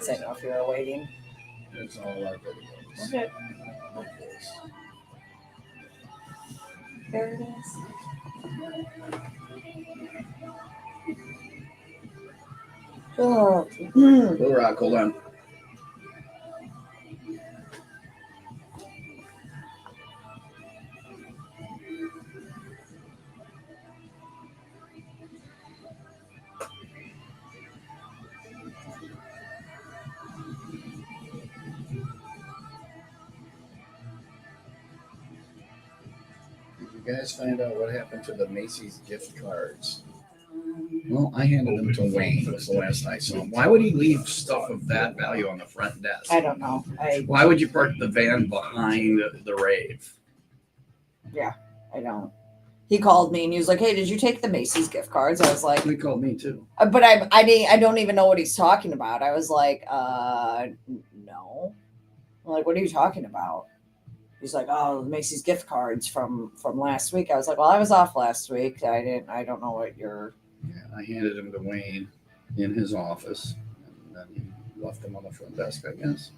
I know if you were waiting. It's all our videos. Okay. There it is. Oh. Will Rock, hold on. Did you guys find out what happened to the Macy's gift cards? Well, I handed them to Wayne. Was the last I saw him. Why would he leave stuff of that value on the front desk? I don't know. Why would you park the van behind the rave? Yeah, I don't. He called me and he was like, "Hey, did you take the Macy's gift cards?" I was like, He called me too. But I don't even know what he's talking about. I was like, no. I'm like, what are you talking about? He's like, oh, Macy's gift cards from last week. I was like, well, I was off last week. I don't know what you're. Yeah, I handed him to Wayne in his office, and then he left them on the front desk, I guess.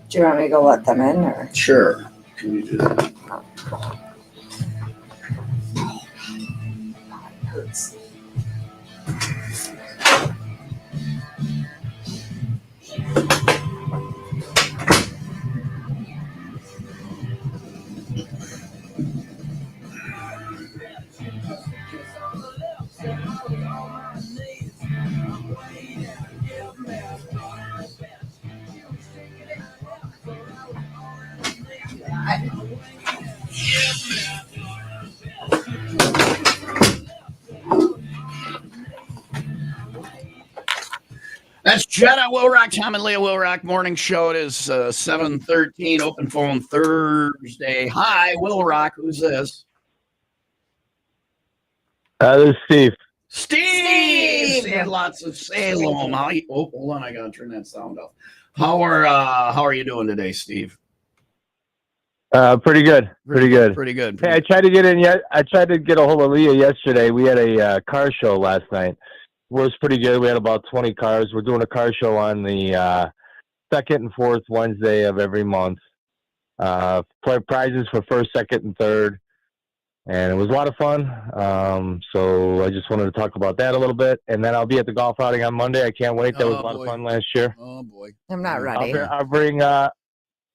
Do you want me to go let them in, or? Sure. Can you do that? It hurts. That's Jenna Will Rock, Tom and Leah Will Rock morning show. It is 7:13, open phone Thursday. Hi, Will Rock. Who's this? This is Steve. Steve! Saying lots of Salem. Oh, hold on. I got to turn that sound off. How are you doing today, Steve? Pretty good. Pretty good. Pretty good. Hey, I tried to get in yet. I tried to get a hold of Leah yesterday. We had a car show last night. It was pretty good. We had about 20 cars. We're doing a car show on the second and fourth Wednesday of every month. Prizes for first, second, and third. And it was a lot of fun. So I just wanted to talk about that a little bit. And then I'll be at the golf outing on Monday. I can't wait. That was a lot of fun last year. Oh boy. I'm not ready.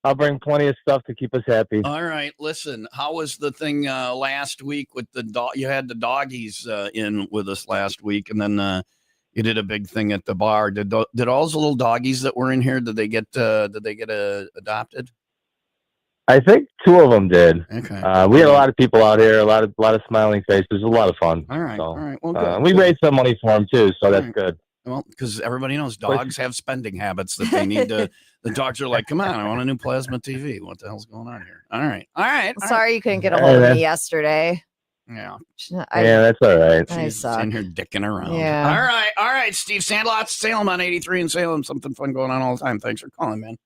I'll bring plenty of stuff to keep us happy. All right. Listen, how was the thing last week with the dog? You had the doggies in with us last week, and then you did a big thing at the bar. Did all those little doggies that were in here? Did they get adopted? I think 2 of them did. Okay. We had a lot of people out here, a lot of smiling faces. It was a lot of fun. All right. So, All right. Well, good. We raised some money for them too, so that's right. good. Well, because everybody knows dogs have spending habits that they need to. The dogs are like, come on, I want a new plasma TV. What the hell's going on here? All right. Sorry you couldn't get a hold of me yesterday. Yeah. That's all right. She's in here dicking around. Yeah. All right. Steve Sandlot's Salem on 83 in Salem. Something fun going on all the time. Thanks for calling, man.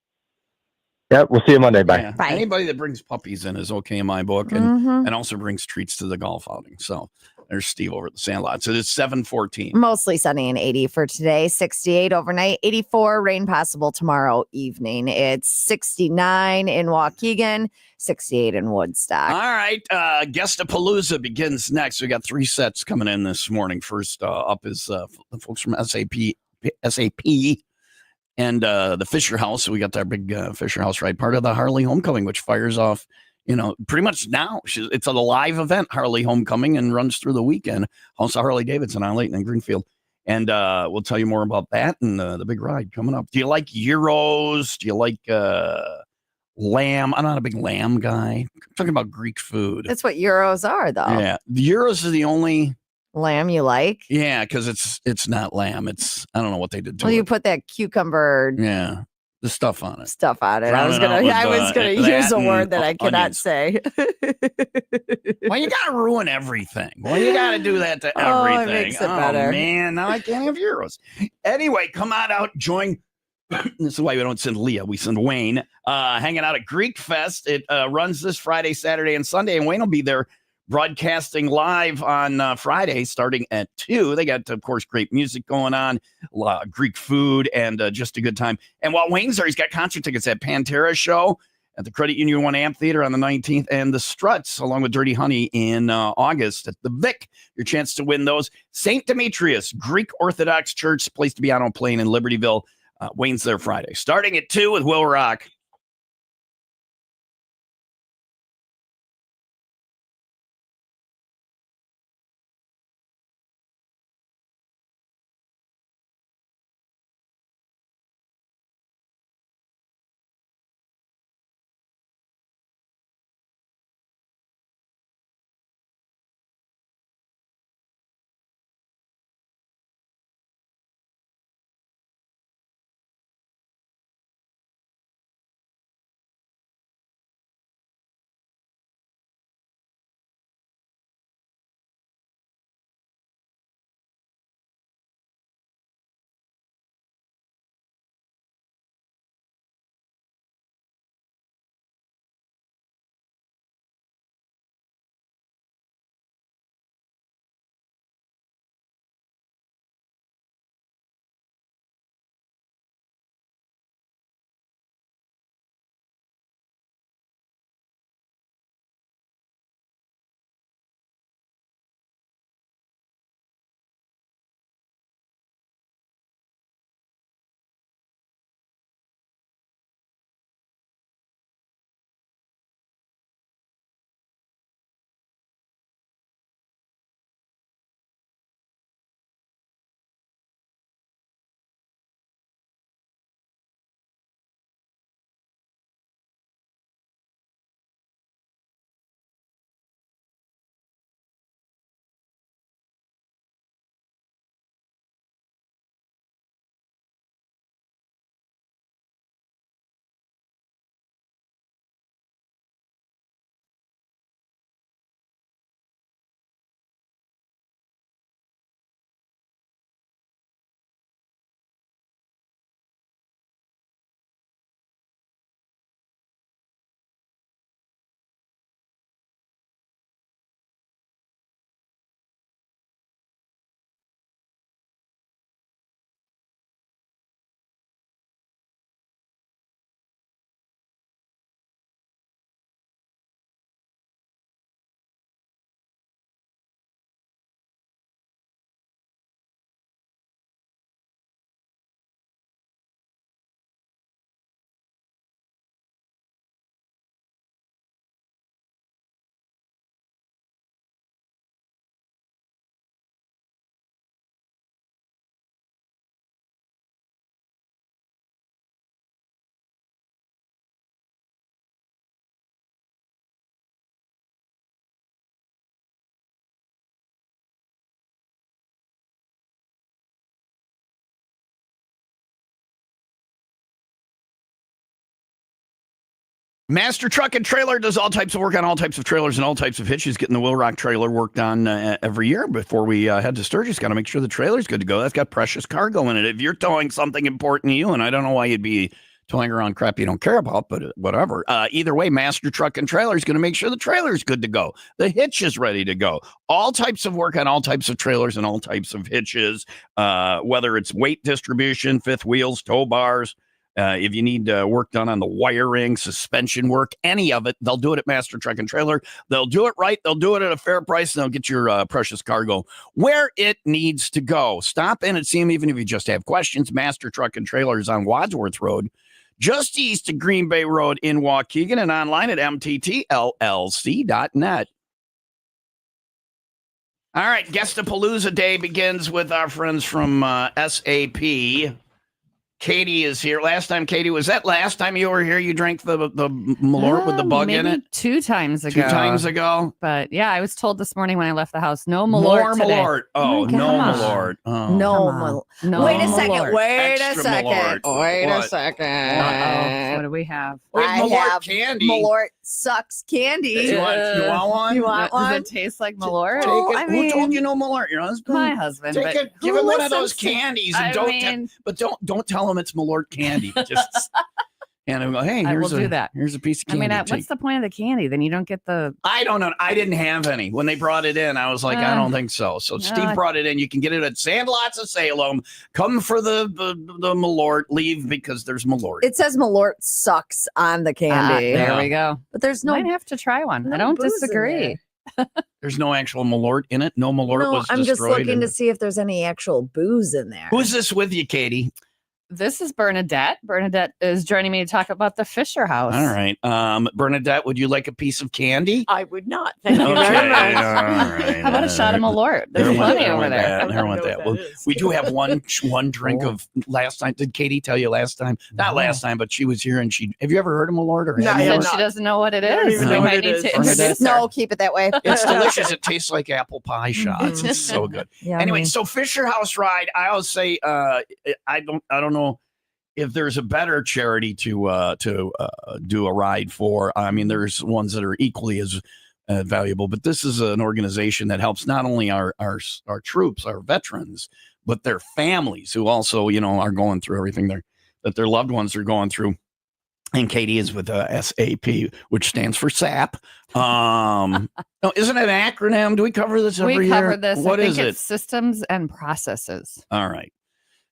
Yep, we'll see you Monday. Bye. Yeah. Bye. Anybody that brings puppies in is okay in my book, and also brings treats to the golf outing. So there's Steve over at the Sandlot. So it's 7:14. Mostly sunny and 80 for today. 68 overnight. 84 rain possible tomorrow evening. It's 69 in Waukegan. 68 in Woodstock. All right. Guestapalooza begins next. We got 3 sets coming in this morning. First up is the folks from SAP. And the Fisher House. We got that big Fisher House, right? Part of the Harley Homecoming, which fires off, pretty much now. It's a live event, Harley Homecoming, and runs through the weekend. House of Harley Davidson on Layton and Greenfield. And we'll tell you more about that and the big ride coming up. Do you like gyros? Do you like lamb? I'm not a big lamb guy. I'm talking about Greek food. That's what Euros are, though. Yeah. The gyros are the only lamb you like? Yeah, because it's not lamb. It's I don't know what they did to it. You put that cucumbber the stuff on it. I was gonna use a word that I cannot say. Well, you gotta ruin everything. Well, you gotta do that to everything. It makes it better. Man, now I can't have euros. Anyway, come on out, join. This is why we don't send Leah, we send Wayne. Hanging out at Greek Fest. It runs this Friday, Saturday, and Sunday, and Wayne will be there broadcasting live on Friday starting at 2. They got, of course, great music going on, Greek food, and just a good time. And while Wayne's there, he's got concert tickets at Pantera show at the Credit Union 1 Amphitheater on the 19th, and the Struts, along with Dirty Honey, in August at the Vic. Your chance to win those. St. Demetrius, Greek Orthodox Church, place to be on Plain in Libertyville. Wayne's there Friday. Starting at 2 with WIIL Rock. Master Truck and Trailer does all types of work on all types of trailers and all types of hitches. Getting the WIIL Rock trailer worked on every year before we head to Sturgis. Got to make sure the trailer's good to go. That's got precious cargo in it. If you're towing something important to you, and I don't know why you'd be towing around crap you don't care about, but whatever. Either way, Master Truck and Trailer is going to make sure the trailer's good to go. The hitch is ready to go. All types of work on all types of trailers and all types of hitches, whether it's weight distribution, fifth wheels, tow bars. If you need work done on the wiring, suspension work, any of it, they'll do it at Master Truck and Trailer. They'll do it right. They'll do it at a fair price, and they'll get your precious cargo where it needs to go. Stop in and see them, even if you just have questions. Master Truck and Trailer is on Wadsworth Road, just east of Green Bay Road in Waukegan, and online at mttllc.net. All right, Guestapalooza Day begins with our friends from SAP. Katie is here. Last time, Katie, was that last time you were here? You drank the Malort with the bug in it? 2 times ago. 2 times ago? But yeah, I was told this morning when I left the house, no Malort More today. Malort. Oh, no Malort. Oh. No. Wait a Malort. second. Wait a Extra second. Malort. Wait What? a second. Uh-oh. What do we have? Wait, I Malort have candy. Malort sucks candy. You want one? You want Does one? it taste like Malort? Take it. I Who told mean- you no Malort? Your husband? My husband. Take but it. Give who him one of those listens to- candies, and I don't tell him it's Malort candy. Just and I go, hey, I will here's do that. Here's a piece of candy. what's the point of the candy? Then you don't get the. I don't know. I didn't have any when they brought it in. I was like, I don't think so. So Steve brought it in. You can get it at Sandlots of Salem. Come for the Malort. Leave because there's Malort. It says Malort sucks on the candy. There Yeah. we go. But there's no. Might have to try one. no I don't booze in disagree. There's no actual Malort in it. No Malort No, was I'm just destroyed. looking to see if there's any actual booze in there. Who's this with you, Katie? This is Bernadette. Bernadette is joining me to talk about the Fisher House. All right. Bernadette, would you like a piece of candy? I would not. Thank you Okay. very much. All right. How about a shot of Malort? There's There plenty went over there. that. I There don't went know that. what Well, that is. we do have one drink of last time. Did Katie tell you last time? Not No. last time, but she was here and have you ever heard of Malort or No, had I She have Malort? said she not. doesn't know what it I don't is. even We know might what it need is. to Bernadette? introduce her. No, keep it that way. It's delicious. It tastes like apple pie shots. It's so good. Anyway, so Fisher House Ride. I always say I don't know if there's a better charity to do a ride for. I mean, there's ones that are equally as valuable, but this is an organization that helps not only our troops, our veterans, but their families who also, are going through everything that their loved ones are going through. And Katie is with SAP, which stands for SAP. No, isn't it an acronym? Do we cover this every We year? covered this. What I think is it? it's systems and processes. All right.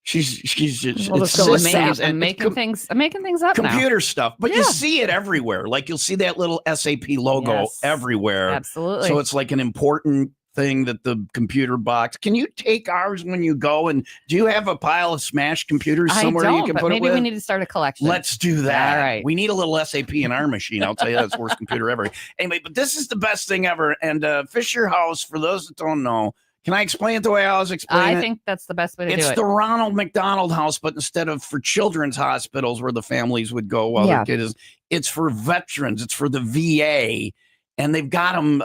She's just We'll it's just go with systems SAP. and I'm making things up now. computer stuff, but you Yeah. see it everywhere. Like you'll see that little SAP logo Yes. everywhere. Absolutely. So it's like an important thing that the computer box. Can you take ours when you go? And do you have a pile of smashed computers somewhere I don't, you can but put it maybe with? we need to start a collection. Let's do that. All right. We need a little SAP in our machine. I'll tell you, that's the worst computer ever. Anyway, but this is the best thing ever. And Fisher House, for those that don't know, can I explain it the way I was explaining it? I think that's the best way to It's do it. the Ronald McDonald House, but instead of for children's hospitals where the families would go while Yeah. their kid is, it's for veterans. It's for the VA. And they've got them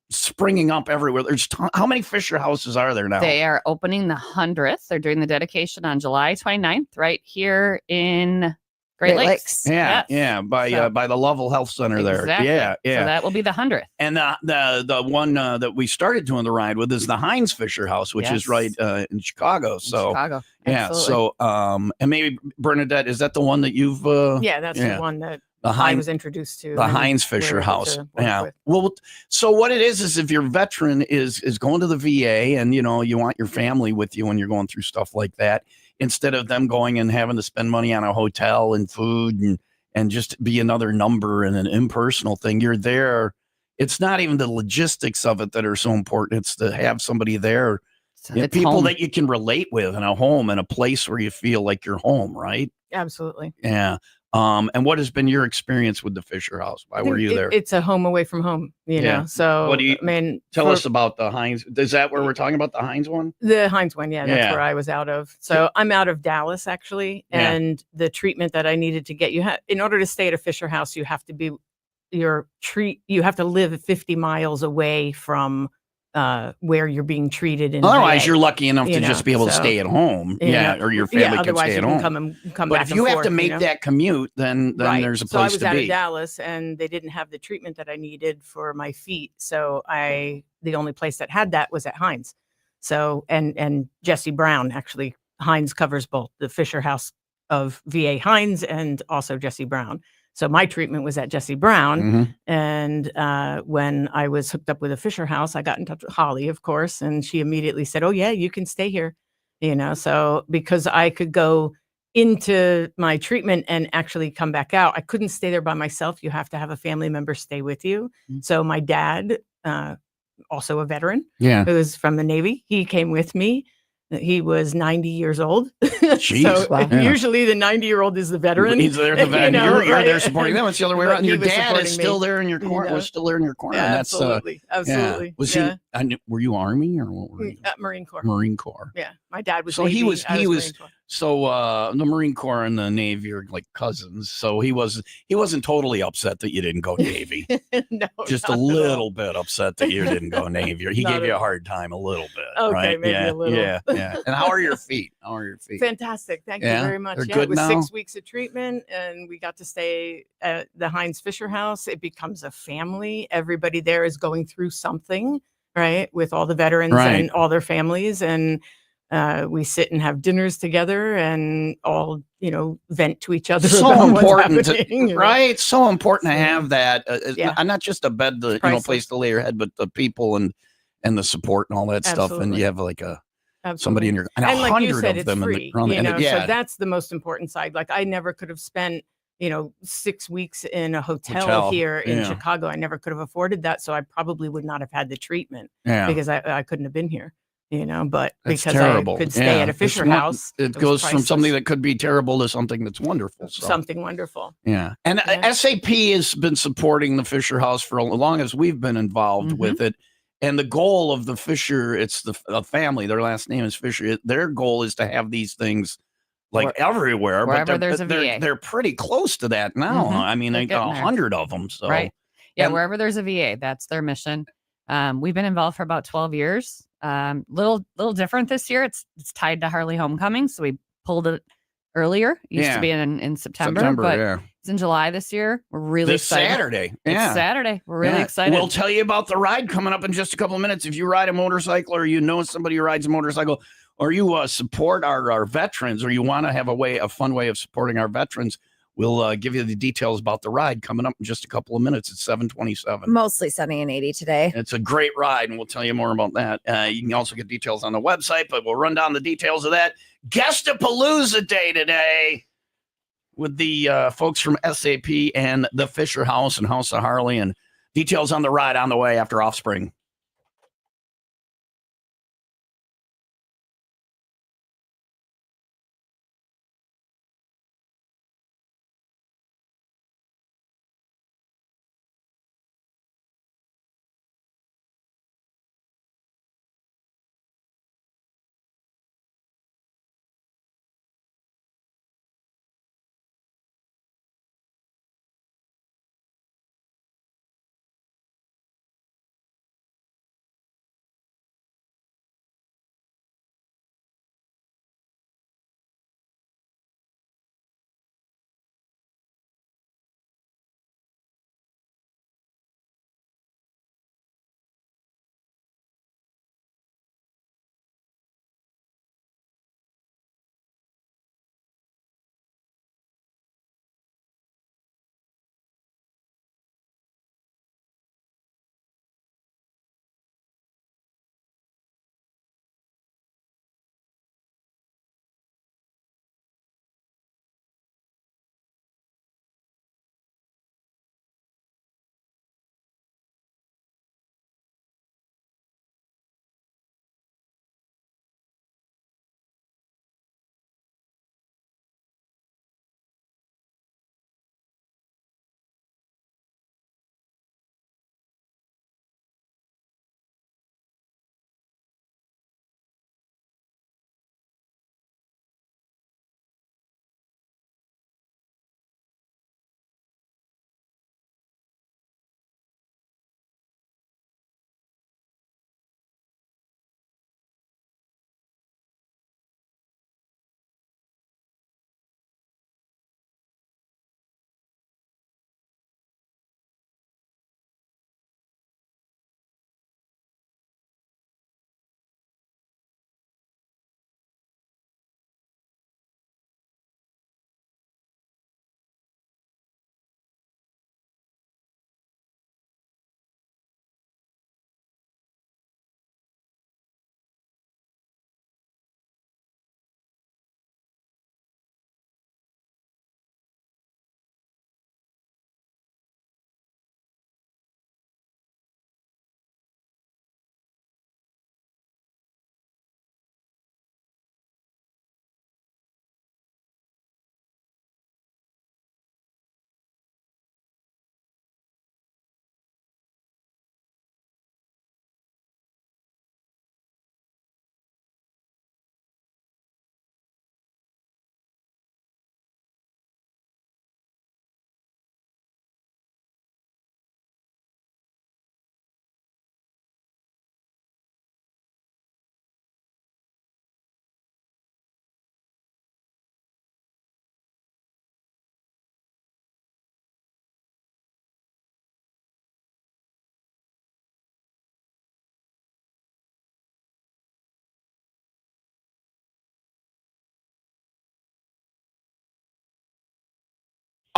springing up everywhere. There's how many Fisher houses are there now? They are opening the 100th. They're doing the dedication on July 29th right here in Great Great Lakes. yeah, Yes. yeah, by the Lovell Health Center there. Exactly. Yeah, So yeah. that will be the 100th. And the one that we started doing the ride with is the Heinz Fisher House, which is Yes. right in Chicago. in So Chicago. yeah, Absolutely. so and maybe Bernadette, is that the one that you've Yeah, that's yeah. the one that the I Heinz was introduced to. the and Heinz we're Fisher able House. to work Yeah. with. Well, so what it is if your veteran is going to the VA and you want your family with you when you're going through stuff like that, instead of them going and having to spend money on a hotel and food and just be another number and an impersonal thing, you're there. It's not even the logistics of it that are so important. It's to have somebody there, So you know, it's people home. that you can relate with in a home and a place where you feel like you're home, right? Absolutely. Yeah. And what has been your experience with the Fisher House? Why were you there? It's a home away from home, you Yeah. know. So What do you- I mean, Tell us about the Heinz. Is that where we're talking about the Heinz one? the Heinz one. Yeah, that's Yeah. where I was out of. So I'm out of Dallas actually, Yeah. and the treatment that I needed to get in order to stay at a Fisher House, you have to be you have to live 50 miles away from where you're being treated. In Otherwise, VA, you're lucky enough to know, just be able to so, stay at home. Yeah, or your family could otherwise stay you at can home. come But back if you and have forth, to make that commute, then right. there's a So I place was to out be. of Dallas, and they didn't have the treatment that I needed for my feet. So the only place that had that was at Hines. So and Jesse Brown, actually, Hines covers both the Fisher House of VA Hines and also Jesse Brown. So my treatment was at Jesse Brown. Mhm. And when I was hooked up with a Fisher House, I got in touch with Holly, of course, and she immediately said, "Oh yeah, you can stay here." So because I could go into my treatment and actually come back out, I couldn't stay there by myself. You have to have a family member stay with you. So my dad, also a veteran, Yeah. who was from the Navy, he came with me. He was 90 years old. Jeez. So Wow. Yeah. usually the 90-year-old is the veteran. He's there, you're right? there supporting them. It's the other way But around. he Your was dad is supporting still me, there in your corner. Was still there in your corner. And that's absolutely, yeah. absolutely. Was yeah. he? Were you Army or what were you? Marine Corps. Marine Corps. Yeah, my dad was. So Navy, he was. I He was. Marine Corps. So the Marine Corps and the Navy are like cousins. So he wasn't totally upset that you didn't go Navy. No, Just a not at all. little bit upset that you didn't go Navy. He Not gave at you a all. hard time a little bit. Okay, right? maybe a little. Yeah. And how are your feet? How are your feet? Fantastic. Thank you Yeah? very much. They're Yeah, good it was now? 6 weeks of treatment, and we got to stay at the Heinz Fisher House. It becomes a family. Everybody there is going through something, right? With all the veterans Right. and all their families. And we sit and have dinners together and all, vent to each other. So about what's important, happening, right? So important to So, have that. yeah. Not just a bed, priceless. place to lay your head, but the people and the support and all that stuff. And Absolutely. you have like somebody Absolutely. in your And like you 100 said, of it's them. free, yeah. so that's the most important side. Like I never could have spent, 6 weeks in a hotel Hotel, here in yeah. Chicago. I never could have afforded that. So I probably would not have had the treatment Yeah. because I couldn't have been here, but That's because terrible. I could stay at a It's Fisher House. It was goes from something priceless. that could be terrible to something that's wonderful. So. Something wonderful. Yeah. And Yeah. SAP has been supporting the Fisher House for as long as we've been involved Mm-hmm. with it. And the goal of the Fisher, it's the family, their last name is Fisher. Their goal is to have these things like everywhere. Wherever but there's a VA. they're pretty close to that now. Mhm. I mean, They're they got getting there. 100 of them. So. Right. Yeah, and- wherever there's a VA, that's their mission. We've been involved for about 12 years. Little different this year. It's tied to Harley Homecoming, so we pulled it earlier. It used to be in September, but yeah. it's in July this year. We're really This excited. Saturday. It's Yeah. Saturday. We're really Yeah. excited. We'll tell you about the ride coming up in just a couple of minutes. If you ride a motorcycle or you know somebody who rides a motorcycle or you support our veterans or you want to have a fun way of supporting our veterans, we'll give you the details about the ride coming up in just a couple of minutes at 7:27. Mostly sunny and 80 today. It's a great ride, and we'll tell you more about that. You can also get details on the website, but we'll run down the details of that. Guestapalooza Day today with the folks from SAP and the Fisher House and House of Harley, and details on the ride on the way after Offspring.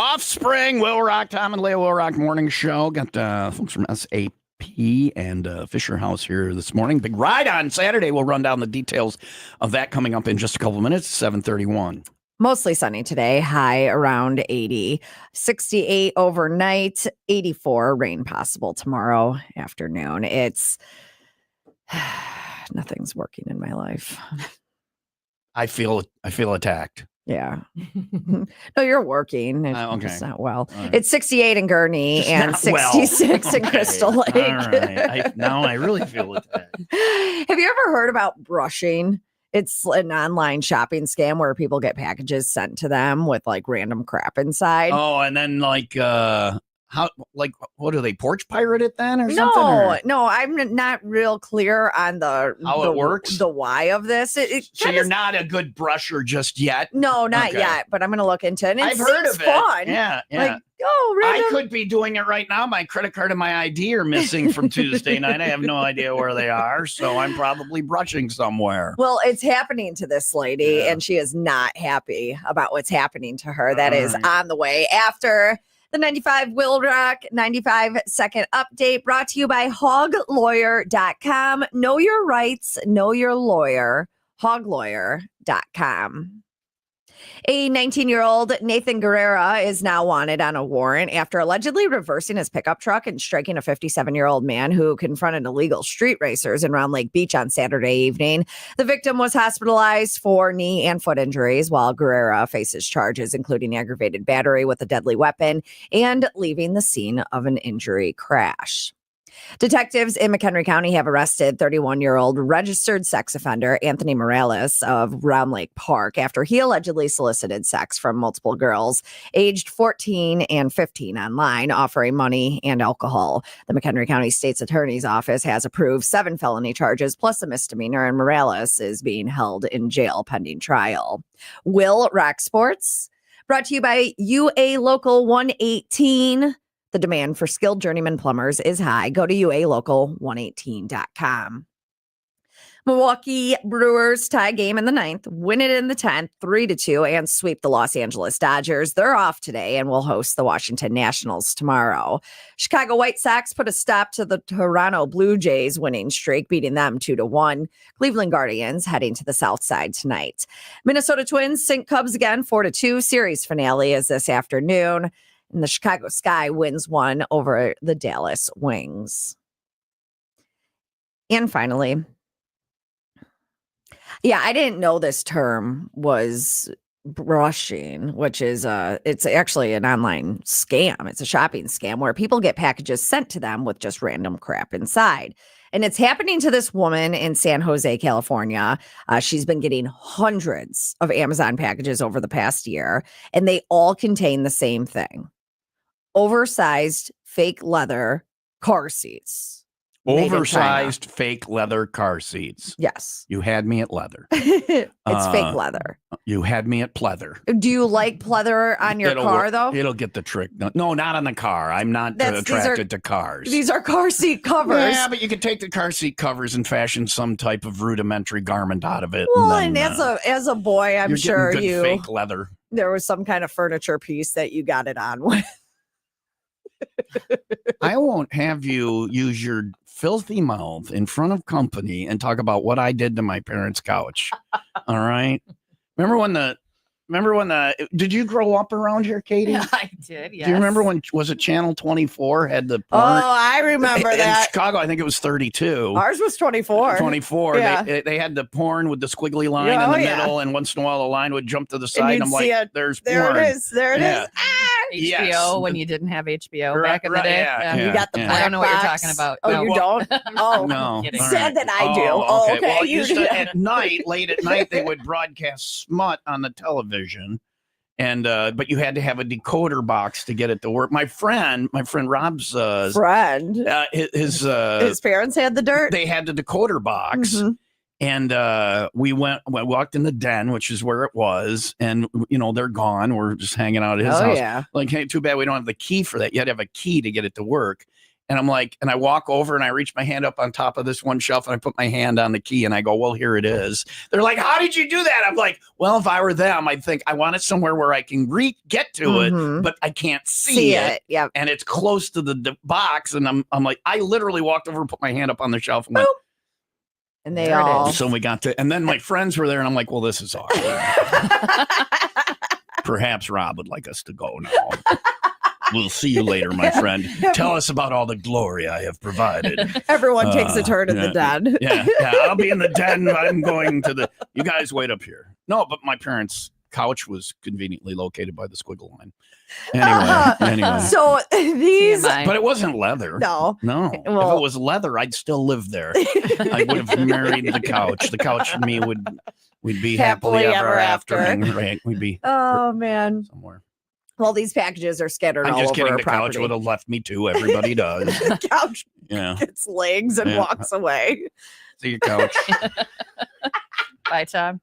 Offspring, Will Rock, Tom and Leah Will Rock Morning Show. Got folks from SAP and Fisher House here this morning. Big ride on Saturday. We'll run down the details of that coming up in just a couple of minutes. 7:31. Mostly sunny today, high around 80, 68 overnight, 84 rain possible tomorrow afternoon. It's nothing's working in my life. I feel attacked. Yeah. No, you're working. It's Okay. just not well. Right. It's 68 in Gurney Just and not well. 66 in Okay. Crystal Lake. All right. Now I really feel attacked. Have you ever heard about brushing? It's an online shopping scam where people get packages sent to them with like random crap inside. Oh, and then what do they porch pirate it then or something? Or? No, I'm not real clear on How it works? the why of this. So you're not a good brusher just yet? No, not Okay. yet, but I'm going to look into it. And I've heard of it. fun. Yeah. Like, random. I could be doing it right now. My credit card and my ID are missing from Tuesday night. I have no idea where they are, so I'm probably brushing somewhere. Well, it's happening to this lady, Yeah. and she is not happy about what's happening to her. That All is right. on the way after the 95 WIIL Rock 95-second update brought to you by hoglawyer.com. Know your rights, know your lawyer, hoglawyer.com. A 19-year-old Nathan Guerrera is now wanted on a warrant after allegedly reversing his pickup truck and striking a 57-year-old man who confronted illegal street racers in Round Lake Beach on Saturday evening. The victim was hospitalized for knee and foot injuries, while Guerrera faces charges including aggravated battery with a deadly weapon and leaving the scene of an injury crash. Detectives in McHenry County have arrested 31-year-old registered sex offender Anthony Morales of Round Lake Park after he allegedly solicited sex from multiple girls aged 14 and 15 online, offering money and alcohol. The McHenry County State's Attorney's Office has approved 7 felony charges plus a misdemeanor, and Morales is being held in jail pending trial. WIIL Rock Sports, brought to you by UA Local 118. The demand for skilled journeyman plumbers is high. Go to ualocal118.com. Milwaukee Brewers tie game in the 9th, win it in the 10th, 3-2, and sweep the Los Angeles Dodgers. They're off today and will host the Washington Nationals tomorrow. Chicago White Sox put a stop to the Toronto Blue Jays winning streak, beating them 2-1. Cleveland Guardians heading to the South Side tonight. Minnesota Twins sink Cubs again 4-2. Series finale is this afternoon. And the Chicago Sky wins one over the Dallas Wings. And finally, I didn't know this term was brushing, which is it's actually an online scam. It's a shopping scam where people get packages sent to them with just random crap inside. And it's happening to this woman in San Jose, California. She's been getting hundreds of Amazon packages over the past year, and they all contain the same thing. Oversized fake leather car seats. Oversized fake leather car seats. Yes. You had me at leather. It's fake leather. You had me at pleather. Do you like pleather on your car, though? It'll get the trick. No, not on the car. I'm not attracted to cars. These are car seat covers. Yeah, but you could take the car seat covers and fashion some type of rudimentary garment out of it. Well, and as a boy, I'm sure good fake leather. There was some kind of furniture piece that you got it on with. I won't have you use your filthy mouth in front of company and talk about what I did to my parents' couch. All right. Remember when did you grow up around here, Katie? Yeah, I did. Yes. Do you remember when, was it Channel 24 had the porn? Oh, I remember in that. Chicago, I think it was 32. Ours was 24. 24. Yeah. They had the porn with the squiggly line in the middle, and once in a while the line would jump to the side. And I'm like, there's porn. There it is. There it is. HBO Yes. when you didn't have HBO back in the day. Yeah. You got the I don't know what you're box. talking about. Oh, No. you don't? Oh, No. Kidding. All Said right. that I do. Oh, okay. Okay. Well, You used do. to, at night, late at night, they would broadcast smut on the television. And but you had to have a decoder box to get it to work. My friend Rob's friend. his parents had the dirt. they had the decoder box. Mhm. And we walked in the den, which is where it was, and they're gone. We're just hanging out at his house. Yeah. Like, hey, too bad we don't have the key for that. You had to have a key to get it to work. And I'm like, and I walk over and I reach my hand up on top of this one shelf and I put my hand on the key and I go, well, here it is. They're like, how did you do that? I'm like, well, if I were them, I'd think I want it somewhere where I can get to it, but I can't see it. Yep. And it's close to the box. And I'm like, I literally walked over and put my hand up on the shelf and went, and they all. So we got to, and then my friends were there and I'm like, well, this is awkward. Perhaps Rob would like us to go now. We'll see you later, my friend. Tell us about all the glory I have provided. Everyone takes a turn in the den. Yeah, I'll be in the den. I'm going to the. You guys wait up here. No, but my parents' couch was conveniently located by the squiggle line. Anyway. So these, but it wasn't leather. No. Well, if it was leather, I'd still live there. I would have married the couch. The couch and me we'd be happily ever after. Right? We'd be. Oh man. Somewhere. Well, these packages are scattered all over our property. I'm just kidding. The couch would have left me too. Everybody does. The couch gets legs and walks away. See your couch. Bye, Tom.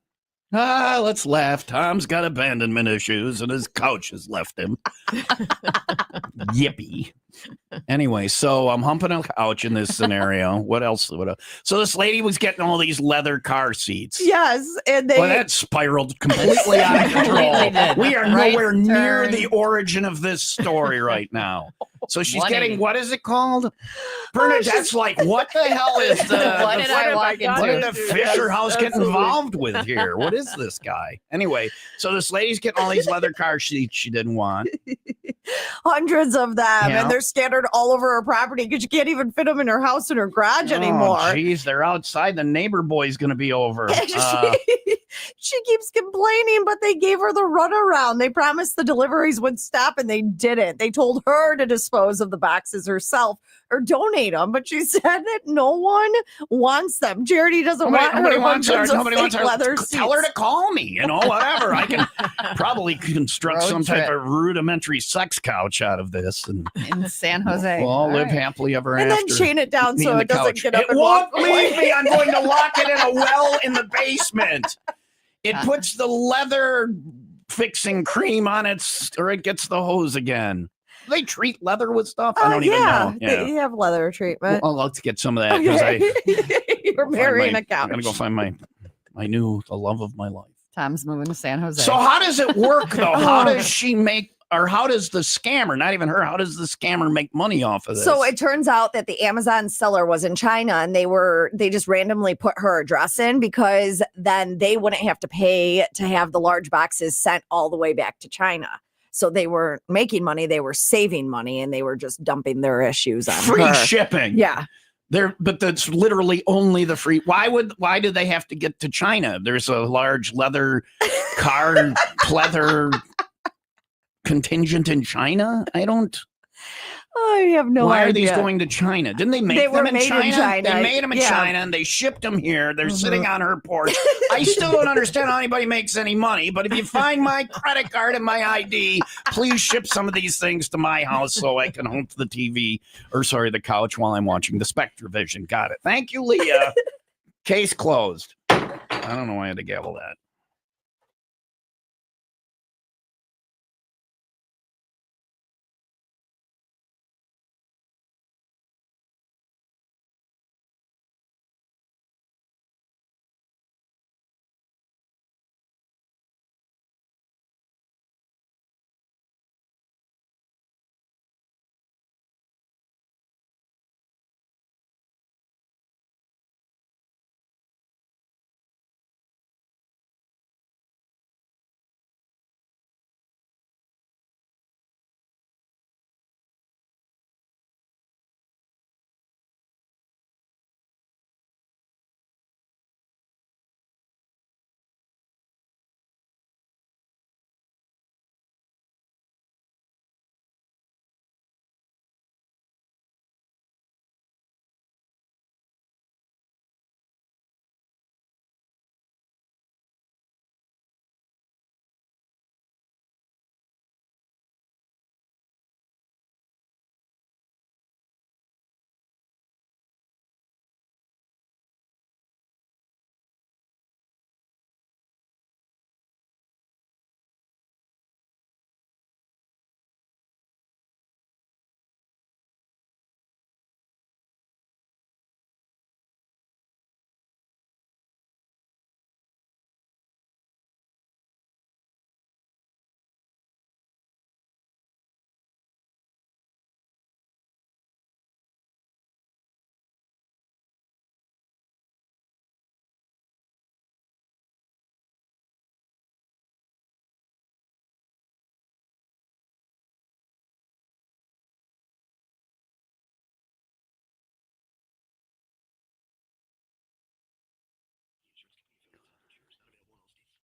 Let's laugh. Tom's got abandonment issues and his couch has left him. Yippee. Anyway, so I'm humping a couch in this scenario. What else? So this lady was getting all these leather car seats. Yes. And that spiraled completely out of control. We are nowhere near the origin of this story right now. So she's getting, what is it called? Bernadette's like, what the hell is what did I walk into? What did the Fisher House get involved with here? What is this guy? Anyway, so this lady's getting all these leather car seats she didn't want. Hundreds of them. And they're scattered all over her property because you can't even fit them in her house and her garage anymore. Jeez, they're outside. The neighbor boy's going to be over. She keeps complaining, but they gave her the runaround. They promised the deliveries would stop and they didn't. They told her to dispose of the boxes herself or donate them, but she said that no one wants them. Charity doesn't want her. Nobody wants her. Tell her to call me, whatever. I can probably construct some type of rudimentary sex couch out of this. And in San Jose. We'll all live happily ever after. And then chain it down so it doesn't get up and walk away. It won't leave me. I'm going to lock it in a well in the basement. It puts the leather fixing cream on it, or it gets the hose again. Do they treat leather with stuff? I don't even know. Yeah, they have leather treatment. Well, let's get some of that because you're marrying a couch. I'm gonna go find the love of my life. Tom's moving to San Jose. So how does it work though? How does she make? Or how does the scammer, not even her, how does the scammer make money off of this? So it turns out that the Amazon seller was in China and they just randomly put her address in because then they wouldn't have to pay to have the large boxes sent all the way back to China. So they were making money, they were saving money, and they were just dumping their issues on free shipping. Yeah. But that's literally only the free. Why do they have to get to China? There's a large leather car pleather contingent in China. I have no idea. Why are these going to China? Didn't they make them in China? They made them in China and they shipped them here. They're sitting on her porch. I still don't understand how anybody makes any money, but if you find my credit card and my ID, please ship some of these things to my house so I can hump the the couch while I'm watching the Spectravision. Got it. Thank you, Leah. Case closed. I don't know why I had to gavel that.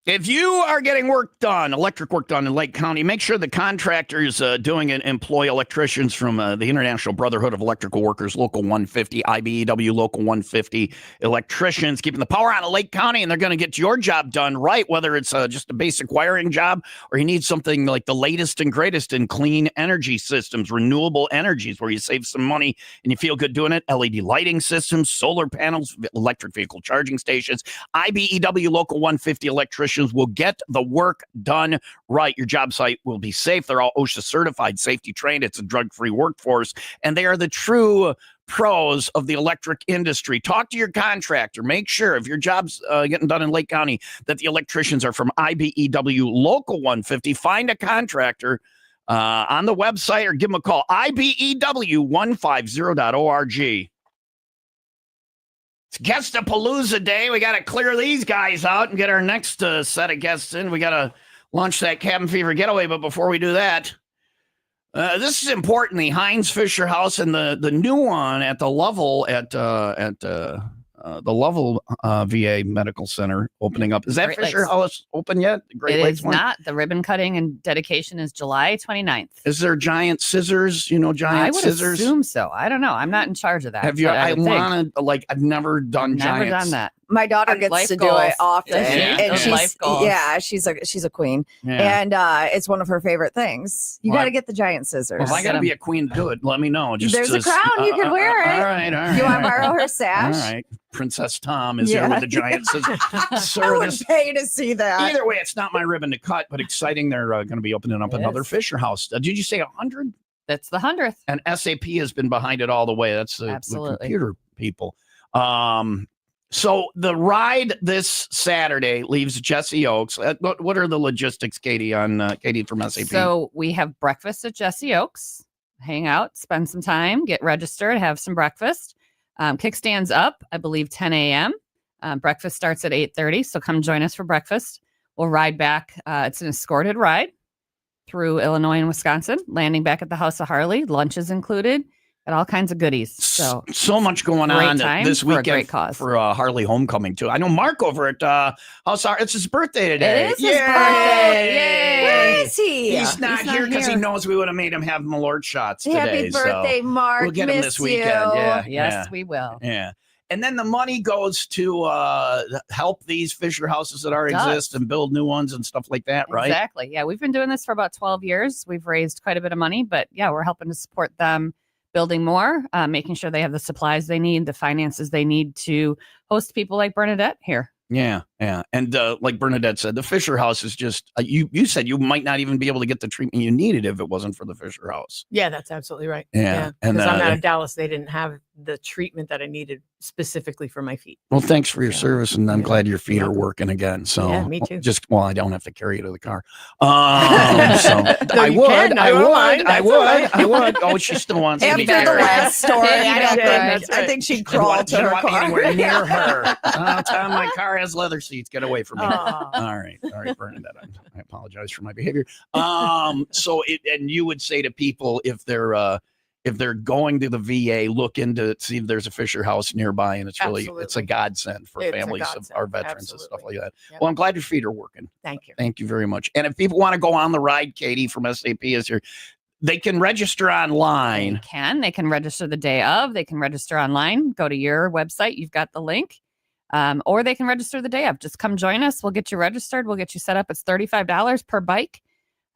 If you are getting work done, electric work done in Lake County, make sure the contractors doing it employ electricians from the International Brotherhood of Electrical Workers, Local 150, IBEW Local 150 electricians, keeping the power on in Lake County, and they're going to get your job done right, whether it's just a basic wiring job or you need something like the latest and greatest in clean energy systems, renewable energies, where you save some money and you feel good doing it. LED lighting systems, solar panels, electric vehicle charging stations. IBEW Local 150 electricians will get the work done right. Your job site will be safe. They're all OSHA certified, safety trained. It's a drug-free workforce, and they are the true pros of the electric industry. Talk to your contractor. Make sure if your job's getting done in Lake County that the electricians are from IBEW Local 150. Find a contractor on the website or give them a call. IBEW150.org. It's Guestapalooza Day. We got to clear these guys out and get our next set of guests in. We got to launch that Cabin Fever getaway. But before we do that, this is important. The Heinz Fisher House and the new one at the Lovell the Lovell VA Medical Center opening up. Is that Great Fisher Lakes. House open yet? Great It Lakes is one? not. The ribbon cutting and dedication is July 29th. Is there giant scissors? You know, I giant would scissors? assume so. I don't know. I'm not in charge of that. Have you? but I would think. want to, like, I've never done Never giants. done that. My daughter gets Life to do goals. it often, Yeah. and Those she's life goals. she's a queen, Yeah. and it's one of her favorite things. You Well, got to get the giant scissors. Well, if I got to be a queen to do it, let me know. Just There's a crown. You can wear it. All right, all right. You want to all right. borrow her All sash? right. Princess Tom is Yeah. here with the giant scissors. I Sir, would this, pay to see that. either way, it's not my ribbon to cut, but exciting. They're going to be opening up It another is. Fisher House. Did you say 100? That's the 100th. And SAP has been behind it all the way. That's the Absolutely. computer people. So the ride this Saturday leaves Jesse Oaks. What are the logistics, Katie, on Katie from SAP? So we have breakfast at Jesse Oaks. Hang out, spend some time, get registered, have some breakfast. Kickstands up, I believe, 10 a.m. Breakfast starts at 8:30. So come join us for breakfast. We'll ride back. It's an escorted ride through Illinois and Wisconsin, landing back at the House of Harley. Lunch is included. Got all kinds of goodies. So much going great on time this for a weekend great cause. for Harley Homecoming too. I know Mark over at House Harley. It's his birthday today. It is his Yay! birthday. Yay! Where is he? He's not here because he knows we would have made him have Malort shots today. Happy birthday, so Mark. we'll get him Miss this weekend. you. Yeah, Yes, we will. yeah. And then the money goes to help these Fisher houses that already Does. exist and build new ones and stuff like that, right? Exactly. Yeah, we've been doing this for about 12 years. We've raised quite a bit of money, but yeah, we're helping to support them building more, making sure they have the supplies they need, the finances they need to host people like Bernadette here. Yeah, yeah. And like Bernadette said, the Fisher House is just, you said you might not even be able to get the treatment you needed if it wasn't for the Fisher House. Yeah, that's absolutely right. Yeah, and, Because I'm out of Dallas. They didn't have the treatment that I needed specifically for my feet. Well, thanks for your Yeah. service, and I'm Yeah. glad your feet You're are welcome. working again. So Yeah, me too. I don't have to carry you to the car. So No, I you would, can. I won't mind. I That's would, all right. I would. Oh, she still wants to After be the carried. last story, I don't Yeah, think that's right. I think she'd She crawl to didn't her want me car. anywhere near her. Tell my car has leather seats. Get away from me. Aw. All right, Bernadette. I apologize for my behavior. And you would say to people if they're going to the VA, look into see if there's a Fisher House nearby, and it's a Absolutely. godsend for It's a families of godsend. our veterans and stuff like Absolutely. that. Yep. Well, I'm glad your feet are working. Thank you. Thank you very much. And if people want to go on the ride, Katie from SAP is here. They can register online. They can register the day of. They can register online. Go to your website. You've got the link. Or they can register the day of. Just come join us. We'll get you registered. We'll get you set up. It's $35 per bike.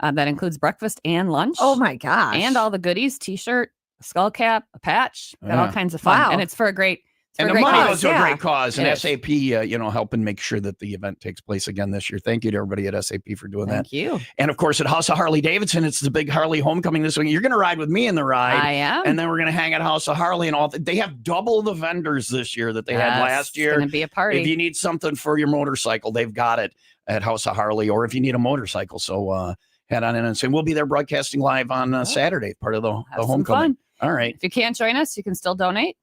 That includes breakfast and lunch. Oh my gosh. And all the goodies, t-shirt, a skull cap, a patch, got all Yeah. kinds of fun. Wow. And it's for a great, And the great money cause. goes to a Yeah. great cause. And It is. SAP, helping make sure that the event takes place again this year. Thank you to everybody at SAP for doing that. Thank you. And of course, at House of Harley Davidson, it's the big Harley homecoming this week. You're going to ride with me in the ride. I am. And then we're going to hang at House of Harley and all. They have double the vendors this year that they had last year. It's going to be a party. If you need something for your motorcycle, they've got it at House of Harley, or if you need a motorcycle. So head on in and say, we'll be there broadcasting live on Saturday, part of the Have some homecoming. fun. All right. If you can't join us, you can still donate.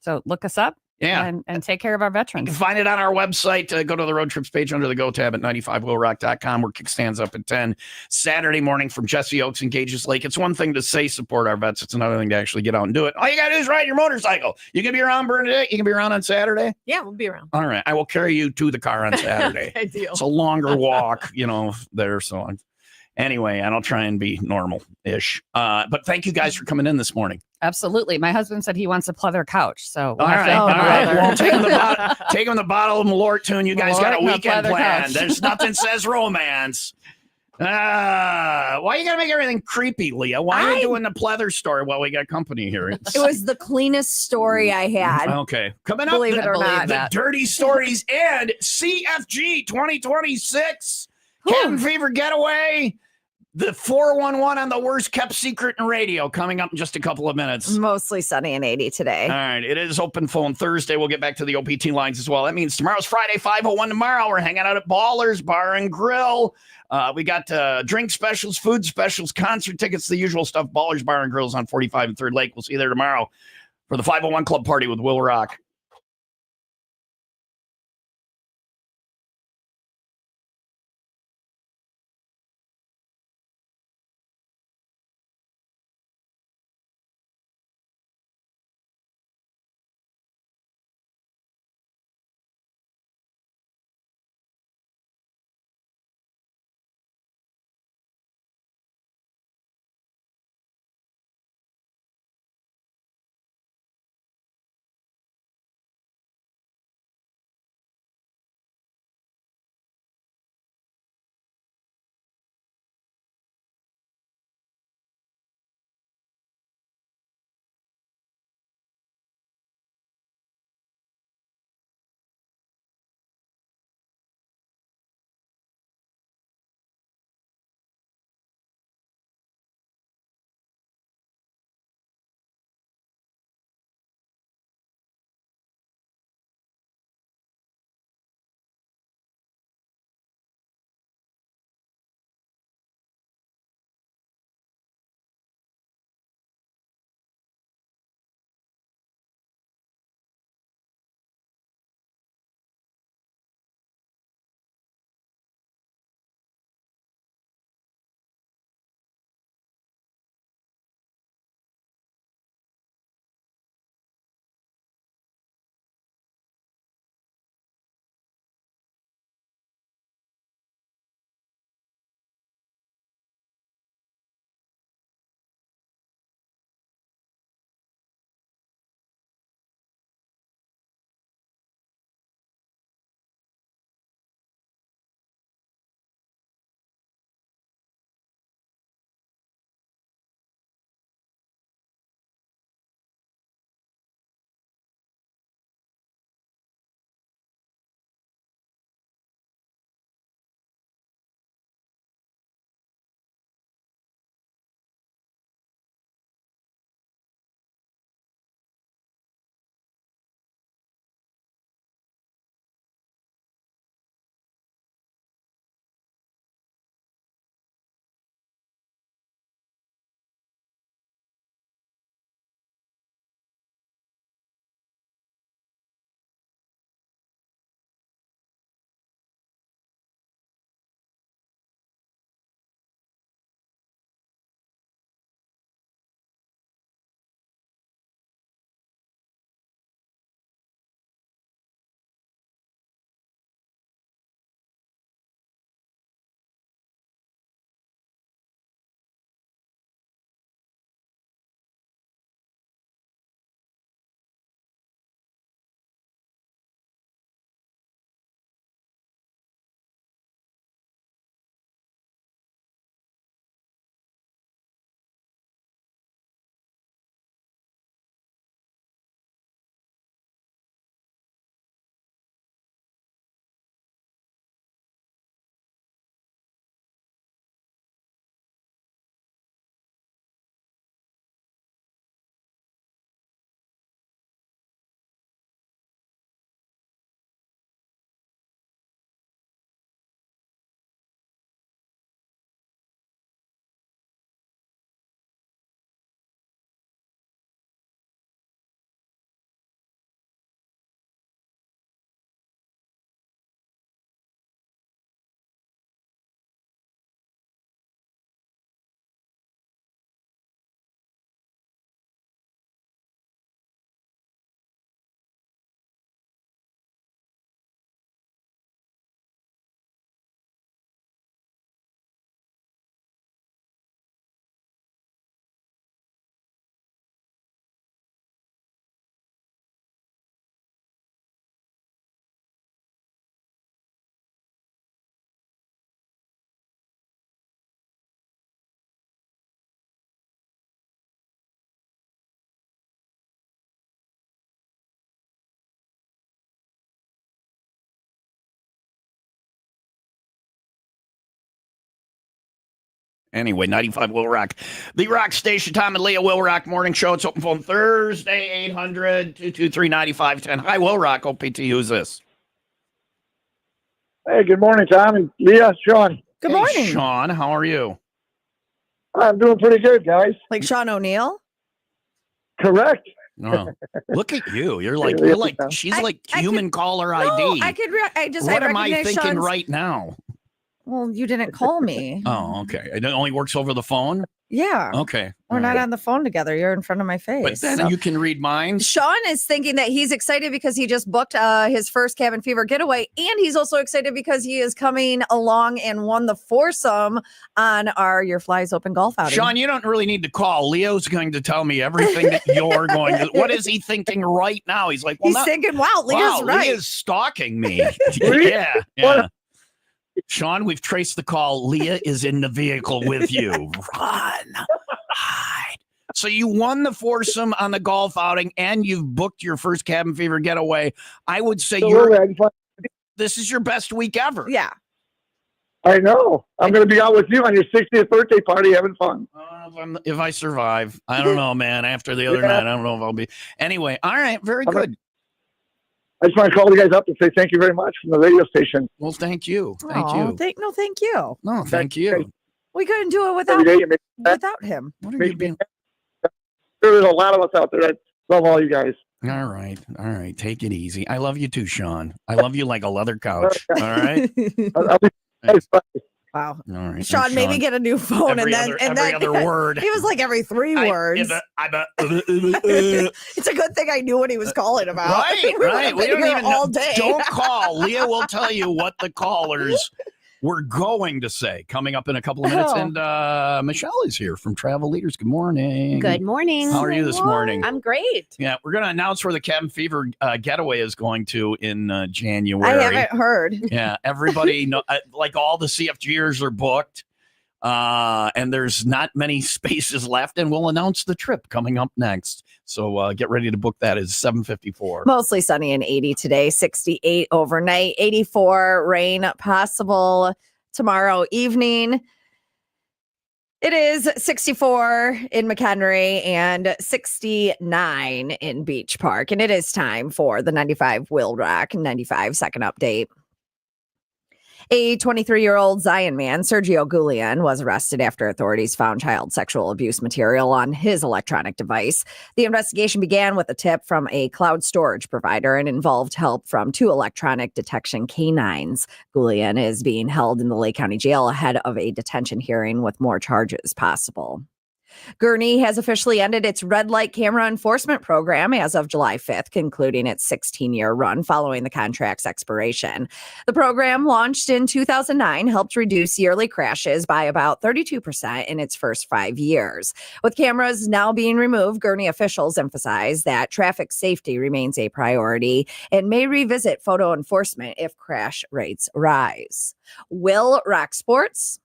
So look us up. Yeah. and take care of our You can veterans. find it on our website. Go to the road trips page under the Go tab at 95willrock.com, where kickstands up at 10 Saturday morning from Jesse Oaks and Gages Lake. It's one thing to say support our vets. It's another thing to actually get out and do it. All you got to do is ride your motorcycle. You can be around, Bernadette. You can be around on Saturday. Yeah, we'll be around. All right. I will carry you to the car on Saturday. Ideal. It's a longer walk, there. So anyway, and I'll try and be normal-ish. But thank you guys for coming in this morning. Absolutely. My husband said he wants a pleather couch. So All right. leather. Well, take him the bottle of Malort tune. You guys got a Malort and a weekend pleather plan. couch. There's nothing says romance. Why you gotta make everything creepy, Leah? Why are you doing the pleather story while we got company here? It was the cleanest story I had. Okay. Coming up, Believe it or not. the dirty stories and CFG 2026. Cabin Fever Getaway. The 411 on the worst kept secret in radio coming up in just a couple of minutes. Mostly sunny and 80 today. All right. It is open phone Thursday. We'll get back to the OPT lines as well. That means tomorrow's Friday, 5:01 tomorrow. We're hanging out at Ballers Bar and Grill. We got drink specials, food specials, concert tickets, the usual stuff. Ballers Bar and Grills on 45 and 3rd Lake. We'll see you there tomorrow for the 501 Club Party with WIIL Rock. Anyway, 95 Will Rock. The Rock Station, Tom and Leah Will Rock Morning Show. It's open phone Thursday, 800-223-9510. Hi, Will Rock, OPT. Who's this? Hey, good morning, Tom and Leah, Sean. Good Hey, morning. Sean. How are you? I'm doing pretty good, guys. Like Sean O'Neill? Correct. Oh, look at you. She's I like could- human caller ID. No, What am I recognize thinking Sean's- right now? Well, you didn't call me. Oh, okay. It only works over the phone? Yeah. Okay. We're not on the phone together. You're in front of my face. But then so. you can read minds. Sean is thinking that he's excited because he just booked his first Cabin Fever getaway. And he's also excited because he is coming along and won the foursome on our Your Flies Open golf outing. Sean, you don't really need to call. Leo's going to tell me everything that you're going to. What is he thinking right now? He's like, well, he's thinking, wow, Leah's right. Leah's stalking me. Yeah. Sean, we've traced the call. Leah is in the vehicle with you. Run. Hide. So you won the foursome on the golf outing and you've booked your first Cabin Fever getaway. I would say this is your best week ever. Yeah. I know. I'm going to be out with you on your 60th birthday party having fun. If I survive, I don't know, man. After the other night, I don't know if I'll be. Anyway, all right. Very good. I just want to call you guys up and say thank you very much from the radio station. Well, thank you. Thank Aw, you. Thank you. No, thank you. We couldn't do it Every day without him. What are you being? There's a lot of us out there that love all you guys. All right. Take it easy. I love you too, Sean. I love you like a leather couch. All right. I'll be Wow. All right. Sean, maybe get a new phone every then other word. He was like every three words. It's a good thing I knew what he was calling about. Right. We don't even all day. Don't call. Leah will tell you what the callers were going to say coming up in a couple of minutes. And Michelle is here from Travel Leaders. Good morning. Good morning. How are you this morning? I'm great. Yeah, we're going to announce where the Cabin Fever getaway is going to in January. I haven't heard. Yeah, everybody, like all the CFGers are booked. And there's not many spaces left, and we'll announce the trip coming up next. So get ready to book that. It's 7:54. Mostly sunny and 80 today, 68 overnight, 84 rain possible tomorrow evening. It is 64 in McHenry and 69 in Beach Park. And it is time for the 95 Will Rock 95 second update. A 23-year-old Zion man, Sergio Gulian, was arrested after authorities found child sexual abuse material on his electronic device. The investigation began with a tip from a cloud storage provider and involved help from 2 electronic detection canines. Gulian is being held in the Lake County Jail ahead of a detention hearing with more charges possible. Gurney has officially ended its red light camera enforcement program as of July 5th, concluding its 16-year run following the contract's expiration. The program, launched in 2009, helped reduce yearly crashes by about 32% in its first 5 years. With cameras now being removed, Gurney officials emphasize that traffic safety remains a priority and may revisit photo enforcement if crash rates rise. Will Rock Sports.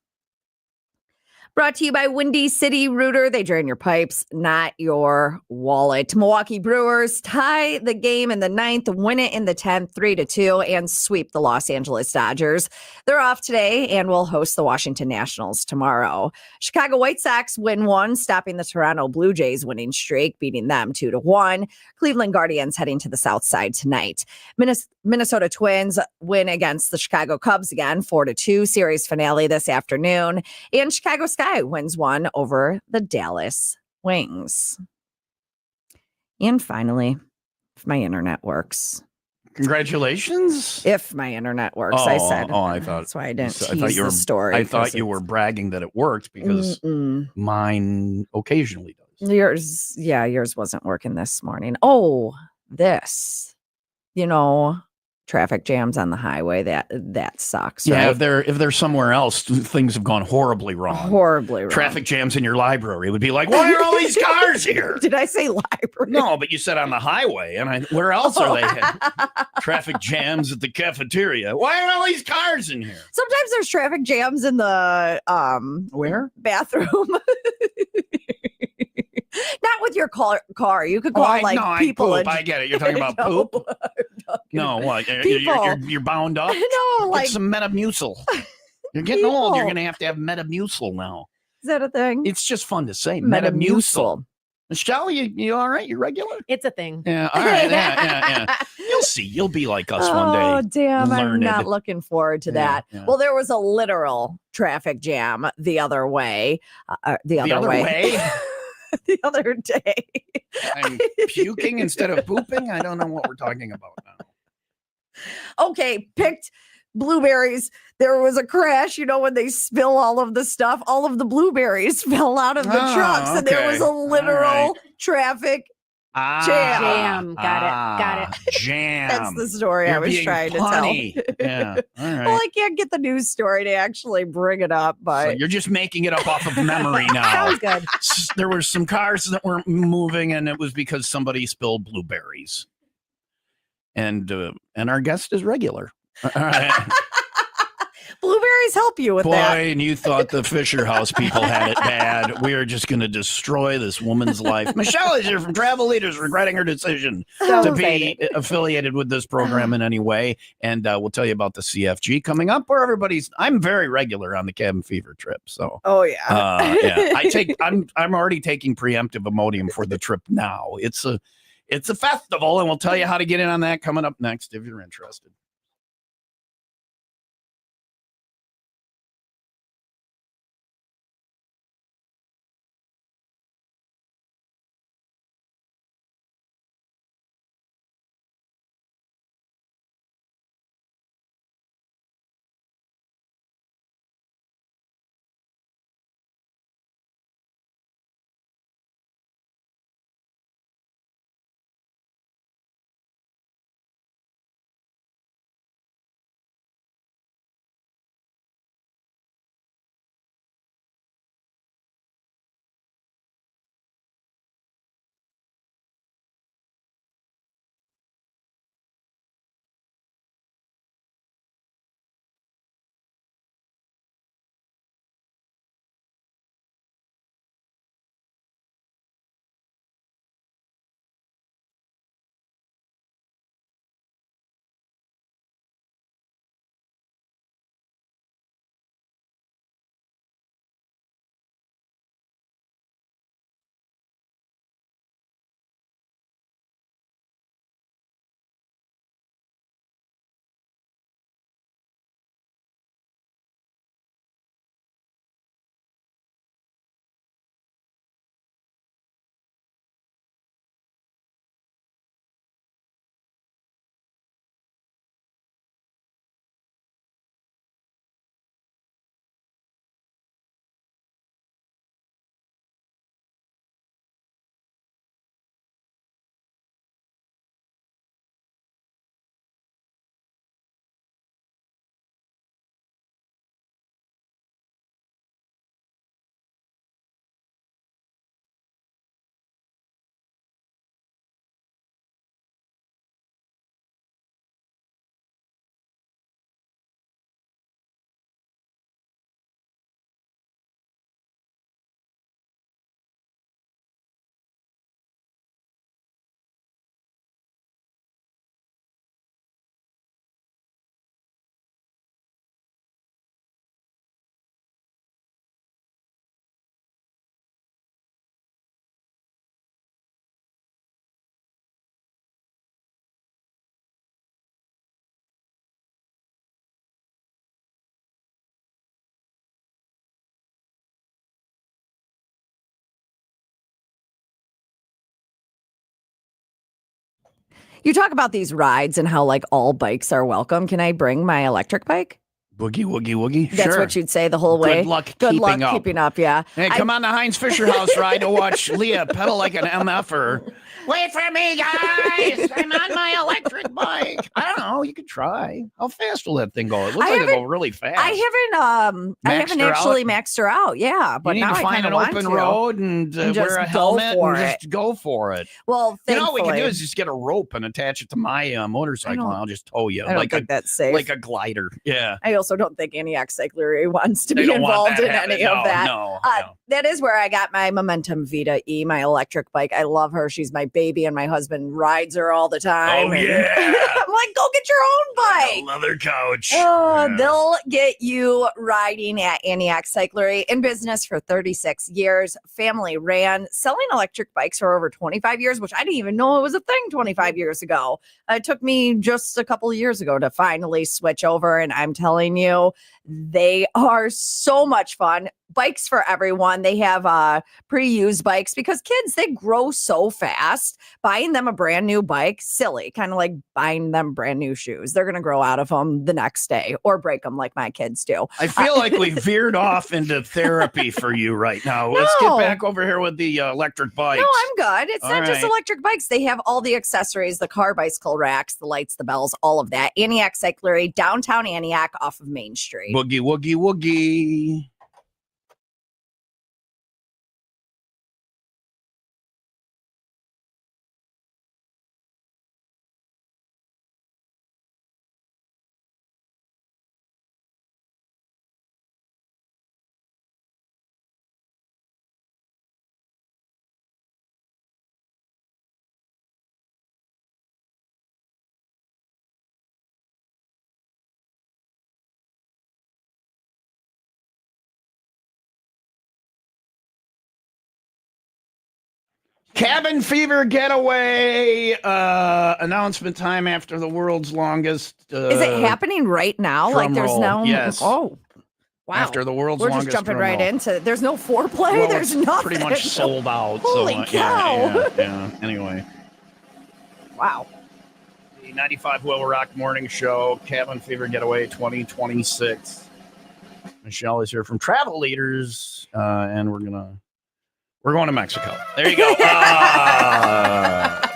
Brought to you by Windy City Rooter. They drain your pipes, not your wallet. Milwaukee Brewers tie the game in the 9th, win it in the 10th, 3-2, and sweep the Los Angeles Dodgers. They're off today and will host the Washington Nationals tomorrow. Chicago White Sox win 1, stopping the Toronto Blue Jays winning streak, beating them 2-1. Cleveland Guardians heading to the South Side tonight. Minnesota Twins win against the Chicago Cubs again, 4-2. Series finale this afternoon. And Chicago Sky wins 1 over the Dallas Wings. And finally, if my internet works. Congratulations. If my internet works, I said. Oh, I thought. That's why I didn't tease you were, the story. I thought you were bragging that it worked because mine occasionally does. Yours wasn't working this morning. Oh, this. Traffic jams on the highway, that sucks. Yeah, right? if they're somewhere else, things have gone horribly wrong. Horribly wrong. Traffic jams in your library would be like, why are all these cars here? Did I say library? No, but you said on the highway, and where else are they? Traffic jams at the cafeteria. Why are all these cars in here? Sometimes there's traffic jams in the where bathroom. Not with your car. You could call people. I get it. You're talking about poop. No, what? You're bound up. No, like some Metamucil. You're getting old. You're going to have Metamucil now. Is that a thing? It's just fun to say. Metamucil. Michelle, you all right? You regular? It's a thing. Yeah, all right. Yeah. You'll see. You'll be like us one day. Oh, damn. I'm Learned. not looking forward to that. Yeah. Well, there was a literal traffic jam the other way. The other way? The other day. I'm puking instead of pooping. I don't know what we're talking about now. Okay, picked blueberries. There was a crash, when they spill all of the stuff, all of the blueberries fell out of the trucks, and there was a literal traffic jam. Got it. Jam. That's the story I was trying to tell. Yeah. All right. Well, I can't get the news story to actually bring it up, but So you're just making it up off of memory now. Sounds good. There were some cars that weren't moving, and it was because somebody spilled blueberries. And our guest is regular. All right. blueberries help you with Boy, that. and you thought the Fisher House people had it bad. We are just going to destroy this woman's life. Michelle is here from Travel Leaders, regretting her decision to be affiliated with this program in any way. And we'll tell you about the CFG coming up, where I'm very regular on the Cabin Fever trip. So, I'm already taking preemptive Imodium for the trip now. It's a festival, and we'll tell you how to get in on that coming up next if you're interested. You talk about these rides and how like all bikes are welcome. Can I bring my electric bike? Boogie, woogie, woogie. That's sure. what you'd say the whole way. Good luck keeping up. Yeah. Hey, come on the Heinz Fisher House ride to watch Leah pedal like an MFer. Wait for me, guys! I'm on my electric bike. I don't know. You could try. How fast will that thing go? It looks like it'll go really fast. I haven't actually maxed her out. Yeah, but you need now to find an open road and wear a helmet and just go for it. Well, you know what we can do is just get a rope and attach it to my motorcycle, and I'll just tow you. I don't think that's safe. Like a glider. Yeah. I also don't think any ex-cyclery wants to be involved in any of that. No. That is where I got my Momentum Vita E, my electric bike. I love her. She's my baby, and my husband rides her all the time. Oh, yeah. I'm like, go get your own bike. Leather couch. Oh, they'll get you riding at Antioch Cyclery, in business for 36 years, family ran, selling electric bikes for over 25 years, which I didn't even know it was a thing 25 years ago. It took me just a couple of years ago to finally switch over, and I'm telling you, they are so much fun. Bikes for everyone. They have pre-used bikes because kids, they grow so fast. Buying them a brand new bike, silly, kind of like buying them brand new shoes. They're going to grow out of them the next day or break them like my kids do. I feel like we veered off into therapy for you right now. Let's get back over here with the electric bikes. No, I'm good. It's not just electric bikes. They have all the accessories, the car bicycle racks, the lights, the bells, all of that. Antioch Cyclery, downtown Antioch off of Main Street. Woogie, woogie, woogie. Cabin fever getaway announcement time after the world's longest. Is it happening right now? Like there's roll. no. Yes. Oh, wow. After the world's We're longest. just jumping drum right roll. into. There's no foreplay. Well, There's it's nothing. pretty much sold out. Holy so, cow. Yeah. Anyway. Wow. The 95 WIIL Rock Morning Show, Cabin Fever Getaway 2026. Michelle is here from Travel Leaders, and we're going to Mexico. There you go.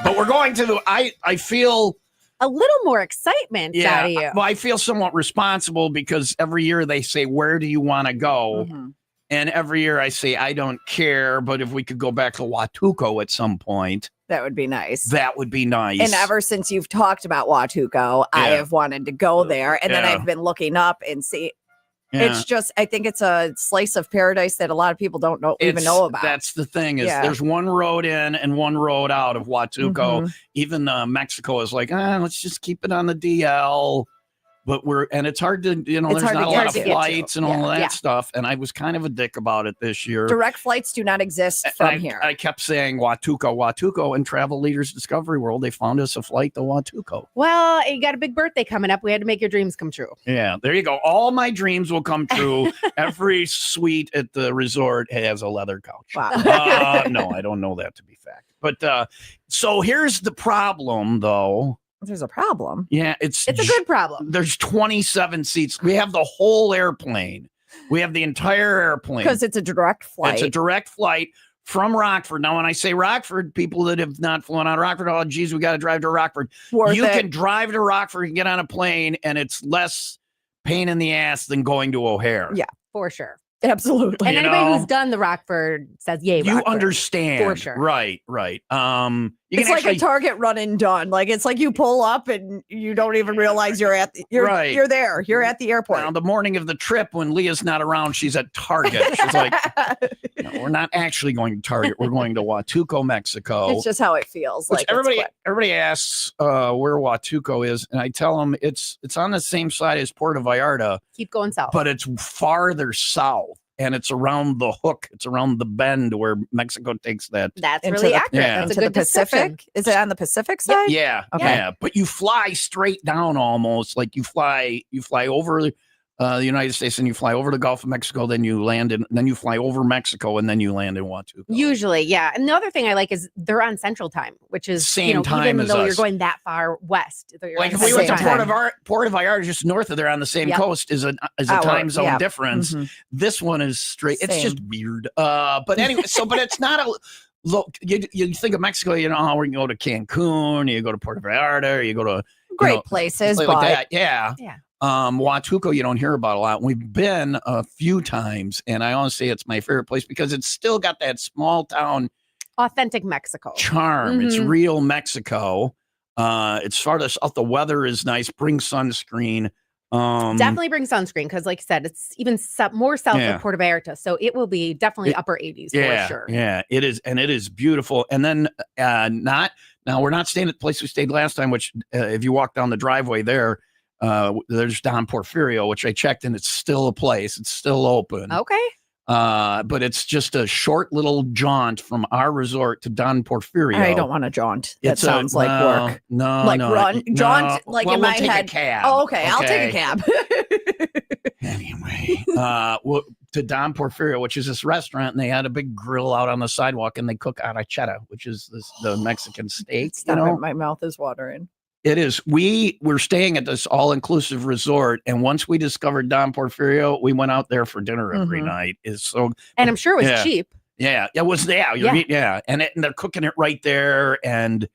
But we're going to I feel a little more excitement out of you. Well, I feel somewhat responsible because every year they say, where do you want to go? Mm-hmm. And every year I say, I don't care, but if we could go back to Huatuco at some point. That would be nice. That would be nice. And ever since you've talked about Huatuco, I have wanted to go there. And then I've been looking up and see. Yeah. It's just, I think it's a slice of paradise that a lot of people don't even know about. That's the thing is there's one road in and one road out of Huatuco. Mm-hmm. Even Mexico is like, let's just keep it on the DL. But it's hard to, there's not a lot of flights and all of that stuff. And I was kind of a dick about it this year. Direct flights do not exist from here. I kept saying Huatuco, and Travel Leaders Discovery World, they found us a flight to Huatuco. Well, you got a big birthday coming up. We had to make your dreams come true. Yeah, there you go. All my dreams will come true. Every suite at the resort has a leather couch. Wow. No, I don't know that to be fact. But so here's the problem, though. There's a problem. Yeah, it's a good problem. There's 27 seats. We have the whole airplane. We have the entire airplane. Because it's a direct flight. It's a direct flight from Rockford. Now, when I say Rockford, people that have not flown out of Rockford, oh, geez, we got to drive to Rockford. You can drive to Rockford and get on a plane, and it's less pain in the ass than going to O'Hare. Yeah, for sure. Absolutely. And anybody who's done the Rockford says, yay, you Rockford. understand. For sure. Right. It's like a Target run and done. Like it's like you pull up and you don't even realize you're there. You're at the airport. Now, the morning of the trip when Leah's not around, she's at Target. She's like, we're not actually going to Target. We're going to Huatuco, Mexico. It's just how it feels. Like everybody asks where Huatuco is, and I tell them it's on the same side as Puerto Vallarta. Keep going south. But it's farther south. And it's around the hook. It's around the bend where Mexico takes that. That's really accurate. Yeah. That's into the Pacific. Is it on the Pacific side? Yeah. Okay. Yeah. But you fly straight down almost. Like you fly over the United States and you fly over the Gulf of Mexico, then you fly over Mexico and then you land in Huatuco. Usually, yeah. And the other thing I like is they're on Central Time, which is same time even as though us. you're going that far west. Like if we went to Puerto Vallarta, just north of there on the same coast, is a time zone difference. Mm-hmm. This one is straight. Same. It's just weird. But anyway, but it's not a look. You think of Mexico, we can go to Cancun, you go to Puerto Vallarta, or you go to great places, like that. Yeah. Huatuco, you don't hear about a lot. We've been a few times, and I honestly say it's my favorite place because it's still got that small town, authentic Mexico charm. Mm-hmm. It's real Mexico. It's farther south. The weather is nice. Bring sunscreen. Definitely bring sunscreen because, like you said, it's even more south of Puerto Vallarta, so it will be definitely upper 80s for sure. Yeah, it is, and it is beautiful. And then not Now, we're not staying at the place we stayed last time, which if you walk down the driveway there, there's Don Porfirio, which I checked, and it's still a place. It's still open. Okay. But it's just a short little jaunt from our resort to Don Porfirio. I don't want to jaunt. That sounds like work. No, like no, run, no. jaunt. Like well, in we'll my take head. a cab. Oh, okay. I'll take a cab. Anyway, to Don Porfirio, which is this restaurant, and they had a big grill out on the sidewalk, and they cook arrachera, which is the Mexican steak. Stop it. My mouth is watering. It is. We were staying at this all-inclusive resort, and once we discovered Don Porfirio, we went out there for dinner every night. And I'm sure it was cheap. Yeah, it was. Yeah. And they're cooking it right there, and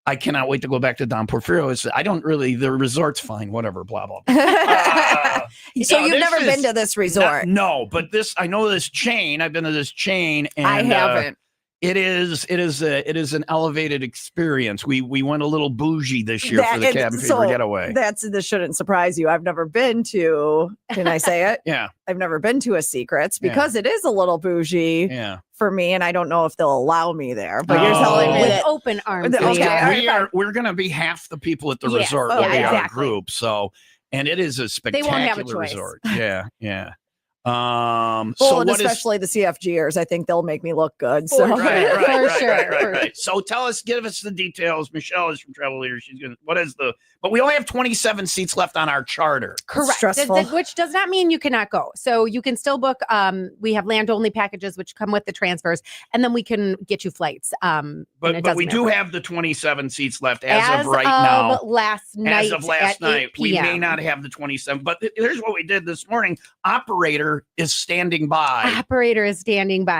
I cannot wait to go back to Don Porfirio. The resort's fine, whatever, blah, blah, blah. So you've never been to this resort? No, but I know this chain. I've been to this chain, and I haven't. It is an elevated experience. We went a little bougie this year for the cabin fever getaway. This shouldn't surprise you. I've never been to. Can I say it? Yeah, I've never been to a Secrets because it is a little bougie. Yeah. For me, and I don't know if they'll allow me there. But you're telling me with that open arms. We're going to be half the people at the resort. Yeah, We are a exactly. group. So, and it is a spectacular resort. Yeah. And especially the CFGers, I think they'll make me look good. So Right. So give us the details. Michelle is from Travel Leader. But we only have 27 seats left on our charter. Correct. Which does not mean you cannot go. So you can still book. We have land only packages, which come with the transfers, and then we can get you flights. But we do have the 27 seats left as of right now. Last night. As of last night, we may not have the 27. But here's what we did this morning. Operator is standing by.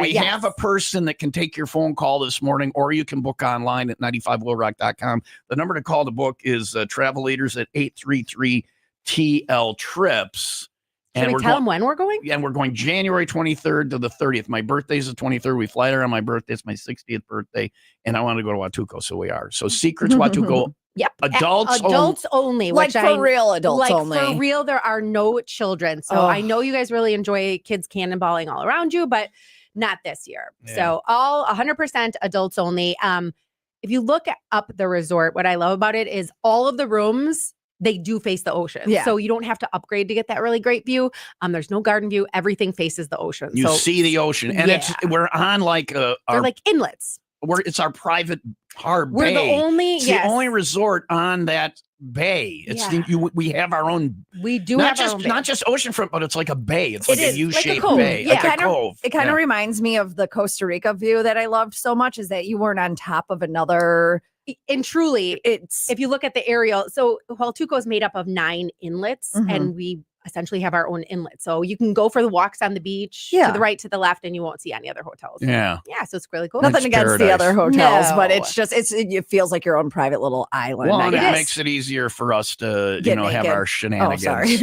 We have a person that can take your phone call this morning, or you can book online at 95willrock.com. The number to call to book is Travel Leaders at 833 TL Trips. Should we tell them when we're going? Yeah, and we're going January 23rd to the 30th. My birthday's the 23rd. We fly there on my birthday. It's my 60th birthday, and I want to go to Watuco, so we are. So Secrets Watuco. Yep. Adults only. Like for real adults only. For real, there are no children. So I know you guys really enjoy kids cannonballing all around you, but not this year. Yeah. So all 100% adults only. If you look up the resort, what I love about it is all of the rooms, they do face the ocean. Yeah. So you don't have to upgrade to get that really great view. There's no garden view. Everything faces the ocean. You see the ocean. And we're on they're like inlets. It's our private harbor We're bay. the only resort on that bay. We have our own. We do have our own bay. Not just oceanfront, but it's like a bay. It's like a U-shaped like bay, like a cove. It kind of reminds me of the Costa Rica view that I loved so much. Is that you weren't on top of another. And truly, if you look at the aerial, so Hualtuco is made up of 9 inlets, and we essentially have our own inlet. So you can go for the walks on the beach to the right, to the left, and you won't see any other hotels. Yeah. So it's really cool. Nothing against the other hotels, but it feels like your own private little island. Well, and it makes it easier for us to, have our shenanigans. Oh, sorry.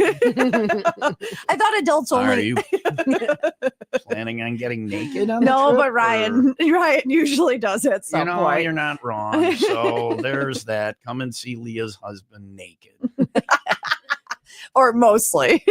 I thought adults only. Are you planning on getting naked on No, the trip, but Ryan usually does it at some point. You're not wrong. So there's that. Come and see Leah's husband naked. Or mostly.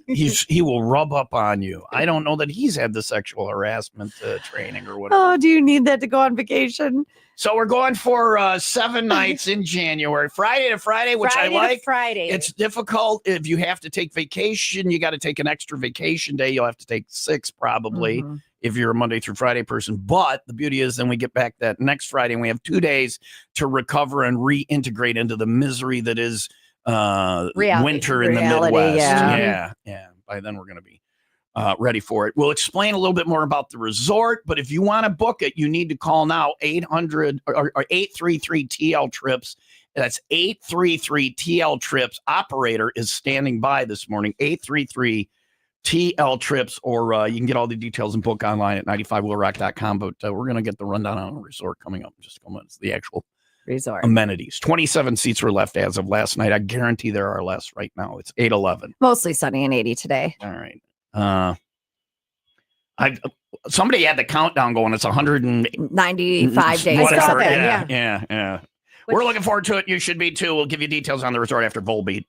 He will rub up on you. I don't know that he's had the sexual harassment training or whatever. Oh, do you need that to go on vacation? So we're going for 7 nights in January, Friday to Friday, which I like. Friday. It's difficult if you have to take vacation. You got to take an extra vacation day. You'll have to take 6 probably if you're a Monday through Friday person. But the beauty is then we get back that next Friday and we have 2 days to recover and reintegrate into the misery that is winter in the Midwest. Yeah. By then we're going to be ready for it. We'll explain a little bit more about the resort, but if you want to book it, you need to call now 800 or 833 TL Trips. That's 833 TL Trips. Operator is standing by this morning. 833 TL Trips, or you can get all the details and book online at 95willrock.com. But we're going to get the rundown on the resort coming up in just a couple minutes. The actual resort amenities. 27 seats were left as of last night. I guarantee there are less right now. It's 8:11. Mostly sunny and 80 today. All right. Somebody had the countdown going. It's 195 days or something. Yeah. We're looking forward to it. You should be too. We'll give you details on the resort after Volbeat.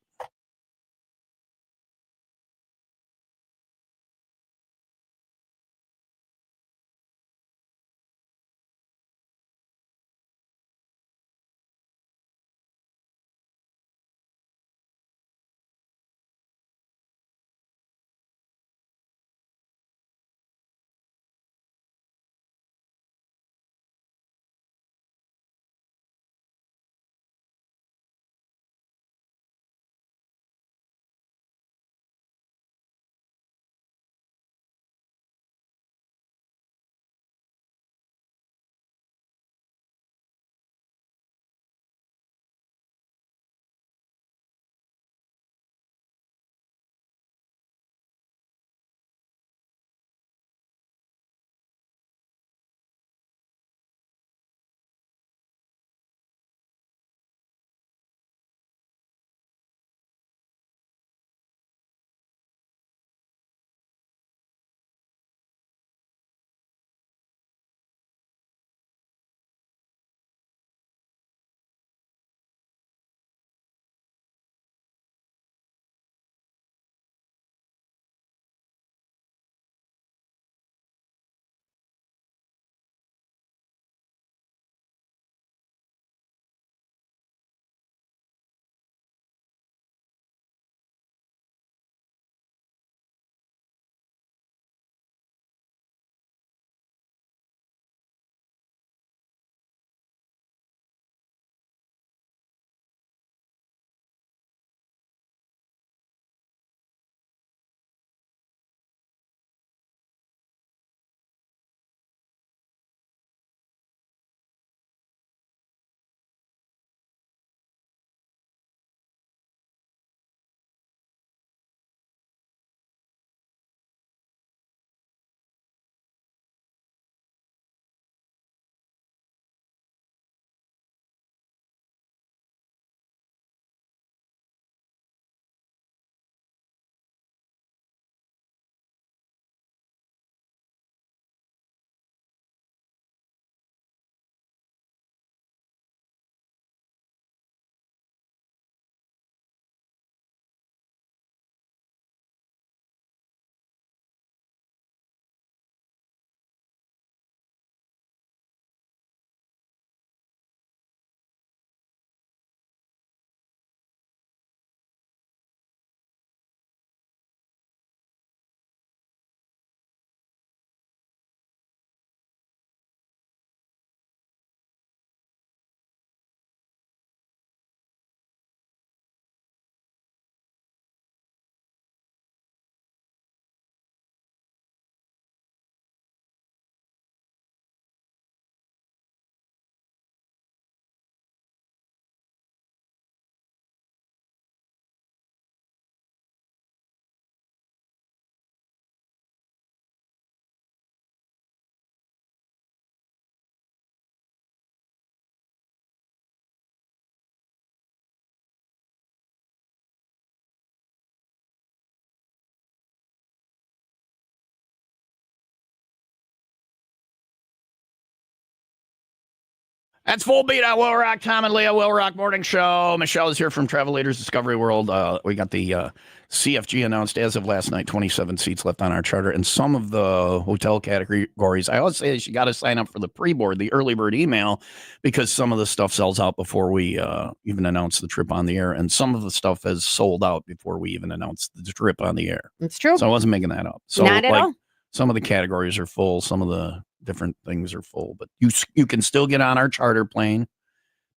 That's Full Beat on Will Rock. Tom and Leah, Will Rock Morning Show. Michelle is here from Travel Leaders Discovery World. We got the CFG announced as of last night, 27 seats left on our charter. And some of the hotel categories, I always say you got to sign up for the pre-board, the early bird email, because some of the stuff sells out before we even announce the trip on the air. And some of the stuff has sold out before we even announce the trip on the air. It's true. So I wasn't making that up. So Not at all. Some of the categories are full. Some of the different things are full, but you can still get on our charter plane.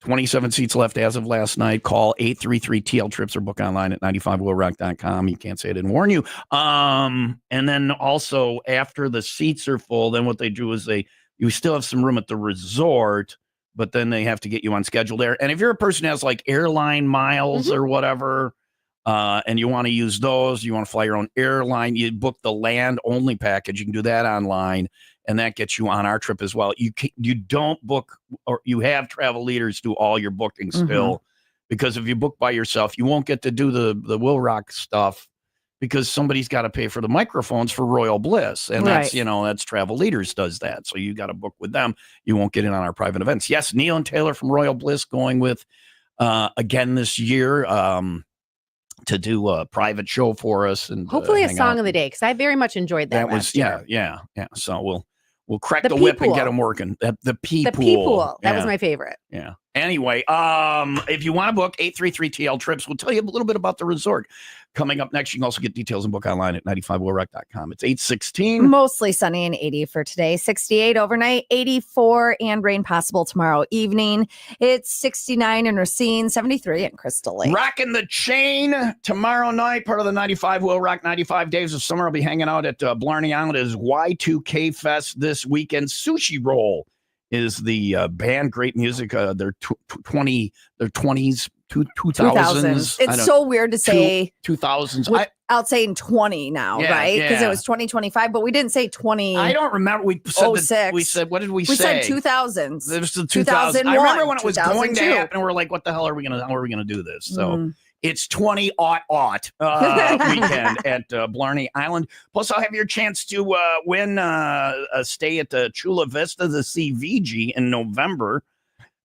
27 seats left as of last night. Call 833-TL trips or book online at 95willrock.com. You can't say I didn't warn you. And then also after the seats are full, then what they do is you still have some room at the resort, but then they have to get you on schedule there. And if you're a person who has like airline miles or whatever, and you want to use those, you want to fly your own airline, you book the land only package. You can do that online, and that gets you on our trip as well. You don't book, or you have Travel Leaders do all your bookings still, because if you book by yourself, you won't get to do the Will Rock stuff because somebody's got to pay for the microphones for Royal Bliss, and that's Travel Leaders does that. So you got to book with them. You won't get in on our private events. Yes, Neil and Taylor from Royal Bliss going with again this year. To do a private show for us, and hopefully a song of the day, because I very much enjoyed that. Yeah. So we'll crack the whip and get them working. The pee pool. That was my favorite. Yeah. Anyway, if you want to book 833-TL trips, we'll tell you a little bit about the resort. Coming up next, you can also get details and book online at 95willrock.com. It's 8:16. Mostly sunny and 80 for today. 68 overnight, 84 and rain possible tomorrow evening. It's 69 in Racine, 73 in Crystal Lake. Rocking the chain tomorrow night, part of the 95 Will Rock 95 Days of Summer. I'll be hanging out at Blarney Island as Y2K Fest this weekend. Sushi Roll is the band. Great music. They're 20s, 2000s. It's so weird to say 2000s. I'll say in 20 now, right? Because it was 2025, but we didn't say 20. I don't remember. We said, what did we say? We said 2000s. It was the 2000s. I remember when it was going to happen, and we're like, what the hell are we going to do this? So it's 20-aught weekend at Blarney Island. Plus, I'll have your chance to win a stay at the Chula Vista, the CVG in November.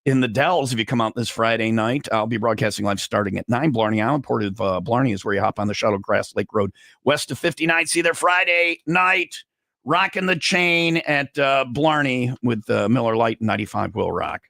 In the Dells, if you come out this Friday night, I'll be broadcasting live starting at 9. Blarney Island, Port of Blarney is where you hop on the shuttle, Grass Lake Road, west of 59. See you there Friday night, rocking the chain at Blarney with Miller Lite 95 Will Rock.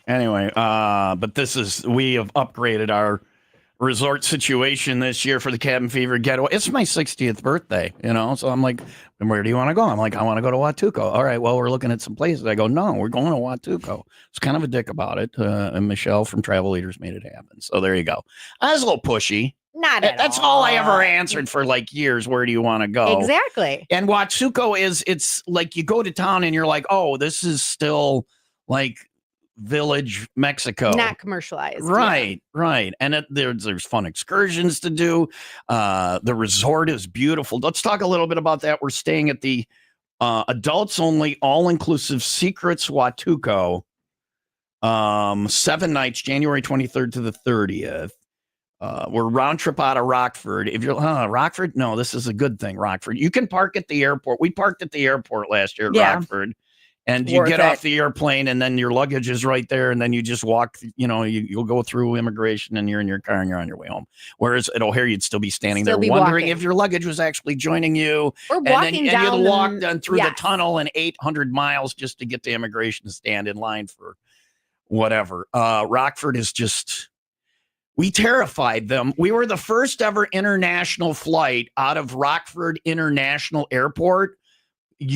Anyway, but we have upgraded our resort situation this year for the Cabin Fever Getaway. It's my 60th birthday, so I'm like, where do you want to go? I'm like, I want to go to Huatuco. All right, well, we're looking at some places. I go, no, we're going to Huatuco. It's kind of a dick about it. And Michelle from Travel Leaders made it happen. So there you go. I was a little pushy. Not at That's all I ever answered for like years. Where do you want to go? Exactly. And Huatsuco it's like you go to town and you're like, oh, this is still like Village, Mexico. Not commercialized. Right. And there's fun excursions to do. The resort is beautiful. Let's talk a little bit about that. We're staying at the adults only, all-inclusive Secrets Huatuco. 7 nights, January 23rd to the 30th. We're round trip out of Rockford. If you're Rockford, no, this is a good thing. Rockford, you can park at the airport. We parked at the airport last year at Rockford, and you get off the airplane, and then your luggage is right there, and then you just walk. You'll go through immigration, and you're in your car, and you're on your way home. Whereas at O'Hare, you'd still be standing there, wondering if your luggage was actually joining you, or walking down. And you'd walk through the tunnel and 800 miles just to get to immigration to stand in line for whatever. Rockford is just. We terrified them. We were the first ever international flight out of Rockford International Airport a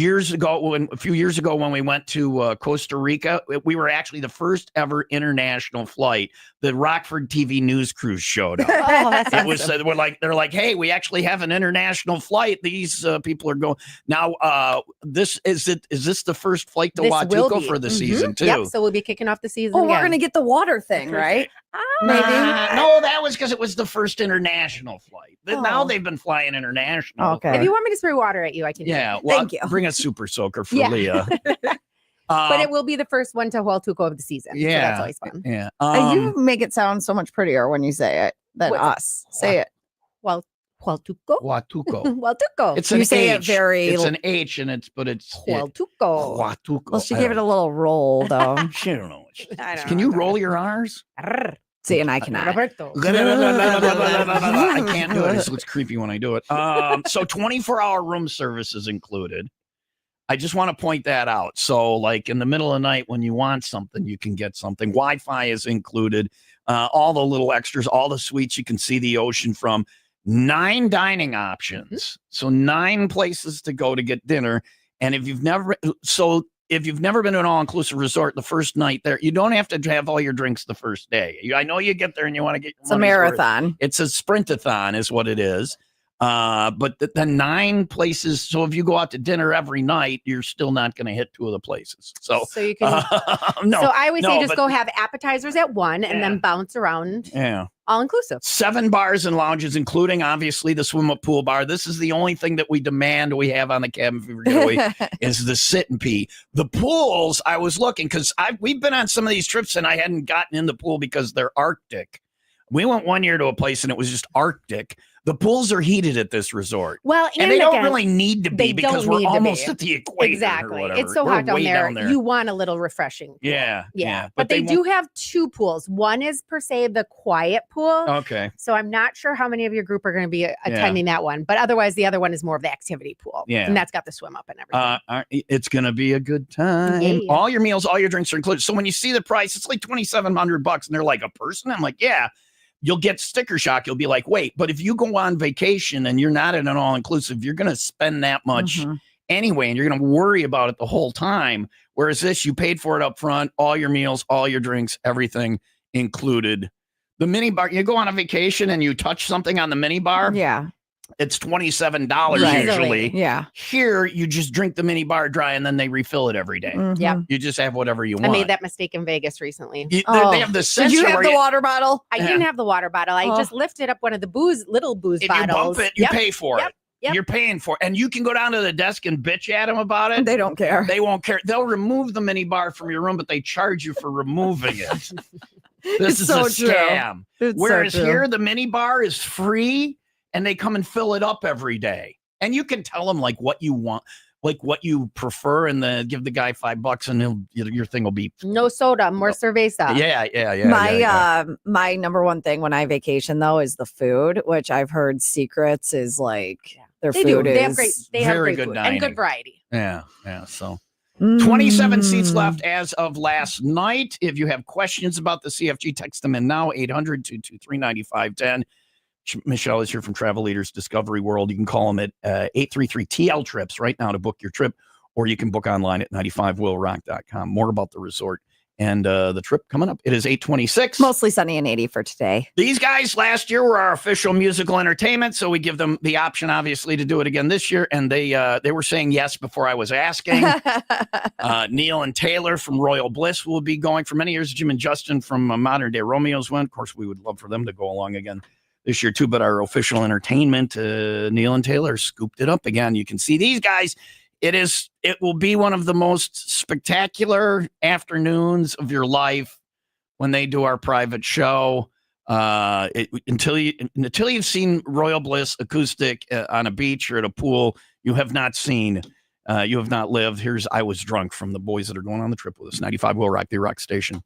few years ago when we went to Costa Rica. We were actually the first ever international flight. The Rockford TV news crews showed up. That's it was they're like, hey, we actually have an international flight. These people are going now. Is this the first flight to Huatuco for the season too? Yep. So we'll be kicking off the season. Oh, we're gonna get the water thing, right? Maybe. No, that was because it was the first international flight. Now they've been flying international. Okay. If you want me to spray water at you, I can. Yeah. Well, thank you. Bring a super soaker for Leah. But it will be the first one to Huatuco of the season. Yeah. So that's always fun. Yeah. You make it sound so much prettier when you say it than us. Say it. Well, Huatuco. Huatuco. Huatuco. It's an You say H. it very. It's an H, and it's Huatuco. Huatuco. Well, she gave it a little roll though. She don't know. I don't Can know. you roll your R's? See, and I cannot. Roberto. I can't do it. It looks creepy when I do it. So 24-hour room service is included. I just want to point that out. So like in the middle of the night when you want something, you can get something. Wi-Fi is included. All the little extras, all the suites you can see the ocean from. 9 dining options. So 9 places to go to get dinner. And if you've never been to an all-inclusive resort the first night there, you don't have to have all your drinks the first day. I know you get there and you want to get your It's a marathon. It's a sprintathon is what it is. But the 9 places. So if you go out to dinner every night, you're still not going to hit 2 of the places. So you can. No. So I always say just go have appetizers at 1 and then bounce around. Yeah. All inclusive. 7 bars and lounges, including obviously the swim up pool bar. This is the only thing that we have on the Cabin Fever Getaway is the sit and pee. The pools, I was looking because we've been on some of these trips and I hadn't gotten in the pool because they're Arctic. We went one year to a place and it was just Arctic. The pools are heated at this resort. Well, and they don't really need to be because we're almost at the equator. Exactly. Or whatever. It's so We're hot down way there. You want a little refreshing pool. Yeah. But they do have 2 pools. One is per se the quiet pool. Okay. So I'm not sure how many of your group are going to be attending that one. But otherwise, the other one is more of the activity pool. Yeah. And that's got the swim up and everything. It's going to be a good time. Yeah. All your meals, all your drinks are included. So when you see the price, it's like $2,700 and they're like a person. I'm like, yeah. You'll get sticker shock. You'll be like, wait, but if you go on vacation and you're not at an all-inclusive, you're going to spend that much anyway, and you're going to worry about it the whole time. Whereas this, you paid for it up front, all your meals, all your drinks, everything included. The mini bar, you go on a vacation and you touch something on the mini bar. Yeah. It's $27 usually. Yeah. Here, you just drink the mini bar dry and then they refill it every day. Yeah. You just have whatever you want. I made that mistake in Vegas recently. They have the sensor. Did you have the water bottle? I didn't have the water bottle. I just lifted up one of the little booze if bottles. You bump it, you pay for it. Yep. You're paying for it. And you can go down to the desk and bitch at them about it. They don't care. They won't care. They'll remove the mini bar from your room, but they charge you for removing it. This is so a scam. Whereas here, the mini bar is free and they come and fill it up every day. And you can tell them like what you want, like what you prefer, and then give the guy $5 and your thing will be no soda, more cerveza. Yeah. My number one thing when I vacation though is the food, which I've heard Secrets is like their food is They have great very food good dining and good variety. Yeah. So 27 seats left as of last night. If you have questions about the CFG, text them in now, 800-223-9510. Michelle is here from Travel Leaders Discovery World. You can call them at 833-TL Trips right now to book your trip, or you can book online at 95willrock.com. More about the resort and the trip coming up. It is 8:26. Mostly sunny and 80 for today. These guys last year were our official musical entertainment, so we give them the option, obviously, to do it again this year. And they were saying yes before I was asking. Neil and Taylor from Royal Bliss will be going for many years. Jim and Justin from Modern Day Romeos went. Of course, we would love for them to go along again this year too. But our official entertainment, Neil and Taylor, scooped it up again. You can see these guys. It will be one of the most spectacular afternoons of your life when they do our private show. Until you've seen Royal Bliss acoustic on a beach or at a pool, you have not seen. You have not lived. Here's I Was Drunk from the boys that are going on the trip with us. 95 Will Rock, the rock station.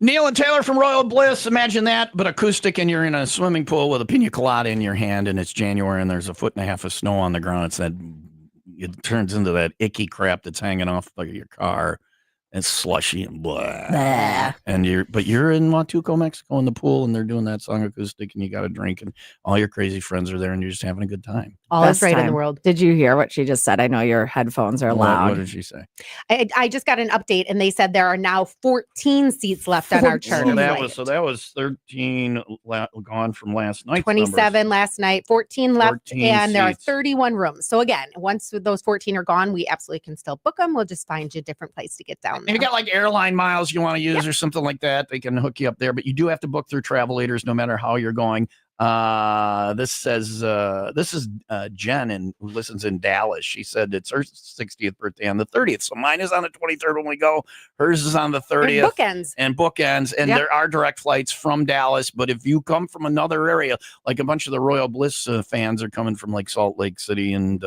Neil and Taylor from Royal Bliss. Imagine that, but acoustic, and you're in a swimming pool with a pina colada in your hand, and it's January, and there's 1.5 feet of snow on the ground. It turns into that icky crap that's hanging off of your car. It's slushy and blah. And you're in Huatuco, Mexico, in the pool, and they're doing that song acoustic, and you got a drink, and all your crazy friends are there, and you're just having a good time. All is right in the world. Did you hear what she just said? I know your headphones are loud. What did she say? I just got an update, and they said there are now 14 seats left on our charter flight. So that was 13 gone from last night. 27 last night, 14 left, 14 and there are seats. 31 rooms. So again, once those 14 are gone, we absolutely can still book them. We'll just find you a different place to get down there. If you got like airline miles you want to use or something like that, they can hook you up there. But you do have to book through Travel Leaders no matter how you're going. This says this is Jen who listens in Dallas. She said it's her 60th birthday on the 30th. So mine is on the 23rd when we go. Hers is on the 30th. Bookends. And there are direct flights from Dallas. But if you come from another area, like a bunch of the Royal Bliss fans are coming from like Salt Lake City and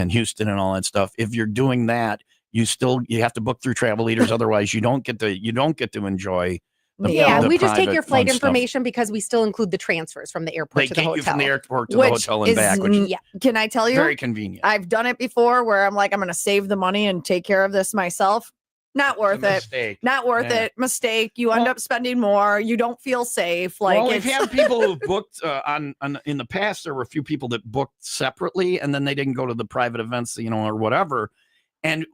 Houston and all that stuff. If you're doing that, you have to book through Travel Leaders. Otherwise, you don't get to enjoy. We just take your flight fun information because we still include the transfers from the airport to the hotel. They get you from the airport to the hotel and back, which is can I tell you? Very convenient. I've done it before where I'm like, I'm going to save the money and take care of this myself. Not worth it. Mistake. Not worth it. Mistake. You end up spending more. You don't feel safe. Like we've had people who booked in the past. There were a few people that booked separately, and then they didn't go to the private events, or whatever, and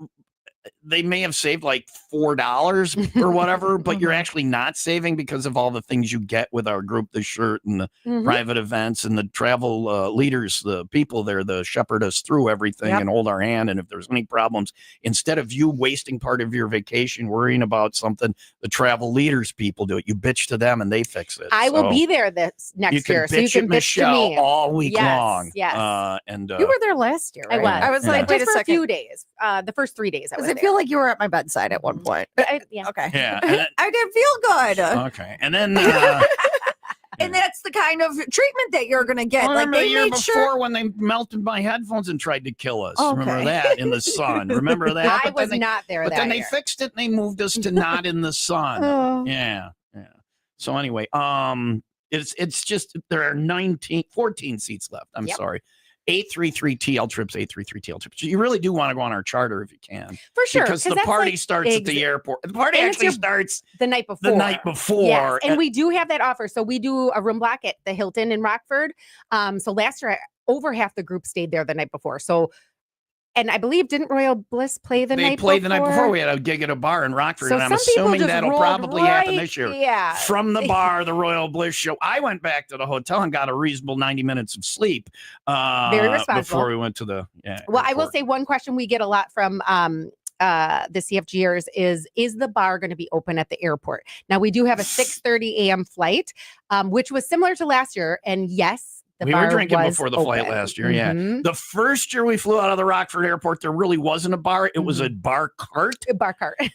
they may have saved like $4 or whatever, but you're actually not saving because of all the things you get with our group, the shirt and the private events and the travel leaders, the people there, the shepherd us through everything and hold our hand. And if there's any problems, instead of you wasting part of your vacation worrying about something, the travel leaders people do it. You bitch to them and they fix it. I will be there this next year, so you can bitch to me all week long. Yes. You were there last year, right? I was like, wait a for second. A few days. The first 3 days I was Does it feel like you were at my bedside at one point? Okay. Yeah. I did feel good. Okay. And then and that's the kind of treatment that you're gonna get. Remember like the year before when they melted my headphones and tried to kill us. Okay. Remember that in the sun. Remember that? I was not there. But then they fixed it and they moved us to not in the sun. Yeah. So anyway, it's just there are 14 seats left. I'm sorry. 833TL trips, 833TL trips. You really do want to go on our charter if you can. For sure. Because the party starts at the airport. The party actually starts the night before. Yes. And we do have that offer. So we do a room block at the Hilton in Rockford. So last year, over half the group stayed there the night before. So, and I believe, didn't Royal Bliss play the night before? They played the night before. We had a gig at a bar in Rockford, so and I'm assuming that'll probably happen this year. Yeah. From the bar, the Royal Bliss show. I went back to the hotel and got a reasonable 90 minutes of sleep. Very responsible. Before we went to the Well, I will say one question we get a lot from the CFGers is the bar going to be open at the airport? Now, we do have a 6:30 a.m. flight, which was similar to last year. And yes, we were drinking before the flight last year. Yeah. The first year we flew out of the Rockford airport, there really wasn't a bar. It was a bar cart.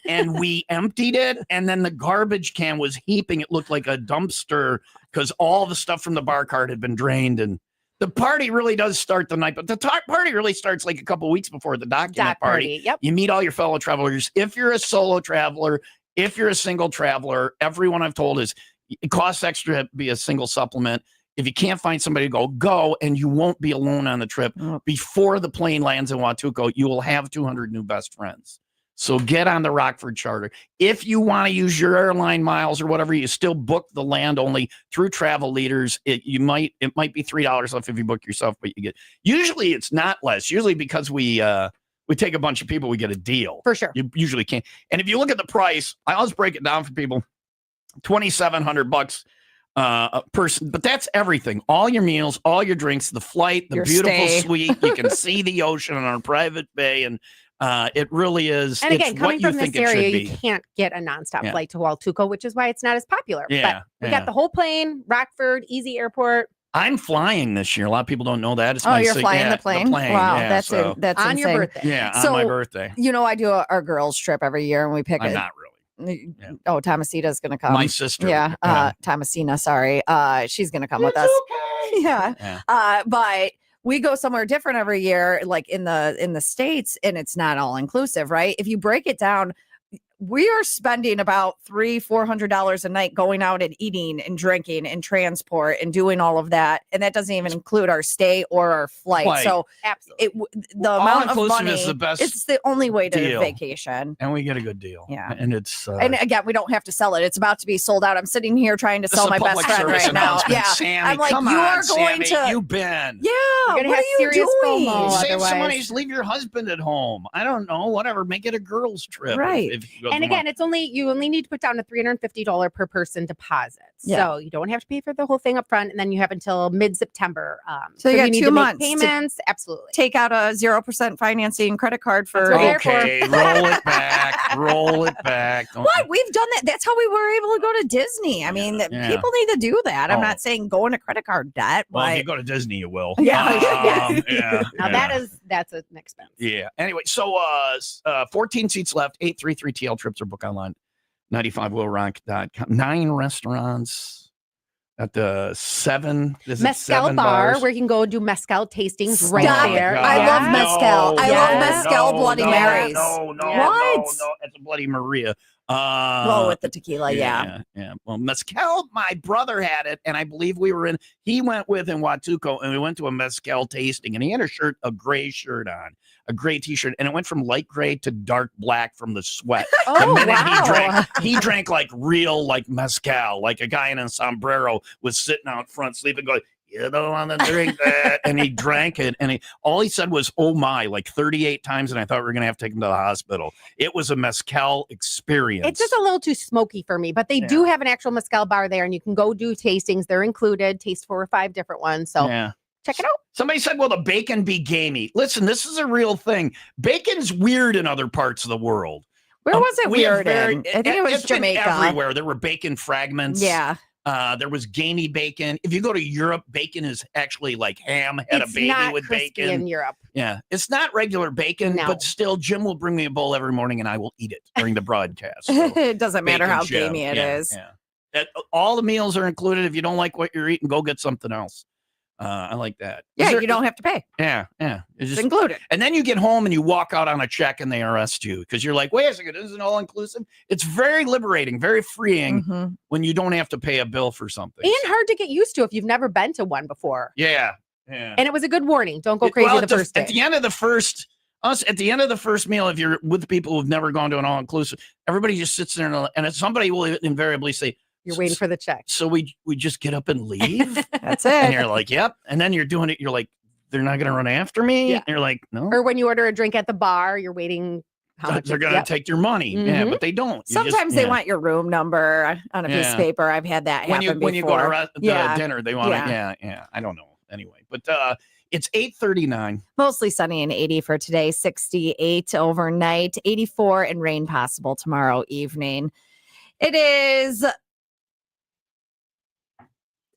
And we emptied it. And then the garbage can was heaping. It looked like a dumpster because all the stuff from the bar cart had been drained. And the party really does start the night. But the party really starts like a couple of weeks before the document party. Yep. You meet all your fellow travelers. If you're a solo traveler, if you're a single traveler, everyone I've told is it costs extra to be a single supplement. If you can't find somebody to go, and you won't be alone on the trip. Before the plane lands in Huatuco, you will have 200 new best friends. So get on the Rockford charter. If you want to use your airline miles or whatever, you still book the land only through Travel Leaders. It might be $3 off if you book yourself, but usually it's not less. Usually because we take a bunch of people, we get a deal. For sure. You usually can't. And if you look at the price, I always break it down for people. $2,700 a person, but that's everything. All your meals, all your drinks, the flight, the beautiful suite. You can see the ocean on our private bay, and it really is. And again, coming from this area, you can't get a nonstop flight to Huatuco, which is why it's not as popular. Yeah, but we got the whole plane, Rockford, easy airport. I'm flying this year. A lot of people don't know that. It's you're flying the plane? Wow, that's on insane. Your birthday. Yeah, on my birthday. I do our girls trip every year, and we pick not really. Yeah. Oh, Thomasita's going to come. My sister. Yeah. Thomasina, sorry. She's going to come with us. Okay. Yeah. But we go somewhere different every year, like in the States, and it's not all inclusive, right? If you break it down, we are spending about $300-400 a night going out and eating and drinking and transport and doing all of that, and that doesn't even include our stay or our flight. So absolutely, the amount of money is the best. It's the only way to deal. vacation, and we get a good deal. Yeah, and it's and again, we don't have to sell it. It's about to be sold out. I'm sitting here trying to sell my best friend right now. Yeah, Sammy, I'm like, come you on, are going Sammy, to. you've been. Yeah, you're gonna what have are you serious doing? FOMO. Save some money. Otherwise. Leave your husband at home. I don't know. Whatever. Make it a girls' trip. Right. If you And again, you only need to put down a $350 per person deposit. Yeah. So you don't have to pay for the whole thing up front, and then you have until mid-September. So you got if need 2 to make months to payments. Absolutely. Take out a 0% financing credit card for. That's what okay, roll it back. Roll it back. Don't- What? We've done that. That's how we were able to go to Disney. I mean, Yeah. people need to do that. I'm Oh. not saying go into credit card debt, Well, if but you go to Disney, you will. Yeah. Yeah. Now yeah. that's an expense. Yeah. Anyway, so 14 seats left. 833 TL trips or book online. 95willrock.com. 9 restaurants at the 7. Is it Mezcal 7 bar bars? where you can go and do mezcal tastings Stop right it. there. I Yeah. love mezcal. I love mezcal Bloody Marys. No, What? no. It's a Bloody Maria. Well, with the tequila, yeah. Well, mezcal, my brother had it, and I believe he went with in Huatuco, and we went to a mezcal tasting, and he had a gray shirt on, a gray t-shirt, and it went from light gray to dark black from the sweat. Oh, the minute wow. he drank like real, like mezcal, like a guy in a sombrero was sitting out front sleeping, going, you don't want to drink that. And he drank it. And all he said was, oh my, like 38 times. And I thought we were going to have to take him to the hospital. It was a mezcal experience. It's just a little too smoky for me, but they do have an actual mezcal bar there, and you can go do tastings. They're included, taste 4 or 5 different ones. So check it out. Somebody said, will the bacon be gamey? Listen, this is a real thing. Bacon's weird in other parts of the world. Where was it we have weird in? I think it was it's been Jamaica. everywhere. There were bacon fragments. Yeah. There was gamey bacon. If you go to Europe, bacon is actually like ham had It's a baby not with crispy bacon. in Europe. Yeah, it's not regular bacon, No. but still, Jim will bring me a bowl every morning, and I will eat it during the broadcast. So, It doesn't matter bacon how Jim. gamey it is. Yeah. All the meals are included. If you don't like what you're eating, go get something else. I like that. Yeah, you don't have to pay. Yeah. It's just included. And then you get home and you walk out on a check and they arrest you because you're like, wait a second, isn't it all inclusive? It's very liberating, very freeing when you don't have to pay a bill for something. And hard to get used to if you've never been to one before. Yeah. And it was a good warning. Don't go crazy the first day. At the end of the first meal, if you're with people who've never gone to an all-inclusive, everybody just sits there and somebody will invariably say, you're waiting for the check. So we just get up and leave? That's it. And you're like, yep. And then you're doing it. You're like, they're not going to run after me? Yeah. And you're like, no. Or when you order a drink at the bar, you're waiting. How much They're going to take your money. Yeah, but they don't. You Sometimes just- they yeah. want your room number on a piece of Yeah. paper. I've had that happen before. When you go to dinner, they want Yeah. it. Yeah. I don't know. Anyway, but it's 8:39. Mostly sunny and 80 for today, 68 overnight, 84 and rain possible tomorrow evening. It is.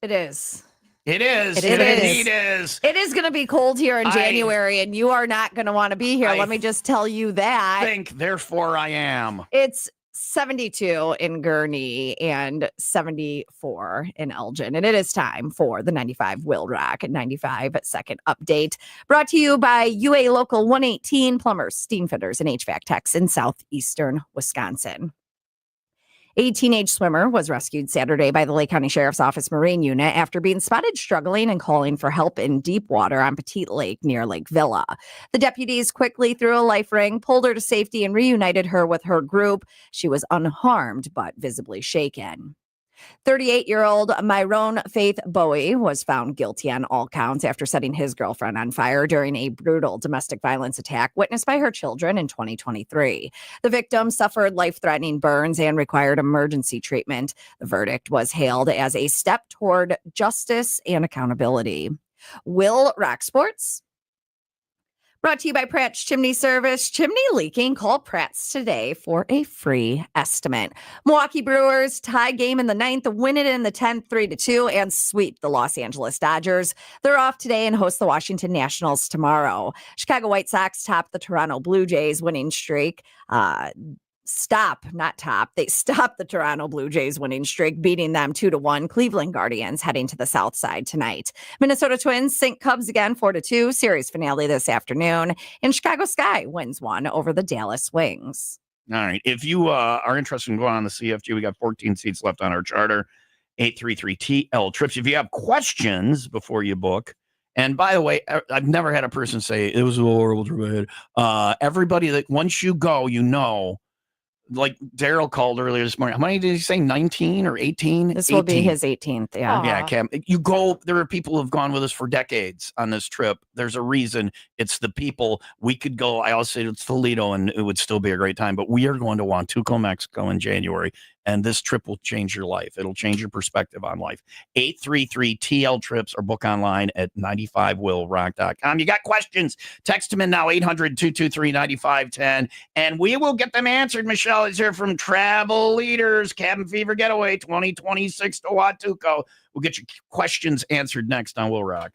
It is. It Indeed is. It is going to be cold here in I January, and you are not going to want to be here. Let me just tell you that. Think, therefore I am. It's 72 in Gurnee and 74 in Elgin. And it is time for the 95 WIIL Rock 95-second update. Brought to you by UA Local 118 Plumbers, Steam Fitters, and HVAC Techs in southeastern Wisconsin. A teenage swimmer was rescued Saturday by the Lake County Sheriff's Office Marine Unit after being spotted struggling and calling for help in deep water on Petite Lake near Lake Villa. The deputies quickly threw a life ring, pulled her to safety, and reunited her with her group. She was unharmed but visibly shaken. 38-year-old Myron Faith Bowie was found guilty on all counts after setting his girlfriend on fire during a brutal domestic violence attack witnessed by her children in 2023. The victim suffered life-threatening burns and required emergency treatment. The verdict was hailed as a step toward justice and accountability. WIIL Rock Sports. Brought to you by Pratt's Chimney Service. Chimney leaking? Call Pratt's today for a free estimate. Milwaukee Brewers tie game in the 9th, win it in the 10th, 3-2, and sweep the Los Angeles Dodgers. They're off today and host the Washington Nationals tomorrow. Chicago White Sox top the Toronto Blue Jays winning streak. They stopped the Toronto Blue Jays winning streak, beating them 2-1. Cleveland Guardians heading to the South Side tonight. Minnesota Twins sink Cubs again 4-2. Series finale this afternoon. And Chicago Sky wins one over the Dallas Wings. All right. If you are interested in going on the CFG, we got 14 seats left on our charter. 833TL trips. If you have questions before you book, and by the way, I've never had a person say it was a horrible trip ahead. Everybody that once you go, like Daryl called earlier this morning. How many did he say? 19 or 18? This will be his 18th. Yeah. Yeah, Cam. You go. There are people who've gone with us for decades on this trip. There's a reason. It's the people. We could go. I always say it's Toledo, and it would still be a great time. But we are going to Huantuco, Mexico, in January, and this trip will change your life. It'll change your perspective on life. 833TL trips or book online at 95willrock.com. You got questions? Text them in now. 800-223-9510, and we will get them answered. Michelle is here from Travel Leaders Cabin Fever Getaway 2026 to Huantuco. We'll get your questions answered next on Will Rock.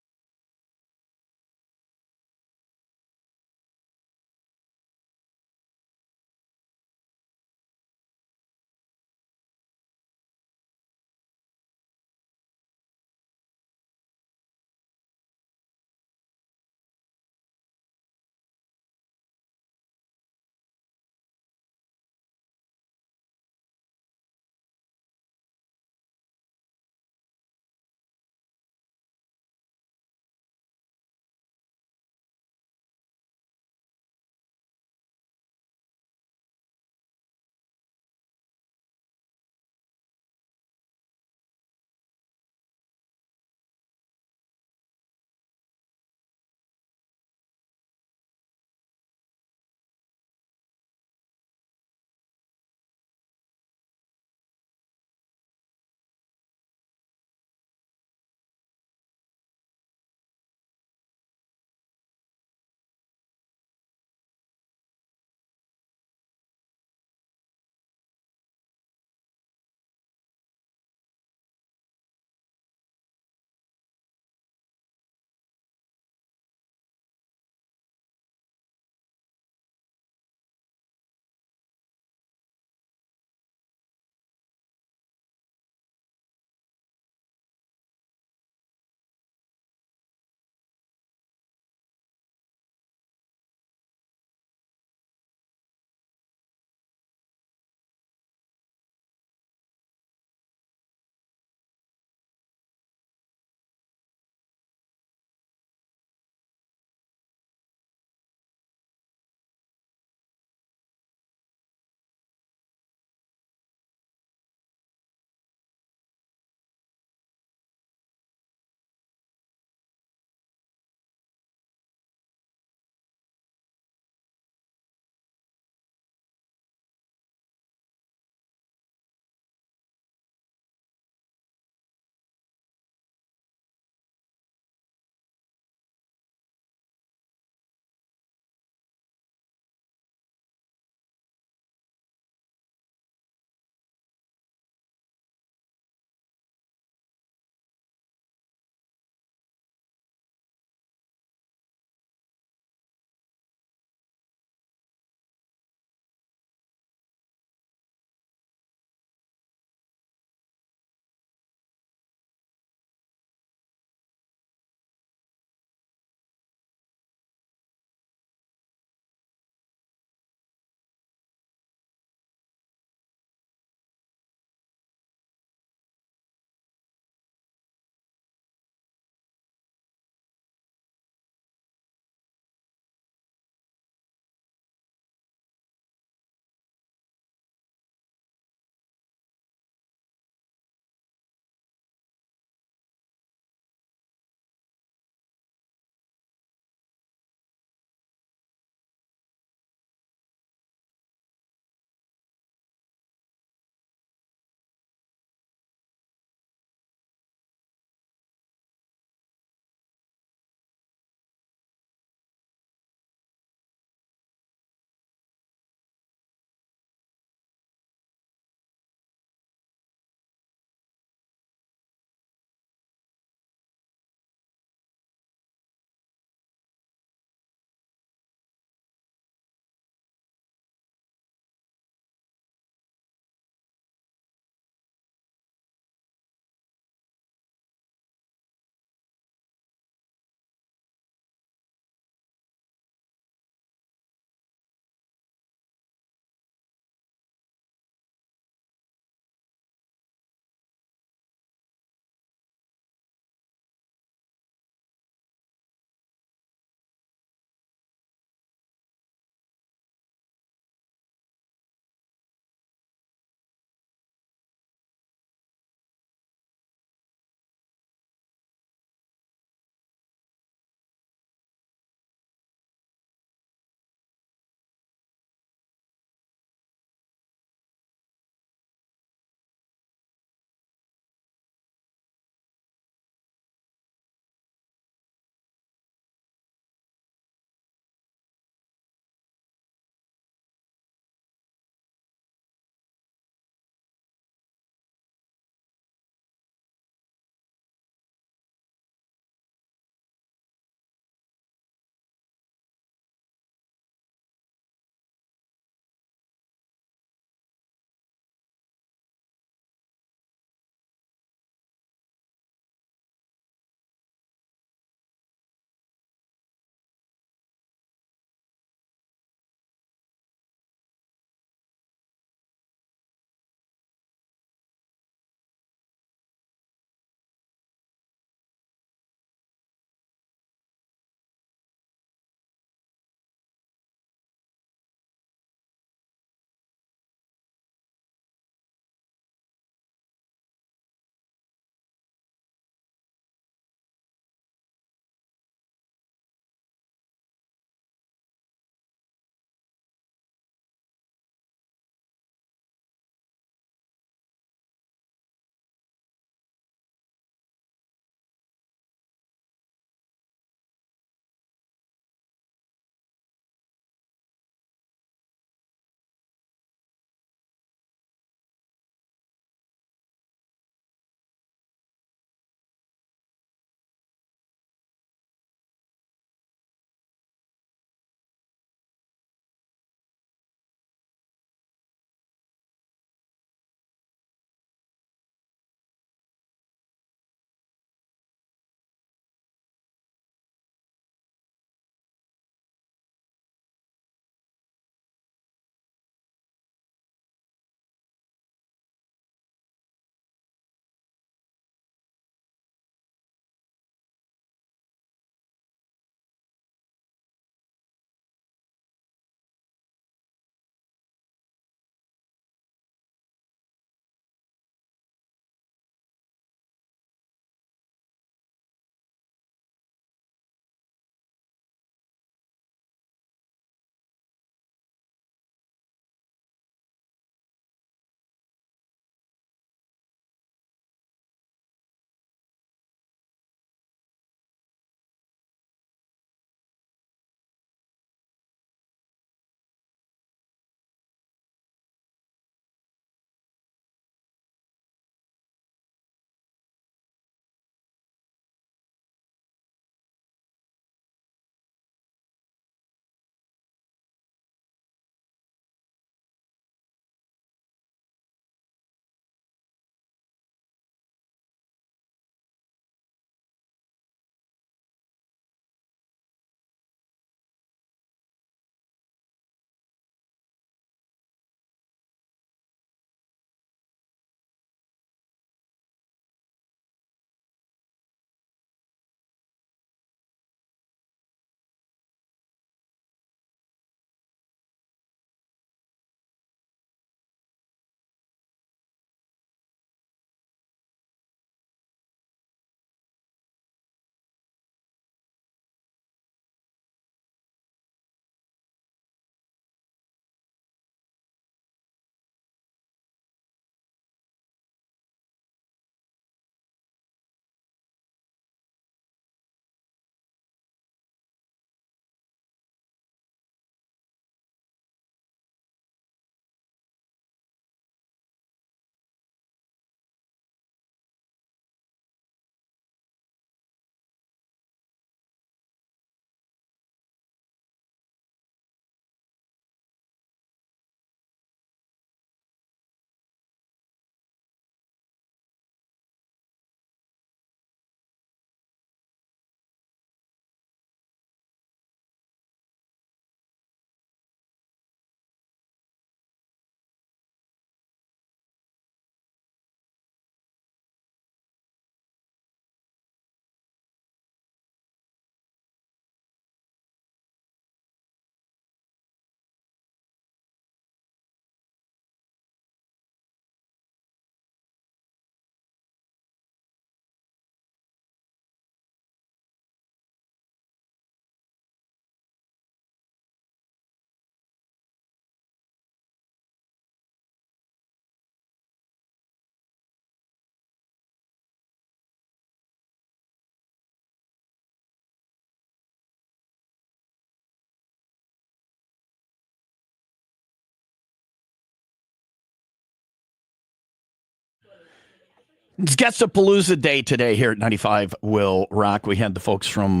It's Guestapalooza Day today here at 95 Will Rock. We had the folks from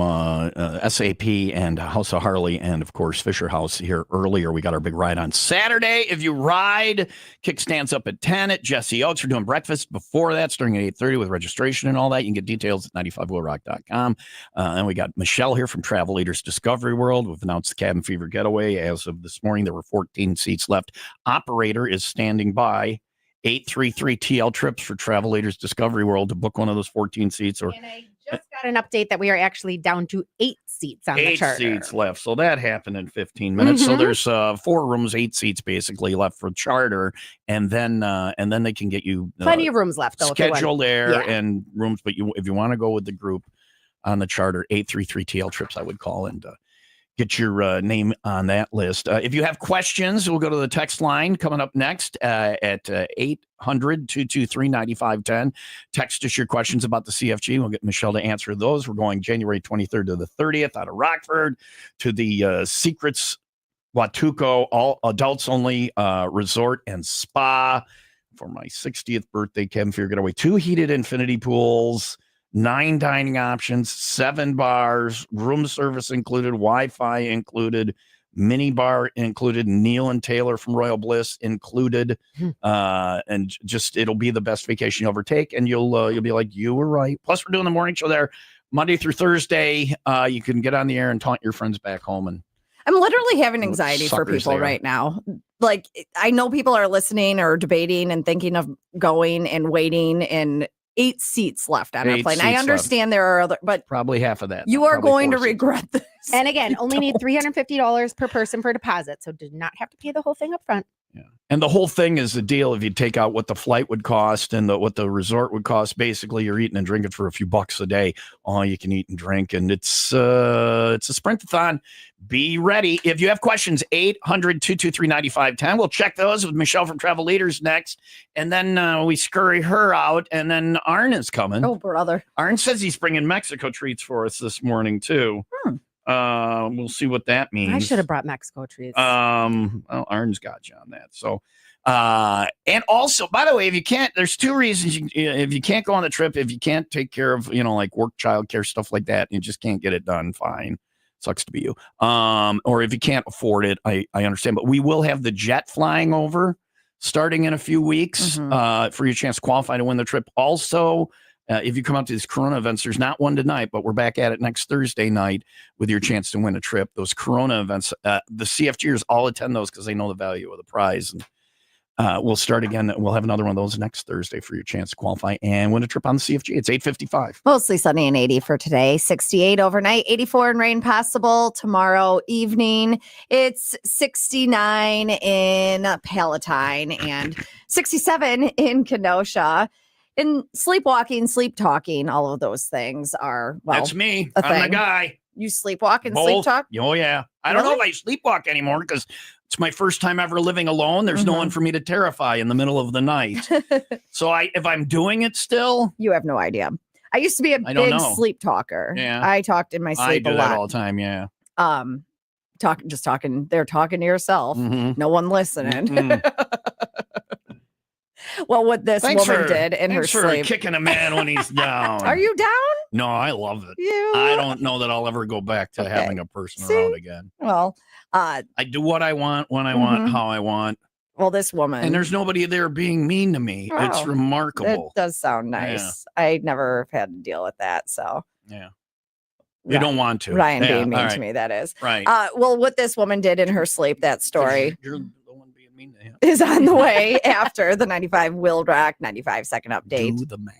SAP and House of Harley and, of course, Fisher House here earlier. We got our big ride on Saturday. If you ride, kickstands up at 10 at Jesse Oaks. We're doing breakfast before that, starting at 8:30 with registration and all that. You can get details at 95willrock.com. And we got Michelle here from Travel Leaders Discovery World. We've announced the Cabin Fever Getaway. As of this morning, there were 14 seats left. Operator is standing by. 833 TL trips for Travel Leaders Discovery World to book one of those 14 seats. Or And I just got an update that we are actually down to 8 seats on the charter. 8 seats left. So that happened in 15 minutes. So there's 4 rooms, 8 seats basically left for charter, and then they can get you Plenty of rooms left though. Scheduled there and rooms. But if you want to go with the group on the charter, 833 TL trips, I would call and get your name on that list. If you have questions, we'll go to the text line coming up next at 800-223-9510. Text us your questions about the CFG. We'll get Michelle to answer those. We're going January 23rd to the 30th out of Rockford to the Secrets Watuco, all adults only resort and spa for my 60th birthday. Cabin Fever Getaway. 2 heated infinity pools. 9 dining options, 7 bars, room service included, Wi-Fi included, mini bar included, Neil and Taylor from Royal Bliss included, and just it'll be the best vacation you'll ever take, and you'll be like, you were right. Plus, we're doing the morning show there Monday through Thursday. You can get on the air and taunt your friends back home. And I'm literally having anxiety for people right now. Like, I know people are listening or debating and thinking of going and waiting, and 8 seats left on our plane. I understand there are other, but probably half of that. You are going to regret this. And again, only need $350 per person for deposit, so did not have to pay the whole thing up front. Yeah. And the whole thing is a deal. If you take out what the flight would cost and what the resort would cost, basically you're eating and drinking for a few bucks a day. All you can eat and drink. And it's a sprint-a-thon. Be ready. If you have questions, 800-223-9510. We'll check those with Michelle from Travel Leaders next. And then we scurry her out. And then Arn is coming. Oh, brother. Arn says he's bringing Mexico treats for us this morning, too. We'll see what that means. I should have brought Mexico treats. Well, Arn's got you on that. So, and also, by the way, if you can't, there's 2 reasons. If you can't go on the trip, if you can't take care of, like work, childcare, stuff like that, you just can't get it done. Fine. Sucks to be you. Or if you can't afford it, I understand. But we will have the jet flying over starting in a few weeks for your chance to qualify to win the trip. Also, if you come out to these Corona events, there's not one tonight, but we're back at it next Thursday night with your chance to win a trip. Those Corona events, the CFGers all attend those because they know the value of the prize. And we'll start again. We'll have another one of those next Thursday for your chance to qualify and win a trip on the CFG. It's 8:55. Mostly sunny and 80 for today. 68 overnight, 84 and rain possible tomorrow evening. It's 69 in Palatine and 67 in Kenosha. And sleepwalking, sleep talking, all of those things are, well, that's me. I'm the guy. You sleepwalk and sleep talk? Oh, yeah. I don't know if I sleepwalk anymore because it's my first time ever living alone. There's no one for me to terrify in the middle of the night. So if I'm doing it still. You have no idea. I used to be a big sleep talker. Yeah. I talked in my sleep a lot. I do that all the time, yeah. Talking. They're talking to yourself. No one listening. Well, what this woman did in her sleep. Kicking a man when he's down. Are you down? No, I love it. I don't know that I'll ever go back to having a person around again. Well, I do what I want, when I want, how I want. Well, this woman. And there's nobody there being mean to me. Oh, it's remarkable. It does sound nice. Yeah. I never had to deal with that. So, yeah. You don't want to. Ryan being mean to me, that is. Right. Well, what this woman did in her sleep, that story. You're the one being mean to him. Is on the way after the 95 WIIL Rock 95-second update. Do the math.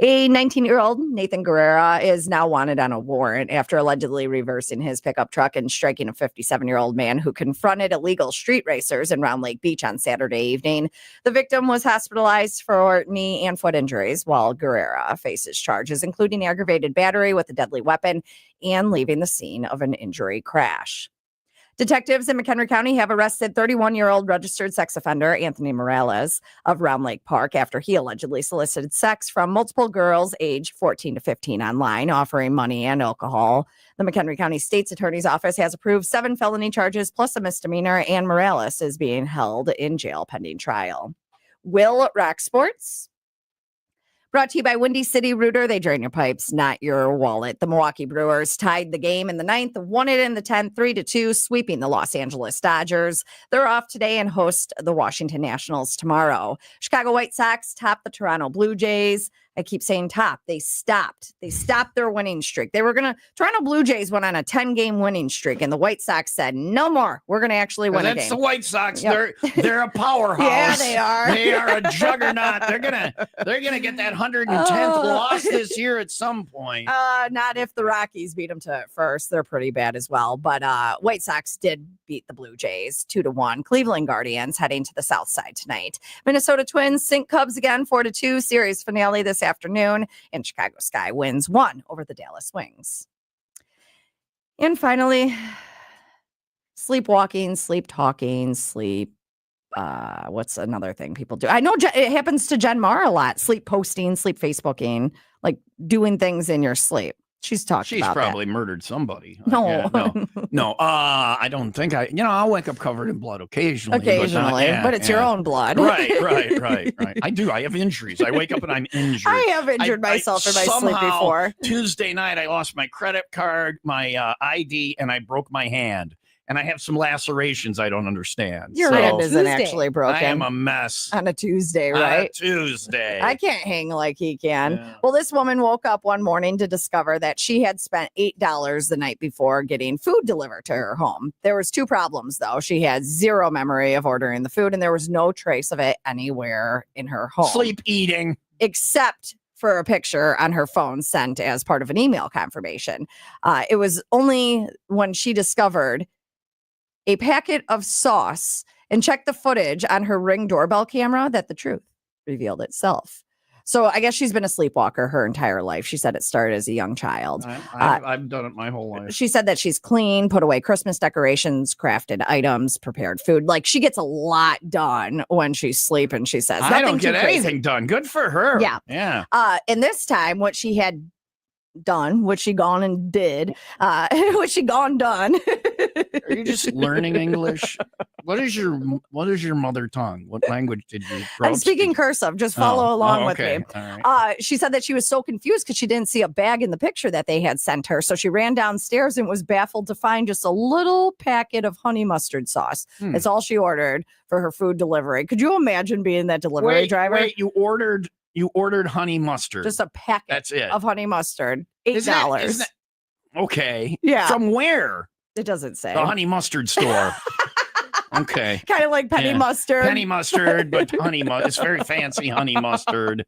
A 19-year-old, Nathan Guerrera, is now wanted on a warrant after allegedly reversing his pickup truck and striking a 57-year-old man who confronted illegal street racers in Round Lake Beach on Saturday evening. The victim was hospitalized for knee and foot injuries, while Guerrera faces charges, including aggravated battery with a deadly weapon and leaving the scene of an injury crash. Detectives in McHenry County have arrested 31-year-old registered sex offender Anthony Morales of Round Lake Park after he allegedly solicited sex from multiple girls aged 14 to 15 online, offering money and alcohol. The McHenry County State's Attorney's Office has approved 7 felony charges plus a misdemeanor, and Morales is being held in jail pending trial. WIIL Rock Sports. Brought to you by Windy City Rooter. They drain your pipes, not your wallet. The Milwaukee Brewers tied the game in the 9th, won it in the 10th, 3-2, sweeping the Los Angeles Dodgers. They're off today and host the Washington Nationals tomorrow. Chicago White Sox top the Toronto Blue Jays. I keep saying top. They stopped their winning streak. Toronto Blue Jays went on a 10-game winning streak, and the White Sox said, no more. We're going to actually win a game. That's the White Sox. Yep. They're a powerhouse. Yeah, they are. They are a juggernaut. They're gonna get that 110th loss this year at some point. Not if the Rockies beat them to first. They're pretty bad as well. But White Sox did beat the Blue Jays 2-1. Cleveland Guardians heading to the South Side tonight. Minnesota Twins sink Cubs again 4-2. Series finale this afternoon. And Chicago Sky wins 1 over the Dallas Wings. And finally, sleepwalking, sleep talking, sleep. What's another thing people do? I know it happens to Jen Marr a lot. Sleep posting, sleep Facebooking, like doing things in your sleep. She's about probably that. Murdered somebody. No. No. I don't think I'll wake up covered in blood occasionally. But it's your own blood. Right. I do. I have injuries. I wake up and I'm injured. I have injured myself in my sleep before. Tuesday night, I lost my credit card, my ID, and I broke my hand. And I have some lacerations I don't understand. Your hand isn't actually broken. I am a mess. On a Tuesday, right? On a Tuesday. I can't hang like he can. Yeah. Well, this woman woke up one morning to discover that she had spent $8 the night before getting food delivered to her home. There was 2 problems, though. She had 0 memory of ordering the food, and there was no trace of it anywhere in her home. Sleep eating. Except for a picture on her phone sent as part of an email confirmation. It was only when she discovered a packet of sauce and checked the footage on her Ring doorbell camera that the truth revealed itself. So I guess she's been a sleepwalker her entire life. She said it started as a young child. I've done it my whole life. She said that she's clean, put away Christmas decorations, crafted items, prepared food. Like, she gets a lot done when she's sleeping, she says. I don't get anything done. Good for her. Yeah. And this time, what she had done, what she gone and did, what she gone done. Are you just learning English? What is your mother tongue? What language did you grow I'm up speaking cursive. Just follow along with me. All right. She said that she was so confused because she didn't see a bag in the picture that they had sent her. So she ran downstairs and was baffled to find just a little packet of honey mustard sauce. It's all she ordered for her food delivery. Could you imagine being that delivery driver? Wait, you ordered honey mustard. Just a packet. That's it. Of honey mustard. $8. Isn't that, okay. Yeah. From where? It doesn't say. The honey mustard store. Okay. Kind of like penny mustard. Penny mustard, but honey mustard. It's very fancy honey mustard.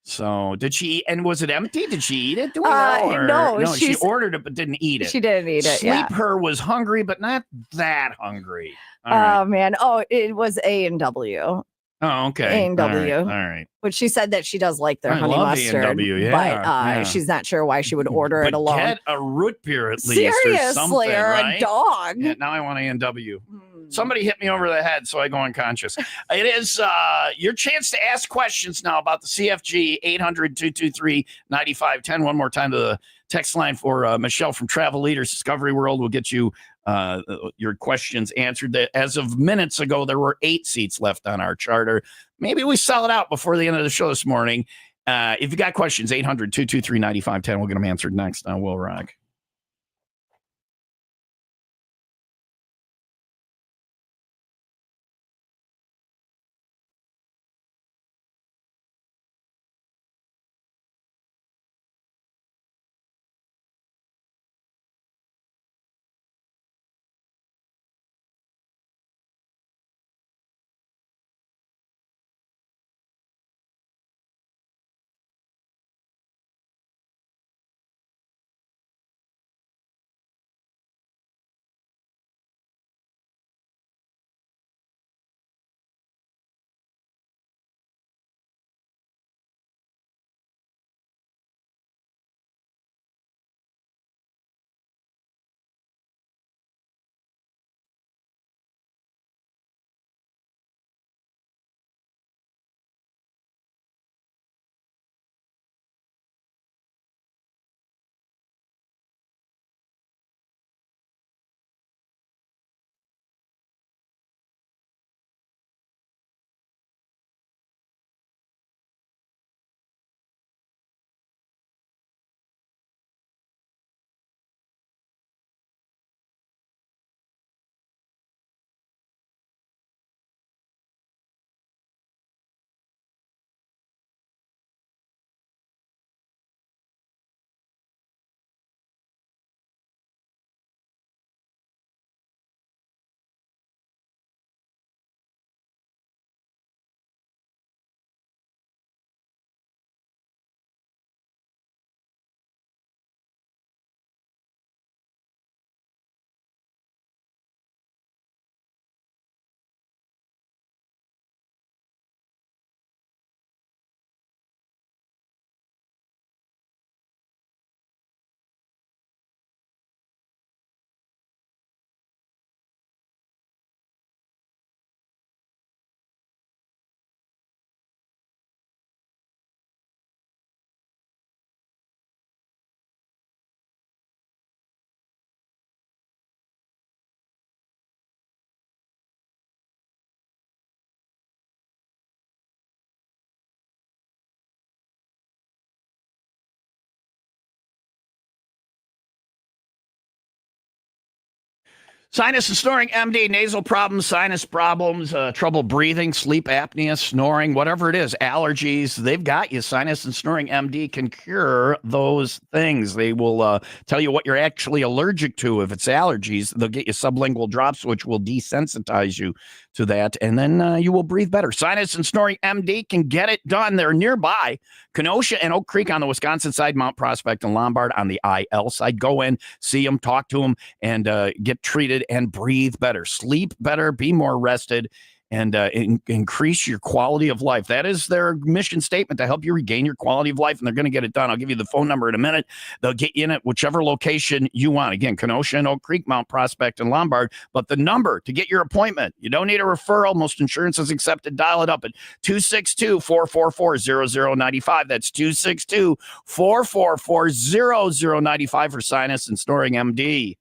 So did she, and was it empty? Did she eat it? Do we know? No, she ordered it, but didn't eat it. She didn't eat it. Sleep her was hungry, but not that hungry. Man. Oh, it was A&W. Oh, okay. A&W. All right. But she said that she does like their honey mustard. A&W, yeah, but she's not sure why she would order it alone. Get a root beer at least. Seriously, or something, right? a dog. Yeah, now I want A&W. Somebody hit me over the head, so I go unconscious. It is your chance to ask questions now about the CFG. 800-223-9510. One more time to the text line for Michelle from Travel Leaders Discovery World. Will get you your questions answered. As of minutes ago, there were 8 seats left on our charter. Maybe we sell it out before the end of the show this morning. If you got questions, 800-223-9510. We'll get them answered next on WIIL Rock. Sinus and Snoring MD, nasal problems, sinus problems, trouble breathing, sleep apnea, snoring, whatever it is, allergies, they've got you. Sinus and Snoring MD can cure those things. They will tell you what you're actually allergic to. If it's allergies, they'll get you sublingual drops, which will desensitize you to that, and then you will breathe better. Sinus and Snoring MD can get it done. They're nearby Kenosha and Oak Creek on the Wisconsin side, Mount Prospect and Lombard on the IL side. Go in, see them, talk to them, and get treated and breathe better, sleep better, be more rested, and increase your quality of life. That is their mission statement, to help you regain your quality of life, and they're going to get it done. I'll give you the phone number in a minute. They'll get you in at whichever location you want. Again, Kenosha and Oak Creek, Mount Prospect and Lombard. But the number to get your appointment, you don't need a referral. Most insurance is accepted. Dial it up at 262-444-0095. That's 262-444-0095 for Sinus and Snoring MD.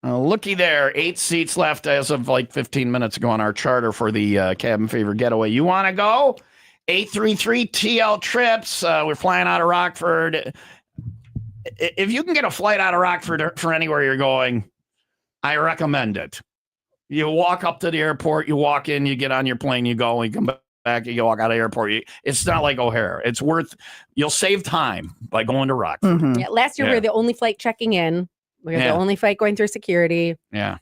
Looky there, 8 seats left as of like 15 minutes ago on our charter for the Cabin Fever Getaway. You want to go? 833 TL Trips. We're flying out of Rockford. If you can get a flight out of Rockford for anywhere you're going, I recommend it. You walk up to the airport, you walk in, you get on your plane, you go, you come back, you walk out of the airport. It's not like O'Hare. It's you'll save time by going to Rockford. Mm-hmm. Yeah, last year we were the only flight checking in. We were the only flight going through security. Yeah.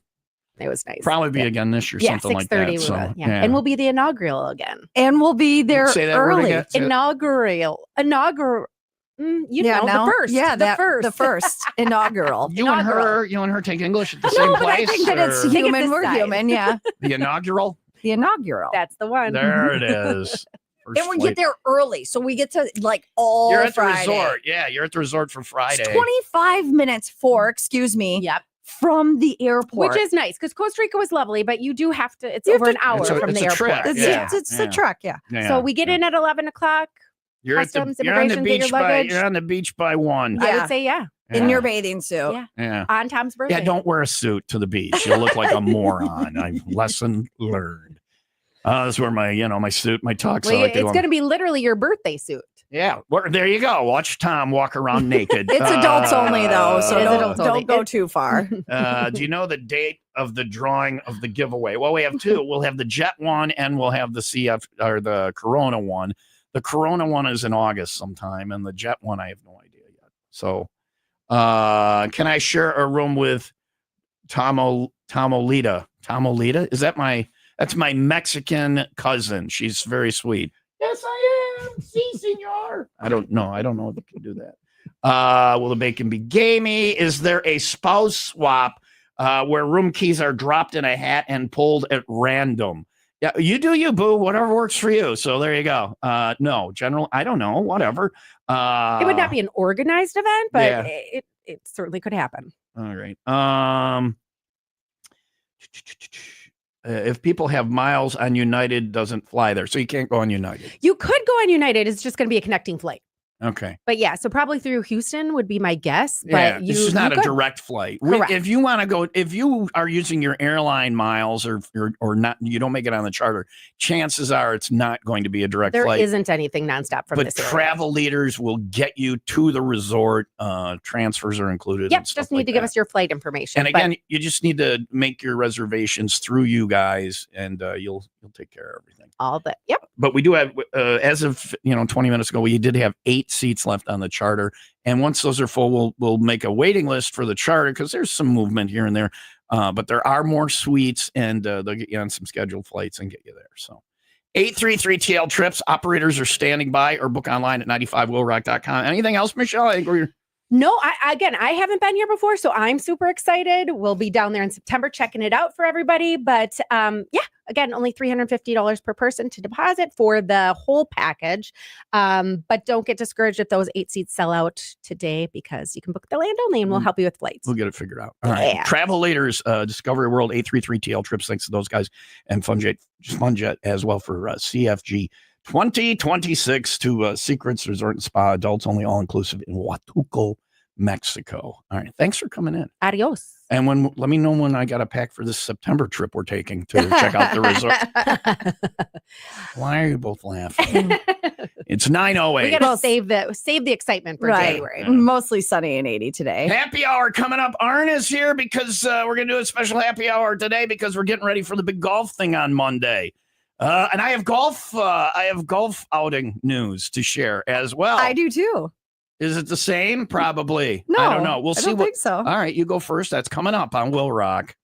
It was nice. Probably be again this year, something like that. So, and we'll be the inaugural again. And we'll be there early. Inaugural. The first. Yeah, the first inaugural. You and her take English at the same place? I think that it's human. We're human, yeah. The inaugural? The inaugural. That's the one. There it is. And we get there early, so we get to all You're at Friday. the resort. Yeah, you're at the resort for Friday. It's 25 minutes from the airport. Which is nice, because Costa Rica was lovely, but you do have to, it's over an hour from the airport. Trek. It's a trek, yeah. So we get in at 11 o'clock. You're on the beach by 1. I would say, in your bathing suit. Yeah. On Tom's birthday. Yeah, don't wear a suit to the beach. You'll look like a moron. Lesson learned. That's where my suit, my tux. It's going to be literally your birthday suit. Yeah, there you go. Watch Tom walk around naked. It's adults only, though, so don't go too far. Do you know the date of the drawing of the giveaway? Well, we have 2. We'll have the Jet one, and we'll have the CF or the Corona one. The Corona one is in August sometime, and the Jet one, I have no idea yet. So, can I share a room with Tomolita? Tomolita? Is that That's my Mexican cousin. She's very sweet. Yes, I am. Si, senor. I don't know if you can do that. Will the bacon be gamey? Is there a spouse swap where room keys are dropped in a hat and pulled at random? Yeah, you do you, boo. Whatever works for you. So there you go. No, general. I don't know. Whatever. It would not be an organized event, but it certainly could happen. All right. If people have miles on United, doesn't fly there, so you can't go on United. You could go on United. It's just going to be a connecting flight. Okay. But so probably through Houston would be my guess. But this is not a direct flight. If you want to go, if you are using your airline miles or not, you don't make it on the charter, chances are it's not going to be a direct flight. There isn't anything nonstop from this area. But travel leaders will get you to the resort. Transfers are included. Yep, just need to give us your flight information. And again, you just need to make your reservations through you guys, and you'll take care of everything. All that. Yep. But we do have, as of 20 minutes ago, we did have 8 seats left on the charter, and once those are full, we'll make a waiting list for the charter because there's some movement here and there. But there are more suites, and they'll get you on some scheduled flights and get you there. So 833 TL Trips operators are standing by, or book online at 95willrock.com. Anything else, Michelle? I think we're. No, I haven't been here before, so I'm super excited. We'll be down there in September checking it out for everybody. But again, only $350 per person to deposit for the whole package. But don't get discouraged if those 8 seats sell out today, because you can book the land only and we'll help you with flights. We'll get it figured out. All right. Travel leaders, Discovery World, 833 TL Trips. Thanks to those guys, and Funjet as well for CFG 2026 to Secrets Resort and Spa, adults only, all inclusive in Huatuco, Mexico. All right. Thanks for coming in. Adios. And let me know when I got a pack for this September trip we're taking to check out the resort. Why are you both laughing? It's 9:08. We got to save the excitement for January. Mostly sunny and 80 today. Happy hour coming up. Arn is here because we're going to do a special happy hour today because we're getting ready for the big golf thing on Monday. And I have golf outing news to share as well. I do too. Is it the same? Probably. No, I don't know. We'll see. I don't think so. All right, you go first. That's coming up on Will Rock.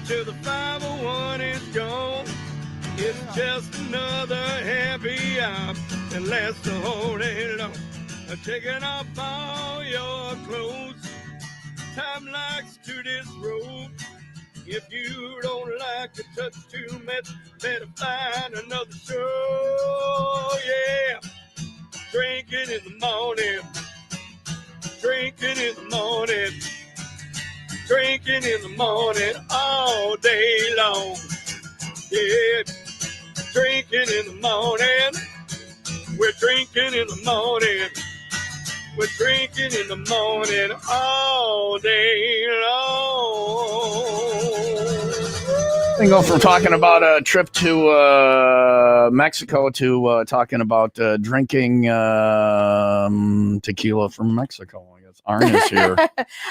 till the 501 is gone. It's just another happy hour that lasts the whole day long. Taking off all your clothes, time likes to disrobe. If you don't like to touch too much, better find another show. Yeah, drinking in the morning, drinking in the morning, drinking in the morning all day long. Yeah, drinking in the morning, we're drinking in the morning. We're drinking in the morning all day long. We go from talking about a trip to Mexico to talking about drinking tequila from Mexico. I guess Arn is here.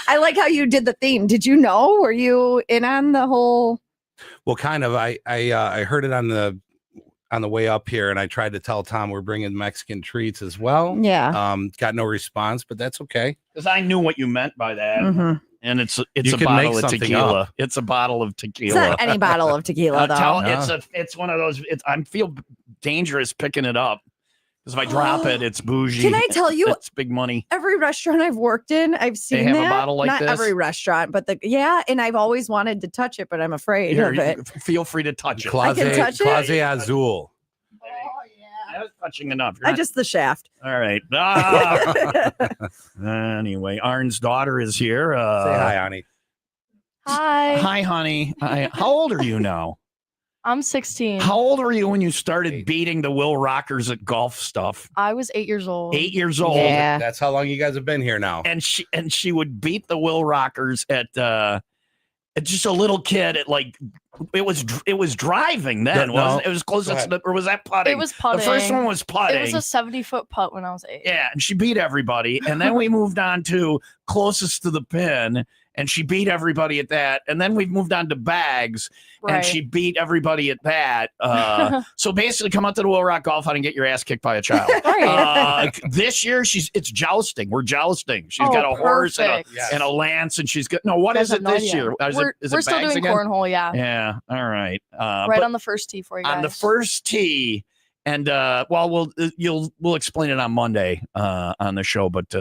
I like how you did the theme. Did you know? Were you in on the whole? Well, kind of. I heard it on the way up here, and I tried to tell Tom we're bringing Mexican treats as well. Yeah. Got no response, but that's okay. Because I knew what you meant by that. Mm-hmm. And it's a You can bottle make of something tequila. up. It's a bottle of tequila. It's not any bottle of tequila, though. It's one of those. I feel dangerous picking it up because if I drop it, it's bougie. Can I tell you? It's big money. Every restaurant I've worked in, I've seen have that. a bottle like Not this? every restaurant, but and I've always wanted to touch it, but I'm afraid Here, of it. feel free to touch it. I can touch it? Clase Azul. I was touching enough. Just the shaft. All right. Anyway, Arn's daughter is here. Say hi, honey. Hi. Hi, honey. How old are you now? I'm 16. How old were you when you started beating the WIIL rockers at golf stuff? I was 8 years old. 8 years old. Yeah. That's how long you guys have been here now. And she would beat the WIIL rockers at just a little kid at like it was driving then. No, Wasn't it? It was closest to or was that putting? It was putting. The first one was putting. It was a 70-foot putt when I was 8. Yeah, and she beat everybody. And then we moved on to closest to the pin, and she beat everybody at that. And then we've moved on to bags, and Right. she beat everybody at that. So basically, come out to the WIIL Rock Golf Hunt and get your ass kicked by a child. Right. This year, it's jousting. We're jousting. She's got a horse perfect. and a lance, and she's got what Guys is have it no this idea. year? We're still bags doing again? cornhole, yeah. Yeah. All right. Right but on the first tee for you guys. on the first tee, and we'll explain it on Monday on the show. But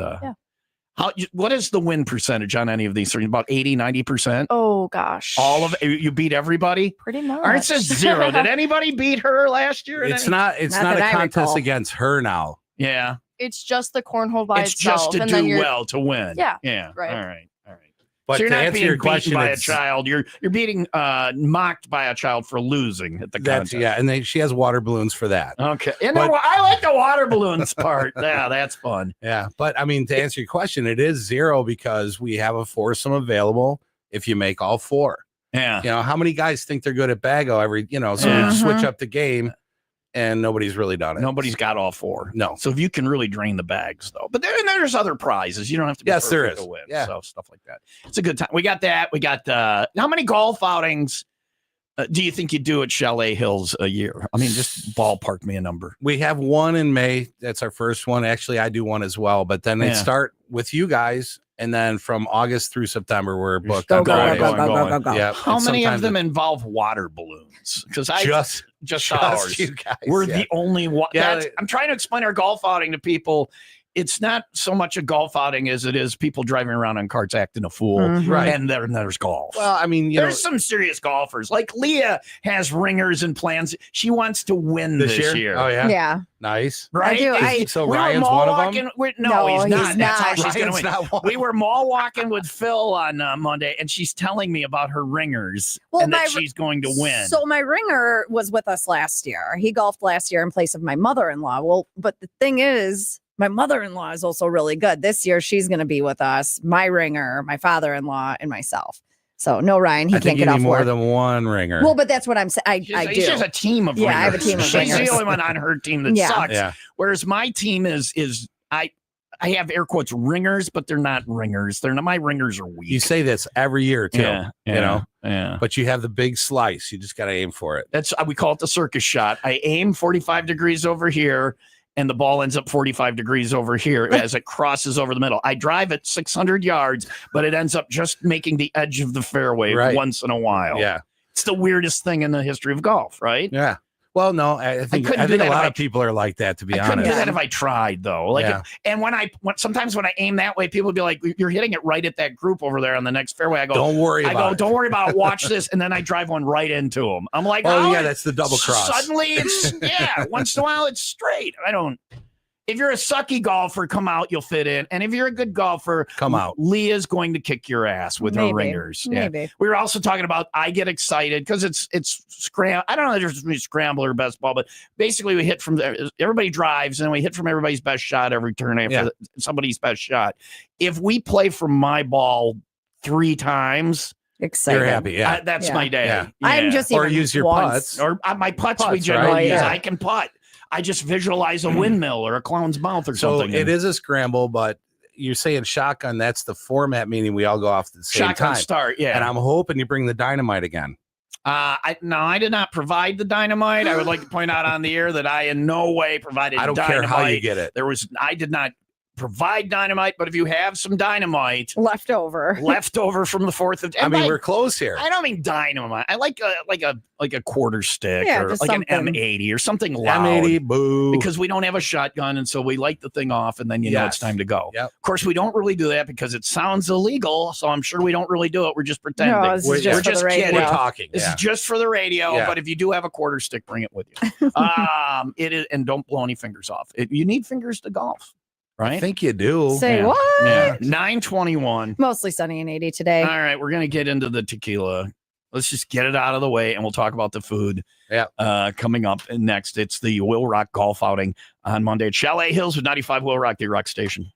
what is the win percentage on any of these things? About 80-90%? Oh gosh. All of it? You beat everybody? Pretty much. Art says 0. Did anybody beat her last year? It's not a contest recall. against her now. Yeah. It's just the cornhole by It's itself. just to and then do you're, well to win. Yeah. Yeah. Right. All right. But So you're to not answer being your beaten question, by a it's- child. You're being mocked by a child for losing at the contest. and she has water balloons for that. Okay. And But- I like the water balloons part. Yeah, that's fun. Yeah, but I mean, to answer your question, it is 0 because we have a foursome available if you make all 4. Yeah. You know, how many guys think they're good at bago so we switch up the game and nobody's really done it. Nobody's got all 4. No. So if you can really drain the bags, though. But there's other prizes. You don't have to be Yes, there perfect is. to win. Yeah. So stuff like that. It's a good time. We got that. We got how many golf outings do you think you do at Chalet Hills a year? I mean, just ballpark me a number. We have one in May. That's our first one. Actually, I do one as well. But then they start with you guys. And then from August through September, we're booked. Go, on go, Fridays. go, go, go, go, go. Yeah. How and many of sometimes them involve water balloons? Because just ours. you guys. We're yeah. the only one. Yeah, I'm trying to explain our golf outing to people. It's not so much a golf outing as it is people driving around on carts acting a fool. Mhm. Right. And then there's golf. Well, I mean, there's some serious golfers. Like Leah has ringers and plans. She wants to win this year. Oh, yeah. Yeah. Nice. Right? I do. So we were Ryan's mall one of walking. them? No, he's he's not. That's how not. she's going to Ryan's win. not one. We were mall walking with Phil on Monday, and she's telling me about her ringers Well, and that my- she's going to win. So my ringer was with us last year. He golfed last year in place of my mother-in-law. Well, but the thing is, my mother-in-law is also really good. This year, she's going to be with us, my ringer, my father-in-law, and myself. So no, Ryan, he I can't think you get need off more work. than one ringer. Well, but that's what I'm saying. I do. She has a team of Yeah, ringers. I have a team of She's ringers. the only one on her team that Yeah. sucks. Yeah. Whereas my team is I have air quotes ringers, but they're not ringers. They're not. My ringers are weak. You say this every year too. Yeah, You know, yeah. but you have the big slice. You just got to aim for it. That's we call it the circus shot. I aim 45 degrees over here, and the ball ends up 45 degrees over here as it crosses over the middle. I drive it 600 yards, but it ends up just making the edge of the fairway once in a while. Yeah. It's the weirdest thing in the history of golf, right? Yeah. Well, no, I think a lot of people are like that, to be honest. I couldn't do that if I tried, though. Like, and sometimes when I aim that way, people would be like, "You're hitting it right at that group over there on the next fairway." I go, "Don't worry about it. Don't worry about it. Watch this." And then I drive one right into them. I'm like, "Oh yeah, that's the double cross." Suddenly, it's once in a while, it's straight. If you're a sucky golfer, come out, you'll fit in. And if you're a good golfer, come out. Leah's going to kick your ass with her ringers. Maybe. Yeah. We were also talking about I get excited because it's scramble. I don't know if there's a scramble or best ball, but basically we hit from everybody drives and we hit from everybody's best shot every turn after somebody's best shot. If we play from my ball 3 times, excited. You're happy, that's my day. Yeah. I'm just or use your putts, or my putts we generally use. Yeah. I can putt. I just visualize a windmill or a clown's mouth or something. So it is a scramble, but you're saying shotgun. That's the format, meaning we all go off at the same shotgun time. Start, yeah. And I'm hoping you bring the dynamite again. I did not provide the dynamite. I would like to point out on the air that I in no way provided I don't dynamite. care how you get it. I did not provide dynamite, but if you have some dynamite left over from the 4th of, I mean, we're close here. I don't mean dynamite. I like a quarter stick or like something. an M80 or something loud. M80, boo. Because we don't have a shotgun, and so we light the thing off, and then you know it's time to go. Yep. Of course, we don't really do that because it sounds illegal, so I'm sure we don't really do it. We're just pretending. No, we're just kidding. We're talking. This is just for the radio, but if you do have a quarter stick, bring it with you. It is, and don't blow any fingers off. You need fingers to golf. Right? I think you do. Say what? Yeah. 9:21. Mostly sunny and 80 today. All right, we're gonna get into the tequila. Let's just get it out of the way, and we'll talk about the food. Coming up next, it's the WIIL Rock golf outing on Monday at Chalet Hills with 95 WIIL Rock, the Rock Station.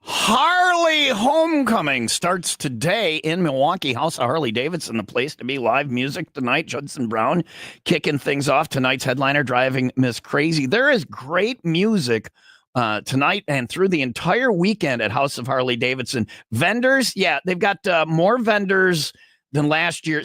Harley Homecoming starts today in Milwaukee. House of Harley Davidson, the place to be. Live music tonight. Judson Brown kicking things off. Tonight's headliner, Driving Miss Crazy. There is great music tonight and through the entire weekend at House of Harley Davidson. Vendors, they've got more vendors than last year.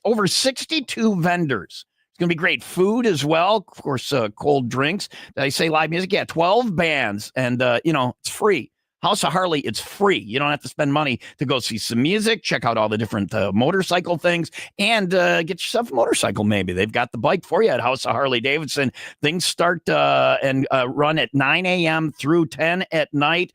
Over 62 vendors. It's going to be great food as well. Of course, cold drinks. Did I say live music? 12 bands. And, it's free. House of Harley, it's free. You don't have to spend money to go see some music, check out all the different motorcycle things, and get yourself a motorcycle maybe. They've got the bike for you at House of Harley Davidson. Things start and run at 9 a.m. through 10 at night.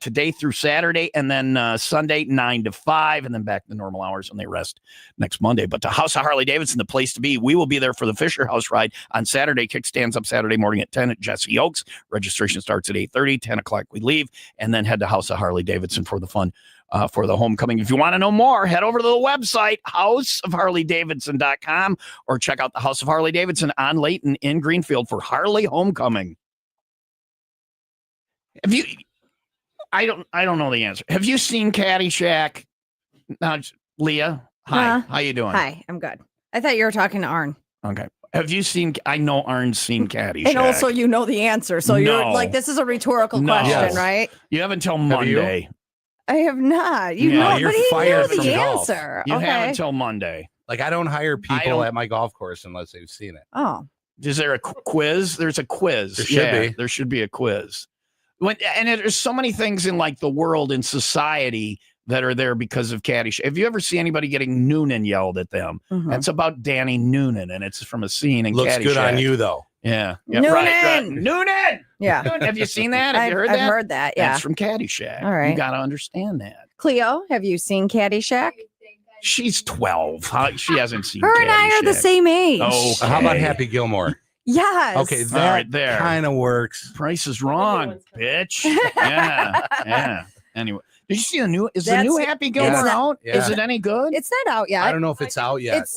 Today through Saturday, and then Sunday 9 to 5, and then back to normal hours when they rest next Monday. But the House of Harley Davidson, the place to be. We will be there for the Fisher House ride on Saturday. Kickstands up Saturday morning at 10 at Jesse Oaks. Registration starts at 8:30, 10 o'clock we leave, and then head to House of Harley Davidson for the fun for the homecoming. If you want to know more, head over to the website, houseofharleydavidson.com, or check out the House of Harley Davidson on Layton in Greenfield for Harley Homecoming. I don't know the answer. Have you seen Caddyshack? Now, Leah, hi. How you doing? Hi, I'm good. I thought you were talking to Arn. Okay. Have you seen? I know Arn's seen Caddyshack. And also, you know the answer. So you're like, this is a rhetorical question, right? You have until Monday. I have not. You're fired from the golf. answer. You have until Monday. Like, I don't hire people at my golf course unless they've seen it. Oh. Is there a quiz? There's a quiz. There should be. There should be a quiz. And there's so many things in like the world and society that are there because of Caddyshack. Have you ever seen anybody getting Noonan yelled at them? Mm-hmm. That's about Danny Noonan, and it's from a scene in Looks Caddyshack. good on you, though. Yeah. Noonan! Right. Noonan! Yeah. Noonan. Have you seen that? Have you heard that? I've heard that, yeah. That's from Caddyshack. All right. You got to understand that. Cleo, have you seen Caddyshack? She's 12. She hasn't seen Her and I are the same age. Oh, How about Happy Gilmore? Yes. Okay, that right there kind of works. Price is wrong, bitch. Yeah. Anyway, did you see the new? Is the new Happy Gilmore out? Yeah. Is it any good? It's not out yet. I don't know if it's out yet.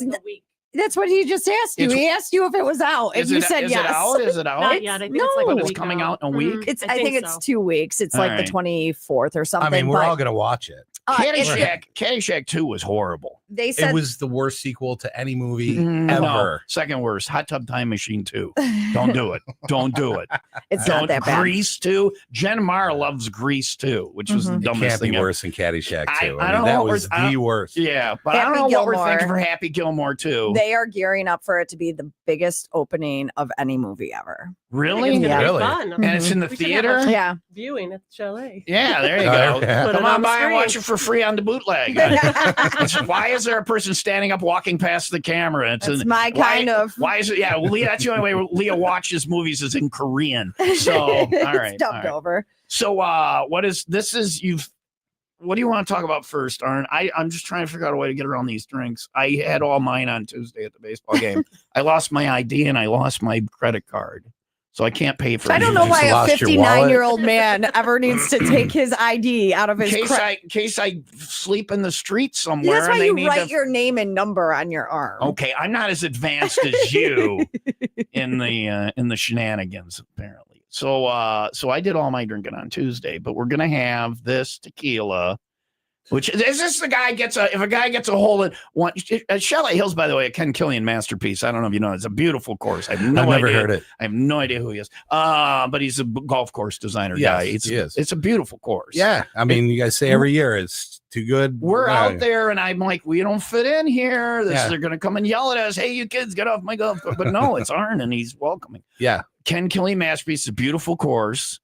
That's what he just asked you. He asked you if it was out, and you said yes. Is it out? Not yet. I think it's like a it's week coming out in a Mm-hmm. week. I think it's 2 weeks. It's All like right. the 24th or something. I mean, we're all going to watch it. Caddyshack 2 was horrible. They said It was the worst sequel to any movie No, ever. second worst. Hot Tub Time Machine 2. Don't do it. Don't do it. It's not that bad. Grease 2. Jen Marr loves Grease 2, which was the It dumbest can't thing be ever. worse than Caddyshack 2. I I don't mean, know that what was we're- the worst. Yeah, but I Happy don't know what we're Gilmore. thinking for Happy Gilmore 2. They are gearing up for it to be the biggest opening of any movie ever. Really? It's gonna be Really? fun. And it's in the We should have theater? a Yeah. viewing at the chalet. Yeah, there you Oh, go. yeah. Put Come it on on the by and watch screen. it for free on the bootleg. Why is there a person standing up walking past the camera? That's my kind of. Why is it? Yeah, well, Leah, that's the only way Leah watches movies is in Korean. So, all right. It's dubbed over. So, what do you want to talk about first, Arn? I'm just trying to figure out a way to get around these drinks. I had all mine on Tuesday at the baseball game. I lost my ID and I lost my credit card. So I can't pay for it. I don't know why a lost your wallet? 59-year-old man ever needs to take his ID out of his In case I sleep in the street somewhere. That's why and they you need write to- your name and number on your arm. Okay, I'm not as advanced as you in the shenanigans, apparently. So I did all my drinking on Tuesday, but we're gonna have this tequila. Which is this the guy if a guy gets a hole in one Chalet Hills, by the way, a Ken Killian masterpiece. I don't know if you know, it's a beautiful course. I've never heard it. I have no idea who he is. But he's a golf course designer guy. He is. It's a beautiful course. Yeah. I mean, you guys say every year it's too good. We're out there, and I'm like, we don't fit in here. Yeah. They're going to come and yell at us. Hey, you kids, get off my golf course. But no, it's Arn, and he's welcoming. Yeah. Ken Killian masterpiece is a beautiful course.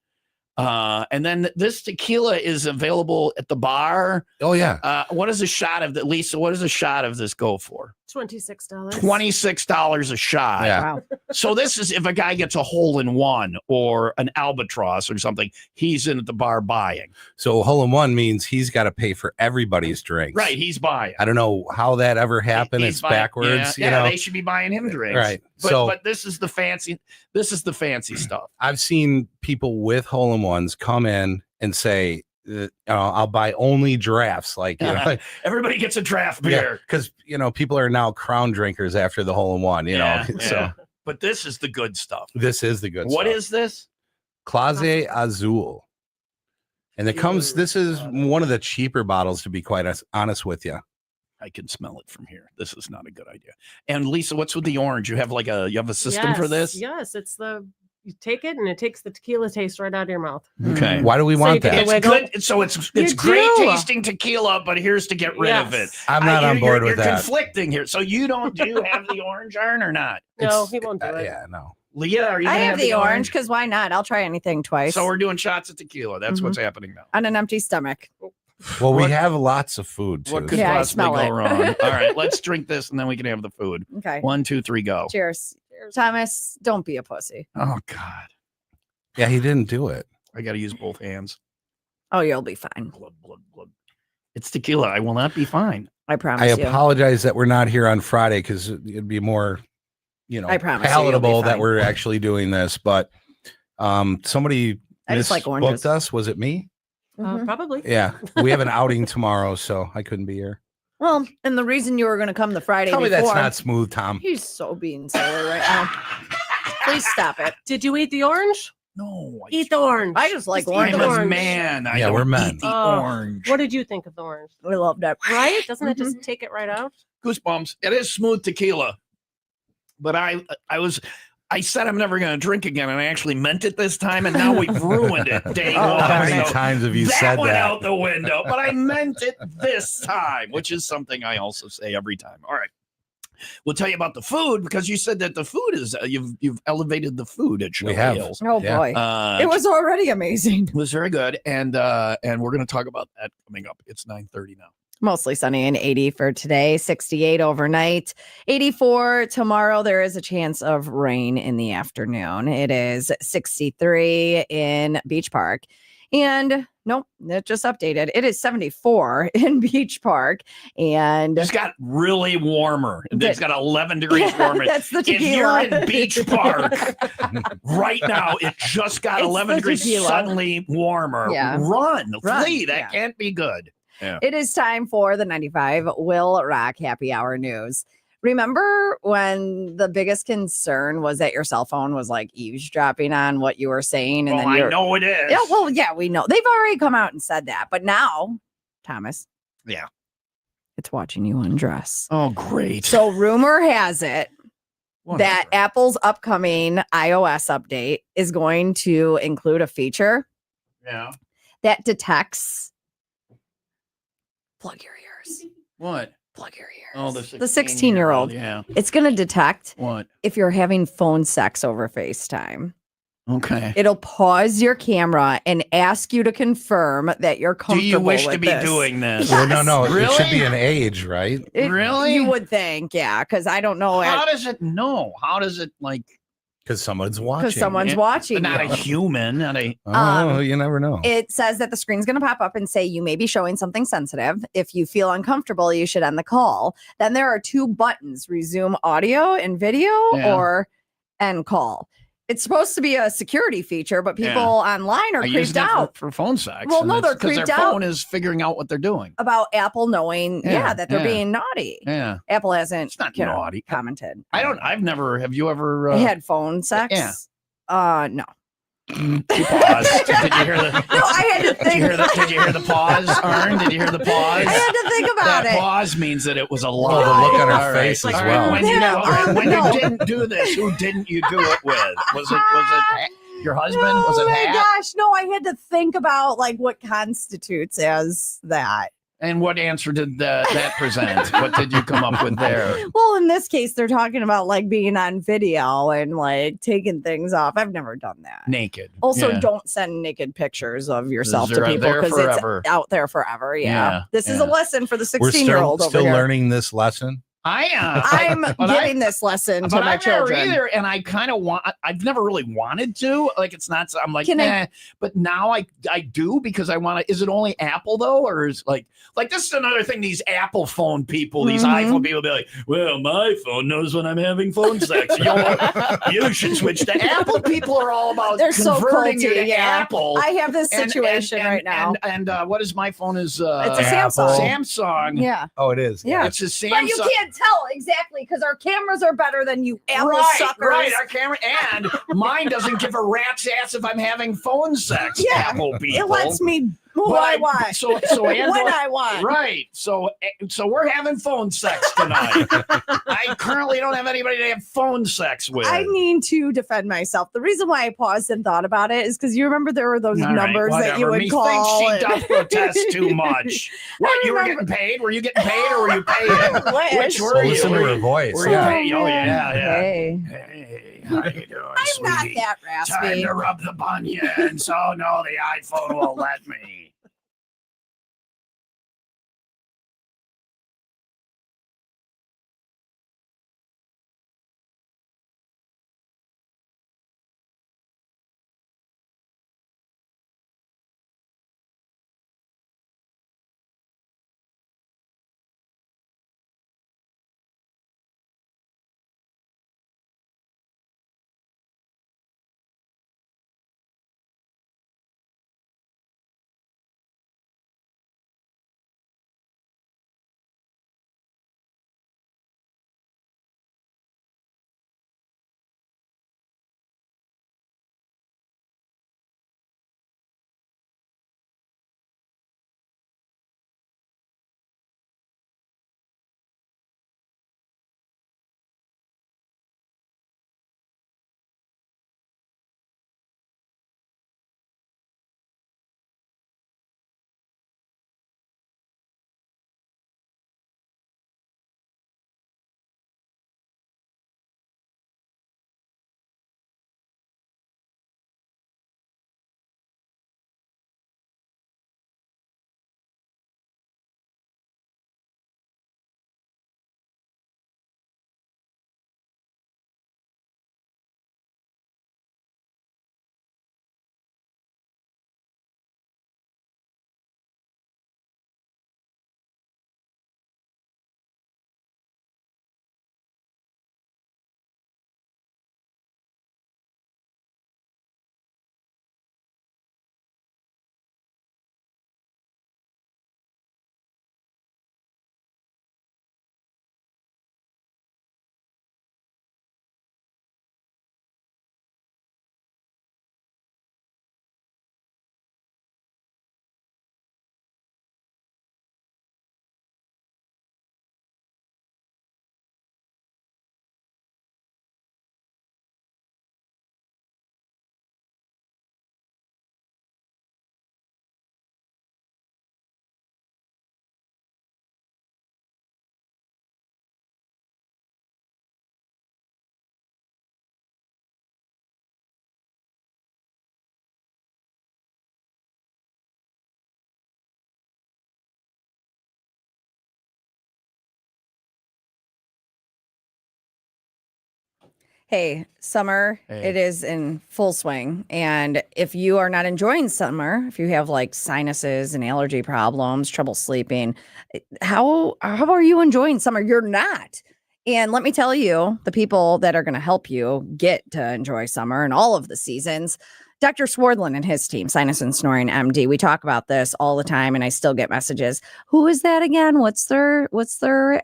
And then this tequila is available at the bar. Oh, yeah. What is a shot of Lisa? What does a shot of this go for? $26. $26 a shot. Yeah. Wow. So this is if a guy gets a hole in one or an albatross or something, he's in at the bar buying. So hole in one means he's got to pay for everybody's drinks. Right, he's buying. I don't know how that ever happened. He's It's buying- backwards. Yeah, you know, they should be buying him drinks. Right. But this is the fancy. This is the fancy stuff. I've seen people with hole in ones come in and say, I'll buy only drafts. Like, you know, Everybody gets a draft yeah, beer. because people are now crown drinkers after the hole in one. You know, so But this is the good stuff. this is the good. What stuff. is this? Clase Azul? And this is one of the cheaper bottles, to be quite honest with you. I can smell it from here. This is not a good idea. And Lisa, what's with the orange? You have a system for this? Yes, you take it and it takes the tequila taste right out of your mouth. Okay. Why do we want that? It's good. So it's great tasting tequila, but here's to get rid of it. I'm not on board with that. You're conflicting here. So do you have the orange iron or not? No, he won't do it. Yeah, no. Leah, are you I gonna have the orange because why not? I'll try anything twice. So we're doing shots of tequila. That's what's happening now. On an empty stomach. Well, we have lots of food too. What could possibly go wrong? All right, let's drink this and then we can have the food. Okay. 1, 2, 3, go. Cheers. Thomas, don't be a pussy. Oh God. Yeah, he didn't do it. I got to use both hands. Oh, you'll be fine. It's tequila. I will not be fine. I promise I apologize that we're not here on Friday because it'd be more, I promise palatable that we're actually doing this. But somebody I just like oranges. booked us. Was it me? Probably. Yeah, we have an outing tomorrow, so I couldn't be here. Well, and the reason you were going to come the Friday Tell me before, that's not smooth, Tom. He's so being silly right now. Please stop it. Did you eat the orange? No. Eat the orange. I just like orange. orange. I'm a man. I Yeah, don't we're men. eat the orange. What did you think of the orange? We love that. Right? Doesn't it just take it right out? Goosebumps. It is smooth tequila. But I said I'm never going to drink again, and I actually meant it this time, and now we've ruined it. Day one. How many times have you said went that? out the window, but I meant it this time, which is something I also say every time. All right. We'll tell you about the food because you said that the food is you've elevated the food at Show We have. Hills. Oh boy, it was already amazing. It was very good, and we're going to talk about that coming up. It's 9:30 now. Mostly sunny and 80 for today, 68 overnight, 84 tomorrow. There is a chance of rain in the afternoon. It is 63 in Beach Park. And nope, it just updated. It is 74 in Beach Park. And it's got really warmer. It's got 11 degrees warmer. That's the tequila. If you're in Beach Park right now, it just got 11 degrees tequila. suddenly warmer. Yeah. Run, flee. That can't be good. Yeah. It is time for the 95 WIIL Rock Happy Hour News. Remember when the biggest concern was that your cell phone was like eavesdropping on what you were saying? And I know it is. Yeah, well, yeah, we know. They've already come out and said that. But now, Thomas. Yeah. It's watching you undress. Oh, great. So rumor has it that Apple's upcoming iOS update is going to include a feature that detects. Plug your ears. What? Plug your ears. Oh, the 16-year-old. Yeah. It's going to detect what if you're having phone sex over FaceTime. Okay. It'll pause your camera and ask you to confirm that you're comfortable. Do you wish with to be this. doing this? Yes. Well, no. Really? It should be an age, right? Really? You would think, yeah, because I don't know. How does it know? How does it like? Because someone's watching. Because someone's watching. But not you. a human. Not a. Oh, you never know. It says that the screen's going to pop up and say you may be showing something sensitive. If you feel uncomfortable, you should end the call. Then there are two buttons: resume audio and video or end call. It's supposed to be a security feature, but people online are creeped out for phone sex. Well, no, they're creeped their out. phone is figuring out what they're doing. About Apple knowing, that they're being naughty. Yeah, Apple hasn't. It's not naughty. Commented. I've never. Have you ever had phone sex? Yeah. No. She paused. Did you hear the? No, I had to think. Did you hear the pause, Arn? Did you hear the pause? I had to think about that it. Pause means that it was a lie. Well, the look on her All face right. as All well. right. When you didn't do this, who didn't you do it with? Was it your husband? Was it Oh my Hat? gosh, no! I had to think about like what constitutes as that. And what answer did that present? What did you come up with there? Well, in this case, they're talking about like being on video and like taking things off. I've never done that. Naked. Also, Yeah. don't send naked pictures of yourself to They're people there because forever. it's out there forever. Yeah. Yeah, This is a lesson for the We're 16-year-old over still here. learning this lesson. I'm giving this lesson to but my I've never children. either, and I kind of want. I've never really wanted to. Like, it's not. I'm like, Can I- but now I do because I want to. Is it only Apple though, or is like this is another thing? These Apple phone people, these iPhone people, be like, well, my phone knows when I'm having phone sex. You should switch to Apple. People are all about They're so converting you culty, to yeah. Apple. I have this situation right now. And what is my phone? Is It's a Samsung. Samsung. Yeah. Oh, it is. Yeah. It's a Samsung. But you can't tell exactly because our cameras are better than you Apple suckers. Right, our camera, and mine doesn't give a rat's ass if I'm having phone sex. Yeah. Apple people. It lets me want. So When Angela, I want. right. So we're having phone sex tonight. I currently don't have anybody to have phone sex with. I need to defend myself. The reason why I paused and thought about it is because you remember there were those All right, numbers that you whatever. would call. Methinks she doth protest too much. What, you were getting paid? Were you getting paid or were you paying? Which were Well, you? listen to her voice. Were you paying? Oh, yeah. Hey. Hey, how you doing, I'm not sweetie? that Time raspy. to rub the bunions. Oh, no, the iPhone won't let me. Hey, summer, Hey. it is in full swing. And if you are not enjoying summer, if you have like sinuses and allergy problems, trouble sleeping, how are you enjoying summer? You're not. And let me tell you, the people that are going to help you get to enjoy summer and all of the seasons, Dr. Swardlin and his team, Sinus and Snoring MD. We talk about this all the time, and I still get messages. Who is that again? What's their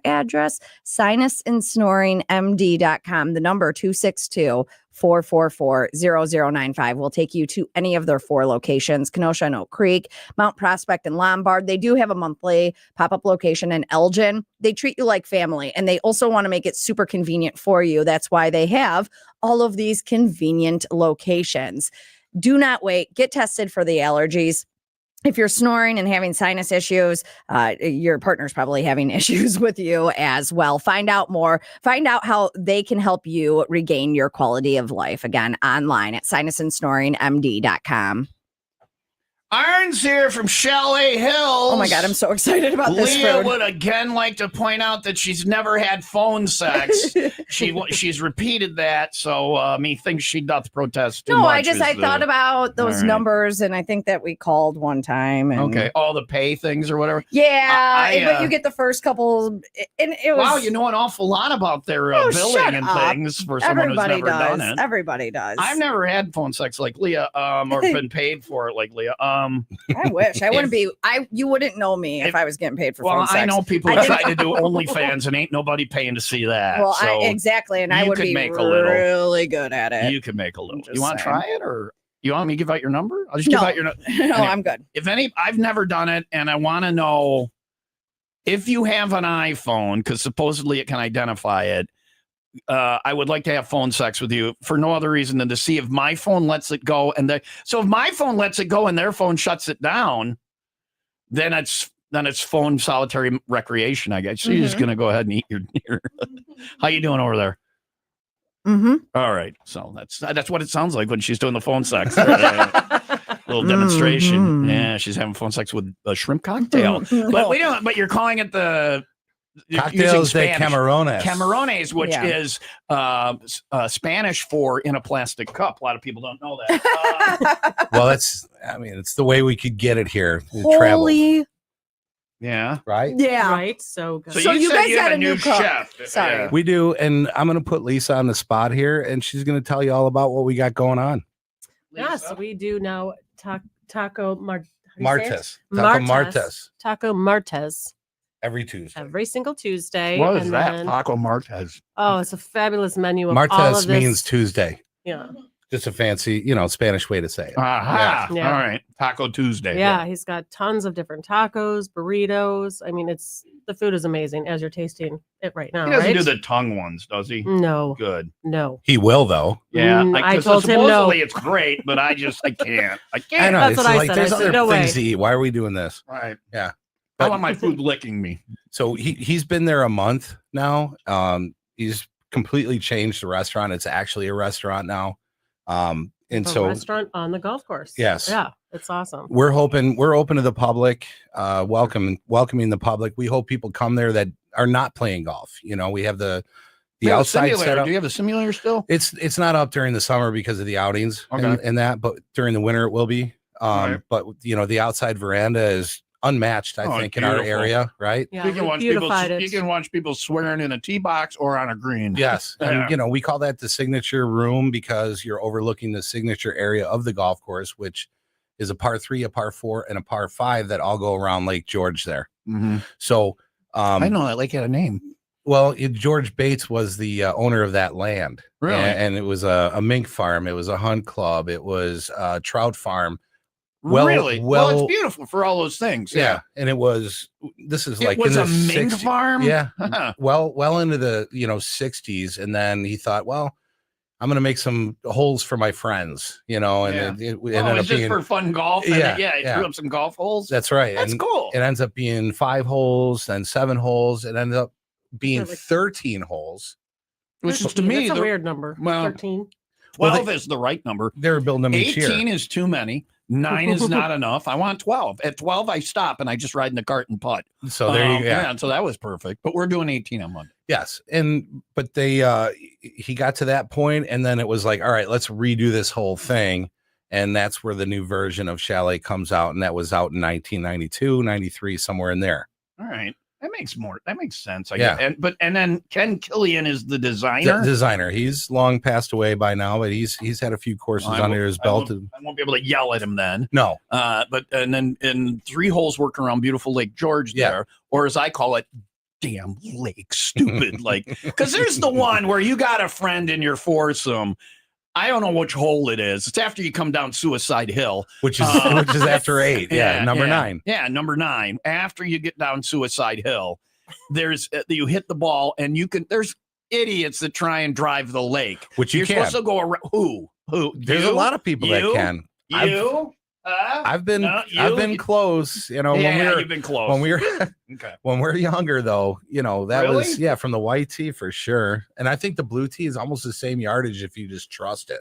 address? SinusandSnoringMD.com. The number 262-444-0095 will take you to any of their 4 locations: Kenosha and Oak Creek, Mount Prospect and Lombard. They do have a monthly pop-up location in Elgin. They treat you like family, and they also want to make it super convenient for you. That's why they have all of these convenient locations. Do not wait. Get tested for the allergies. If you're snoring and having sinus issues, your partner's probably having issues with you as well. Find out more. Find out how they can help you regain your quality of life. Again, online at SinusandSnoringMD.com. Arn's here from Chalet Hills. Oh my God, I'm so excited about this Leah food. would again like to point out that she's never had phone sex. She's repeated that, so methinks she doth protest too much. I thought about those numbers, and I think that we called one time. And okay, all the pay things or whatever. Yeah, but you get the first couple, and it was. Wow, you know an awful lot about their billing and things for someone who's never done it. Everybody does. I've never had phone sex like Leah, or been paid for it like Leah. I wish I wouldn't be. You wouldn't know me if I was getting paid for phone sex. I know people who try to do OnlyFans, and ain't nobody paying to see that. Well, so exactly, and I would be make really good at it. You could make a little. You want to try it or? You want me to give out your number? I'll just give out your number. No, I'm good. I've never done it, and I want to know if you have an iPhone, because supposedly it can identify it. I would like to have phone sex with you for no other reason than to see if my phone lets it go. So if my phone lets it go and their phone shuts it down, then it's phone solitary recreation, I guess. So you're just gonna go ahead and eat your How you doing over there? Mm-hmm. All right. So that's what it sounds like when she's doing the phone sex. Little demonstration. Yeah, she's having phone sex with a shrimp cocktail. But we don't. But you're calling it the Cocktails de Camarones. Camarones, which is Spanish for in a plastic cup. A lot of people don't know that. Well, it's the way we could get it here. Holy. Yeah. Right? Yeah. Right. So good. So you guys got a new cook. Chef. Sorry. Yeah. We do. And I'm going to put Lisa on the spot here, and she's going to tell you all about what we got going on. Yes, we do now Taco Martes. Taco Martes. Taco Martes. Every Tuesday. Every single Tuesday. What is that? Taco Martes. Oh, it's a fabulous menu of Martes all of this. means Tuesday. Yeah. Just a fancy, Spanish way to say it. Aha. Yeah. All right. Taco Tuesday. Yeah, he's got tons of different tacos, burritos. I mean, the food is amazing as you're tasting it right now. He doesn't right? do the tongue ones, does he? No. Good. No. He will, though. Yeah. I told him no. Supposedly it's great, but I can't. I can't. I know. That's It's what I like said. there's I said, other no things way. to eat. Why are we doing this? Right. Yeah. I want my food licking me. So he's been there a month now. He's completely changed the restaurant. It's actually a restaurant now. And A so restaurant on the golf course. Yes. Yeah, it's awesome. we're open to the public, welcoming the public. We hope people come there that are not playing golf. We have the outside setup. Do you have the simulator still? It's not up during the summer because of the outings Okay. and that, but during the winter it will be. Right. But the outside veranda is unmatched, I think, in our beautiful. area, right? Yeah, You can we watch people. beautified it. You can watch people swearing in a tee box or on a green. Yes. Yeah. And, we call that the signature room because you're overlooking the signature area of the golf course, which is a par 3, a par 4, and a par 5 that all go around Lake George there. Mm-hmm. So I know that lake had a name. well, George Bates was the owner of that land. Really? And it was a mink farm. It was a hunt club. It was a trout farm. Well, it's beautiful for all those things. Yeah. And this is like it was in a the mink 60s. farm. Yeah. Huh. Well into the 60s, and then he thought, well, I'm gonna make some holes for my friends, and it ended up it's just being for fun golf. And he threw up some golf holes. that's right. That's and cool. It ends up being 5 holes, then 7 holes. It ended up being Yeah, like- 13 holes. Which is to me that's a weird number. well, 13. 12 is the right number. They were building them each year. 18 is too many. 9 is not enough. I want 12. At 12, I stop and I just ride in the cart and putt. So there you go. Yeah, so that was perfect. But we're doing 18 on Monday. Yes. But he got to that point, and then it was like, all right, let's redo this whole thing. And that's where the new version of Chalet comes out. And that was out in 1992, 93, somewhere in there. All right. That makes sense. Yeah. Guess. And then Ken Killian is the designer. Designer. He's long passed away by now, but he's had a few courses under his belt. I won't be able to yell at him then. No. But then in 3 holes working around beautiful Lake George there, or as I call it, damn lake, stupid. Because there's the one where you got a friend in your foursome. I don't know which hole it is. It's after you come down Suicide Hill, which is after 8. Yeah, number 9. Yeah, number 9. After you get down Suicide Hill, there's you hit the ball, and there's idiots that try and drive the lake. Which you're supposed to go around. Who? There's a lot of people that can. I've been close. You've been close. When we were okay. When we're younger, though, that Really? was from the white tee for sure. And I think the blue tee is almost the same yardage if you just trust it.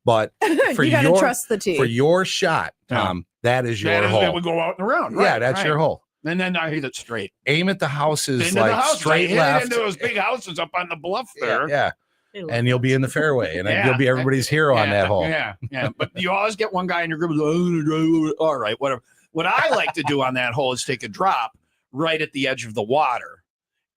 But for you gotta trust the tee. For your shot, Tom, that is your hole. That would go out and around. Right, yeah, that's your hole. And then I hit it straight. Aim at the houses Into the house. straight I hit left. it into those big houses up on the bluff there. Yeah. And you'll be in the fairway, and you'll be everybody's hero on that hole. Yeah. But you always get one guy in your group who's all right, whatever. What I like to do on that hole is take a drop right at the edge of the water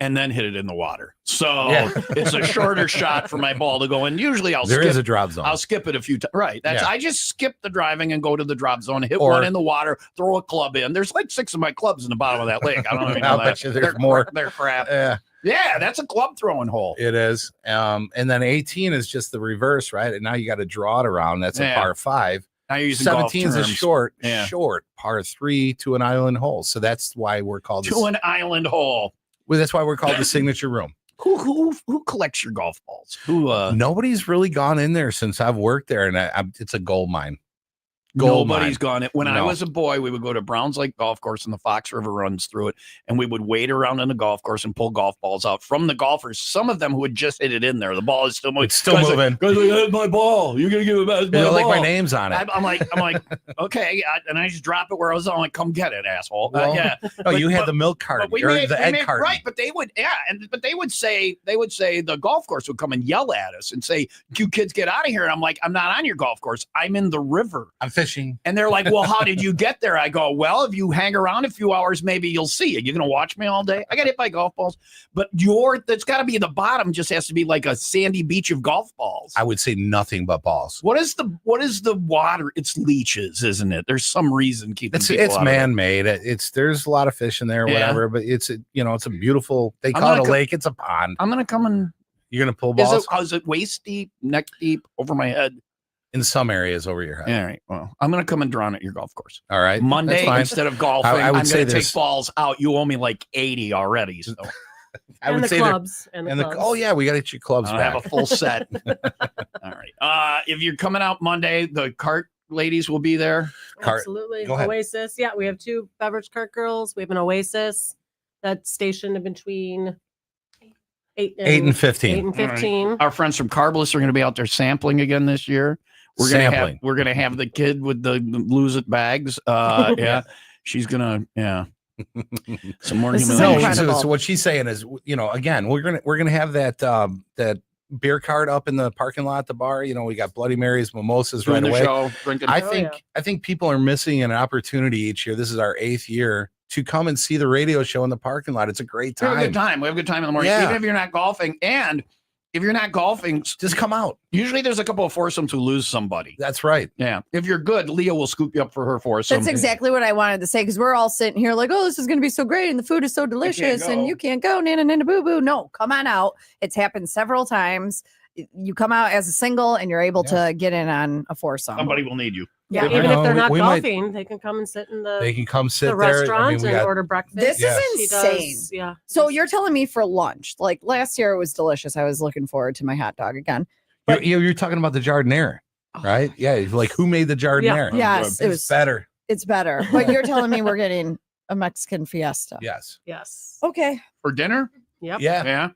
and then hit it in the water. So it's a shorter shot for my ball to go in. Usually there is a drop zone. I'll skip it a few times. Right. I just skip the driving and go to the drop zone, hit one in the water, throw a club in. There's like 6 of my clubs in the bottom of that lake. I don't even know that. There's more. They're crap. Yeah, that's a club throwing hole. It is. And then 18 is just the reverse, right? And now you got to draw it around. That's a par 5. Now you're using golf 17 is a terms. short par 3 to an island hole. So that's why we're called an island hole. Well, that's why we're called the signature room. Who collects your golf balls? Nobody's really gone in there since I've worked there, and it's a gold mine. Nobody's gone in. When I was a boy, we would go to Browns Lake Golf Course, and the Fox River runs through it, and we would wade around on the golf course and pull golf balls out from the golfers. Some of them who had just hit it in there. The ball is still moving. It's still moving. That's my ball. You're gonna give it back. Like my name's on it. I'm like, okay, and I just drop it where I was. I'm like, come get it, asshole. Yeah. You had the milk cart or the egg cart, right? But they would, but they would say the golf course would come and yell at us and say, "You kids get out of here!" And I'm like, I'm not on your golf course. I'm in the river. I'm fishing. And they're like, well, how did you get there? I go, well, if you hang around a few hours, maybe you'll see it. You're going to watch me all day? I got hit by golf balls. But that's got to be the bottom, just has to be like a sandy beach of golf balls. I would say nothing but balls. What is the water? It's leeches, isn't it? There's some reason keeping it's man-made. There's a lot of fish in there, whatever, but it's a beautiful, they call it a lake. It's a pond. I'm going to come and. You're going to pull balls? Is it waist deep, neck deep, over my head? In some areas over your head. All right. Well, I'm going to come and drown at your golf course. All right. Monday, instead of golfing, I would I'm going to take balls out. You owe me like 80 already. So I would say clubs. Oh, yeah, we got to get your clubs I back. have a full set. All right. If you're coming out Monday, the cart ladies will be there. Absolutely. Oasis. Yeah, we have 2 beverage cart girls. We have an Oasis that's stationed in between 8 and 15. 8 and 15. Right. Our friends from Carbless are going to be out there sampling again this year. We're gonna have the kid with the lose it bags. Yeah, she's gonna some more humiliation. So what she's saying is, again, we're gonna have that beer cart up in the parking lot at the bar. We got Bloody Marys, mimosas right away. Show, drinking. I think people are missing an opportunity each year. This is our 8th year to come and see the radio show in the parking lot. It's a great time. We have a good time in the morning, even if you're not golfing. And if you're not golfing, just come out. Usually there's a couple of foursomes who lose somebody. That's right. Yeah. If you're good, Leah will scoop you up for her foursome. That's exactly what I wanted to say, because we're all sitting here like, oh, this is going to be so great and the food is so delicious and you can't go, nana, boo, boo. No, come on out. It's happened several times. You come out as a single and you're able to get in on a foursome. Somebody will need you. Yeah, even if they're not golfing, they can come and sit in the restaurant and order breakfast. This is insane. Yeah. So you're telling me for lunch, like last year it was delicious. I was looking forward to my hot dog again. But you're talking about the jardinera, right? Yeah. Like who made the jardinera? Yeah. Yes. It was better. It's better. But you're telling me we're getting a Mexican fiesta. Yes. Yes. Okay. For dinner? Yep. Yeah.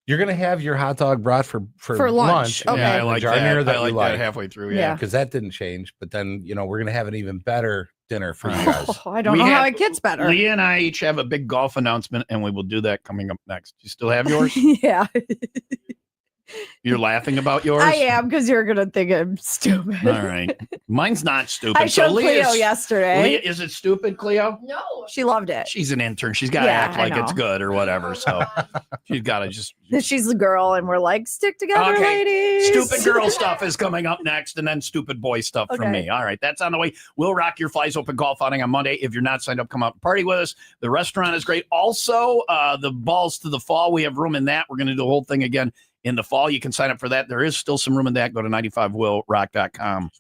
You're gonna have your hot dog brought for lunch. Okay. Yeah, I like jardinera that. I like like that halfway through. Yeah. Because that didn't change. But then we're gonna have an even better dinner for you guys. I don't know how it gets better. Leah and I each have a big golf announcement, and we will do that coming up next. You still have yours? Yeah. You're laughing about yours? I am, because you're gonna think I'm stupid. All right. Mine's not stupid. I showed Cleo yesterday. Leah, is it stupid, Cleo? No, she loved it. She's an intern. She's got to act like it's good or whatever. So she's got to just. She's the girl, and we're like, stick together, ladies. Stupid girl stuff is coming up next, and then stupid boy stuff from me. All right, that's on the way. We'll rock your Flies Open golf outing on Monday. If you're not signed up, come out and party with us. The restaurant is great. Also, the balls to the fall. We have room in that. We're going to do the whole thing again in the fall. You can sign up for that. There is still some room in that. Go to 95willrock.com.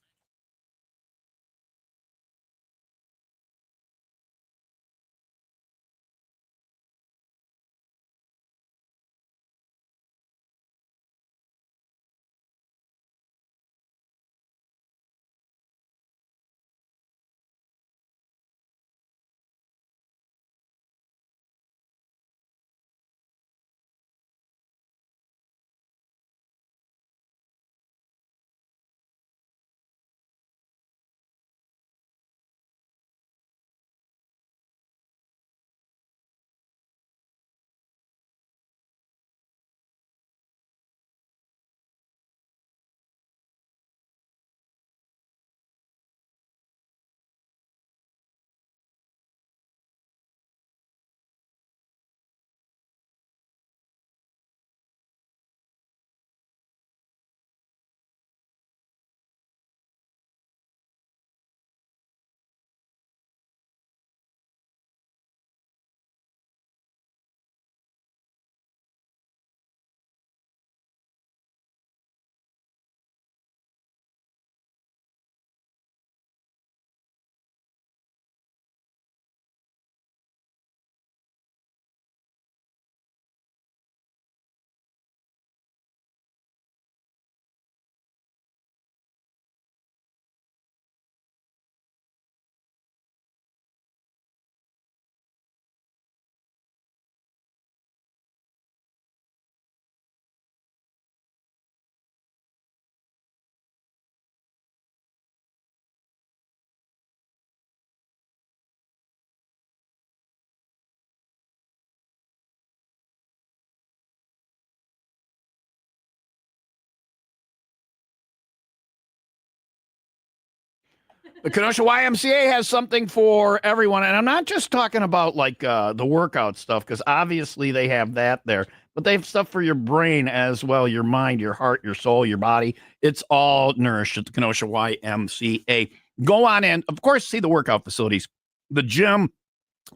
The Kenosha YMCA has something for everyone. And I'm not just talking about like the workout stuff, because obviously they have that there, but they have stuff for your brain as well, your mind, your heart, your soul, your body. It's all nourished at the Kenosha YMCA. Go on in, of course, see the workout facilities, the gym,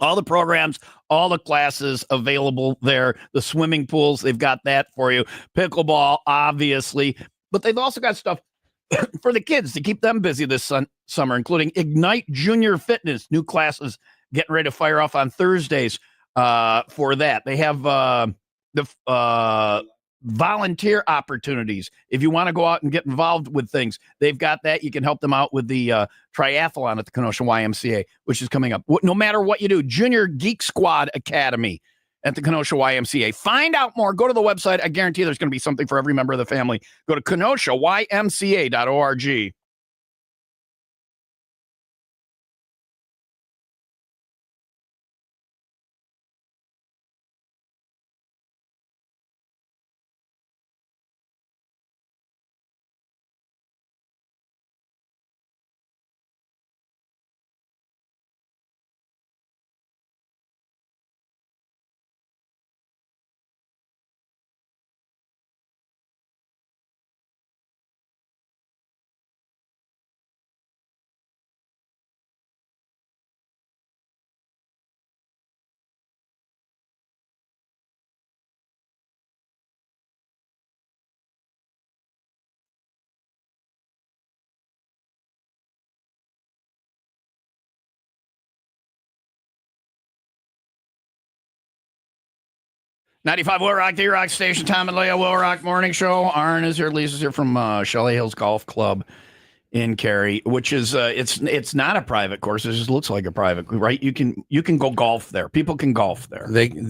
all the programs, all the classes available there, the swimming pools, they've got that for you. Pickleball, obviously, but they've also got stuff for the kids to keep them busy this summer, including Ignite Junior Fitness, new classes getting ready to fire off on Thursdays for that. They have the volunteer opportunities. If you want to go out and get involved with things, they've got that. You can help them out with the triathlon at the Kenosha YMCA, which is coming up. No matter what you do, Junior Geek Squad Academy at the Kenosha YMCA. Find out more. Go to the website. I guarantee there's going to be something for every member of the family. Go to KenoshaYMCA.org. .95 Will Rock, D-Rock Station, Tom and Leah, Will Rock Morning Show. Arn is here, Lisa's here from Shelley Hills Golf Club in Cary, which is it's not a private course. It just looks like a private, right? You can go golf there. People can golf there.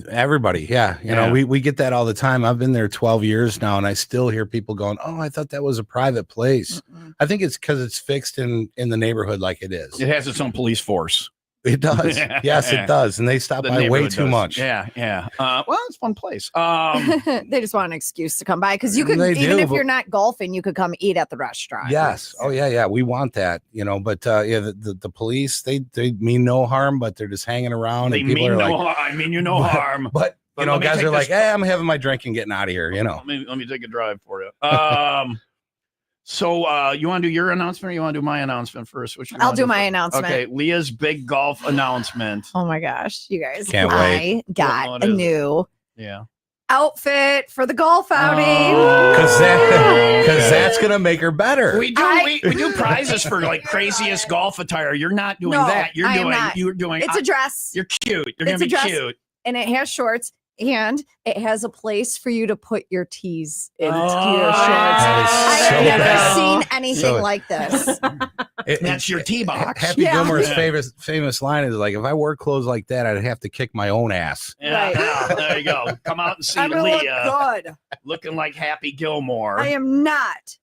Everybody, yeah. You know, we get that all the time. I've been there 12 years now, and I still hear people going, "Oh, I thought that was a private place." I think it's because it's fixed in the neighborhood like it is. It has its own police force. It does. Yes, it does. And they stop by way too much. Yeah. Well, it's a fun place. They just want an excuse to come by, because you could, if you're not golfing, you could come eat at the restaurant. Yes. Oh, yeah. We want that, but the police, they mean no harm, but they're just hanging around. They and people mean are no like, harm. I mean, harm. But guys are like, hey, I'm having my drink and getting out of here, Let me take a drive for you. So you want to do your announcement, or you want to do my announcement first? I'll do my announcement. Okay, Leah's big golf announcement. Oh my gosh, you guys! Can't wait. I got a new outfit for the golf outing. Because that's gonna make her better. We do prizes for like craziest golf attire. You're not doing that. You're doing. It's a dress. You're cute. You're gonna be cute. And it has shorts, and it has a place for you to put your tees into your shorts. I've never seen anything like this. That's your tee box. Happy Gilmore's famous line is like, if I wore clothes like that, I'd have to kick my own ass. Yeah, right. There you go. Come out and see Leah. Look good. Looking like Happy Gilmore. I am not.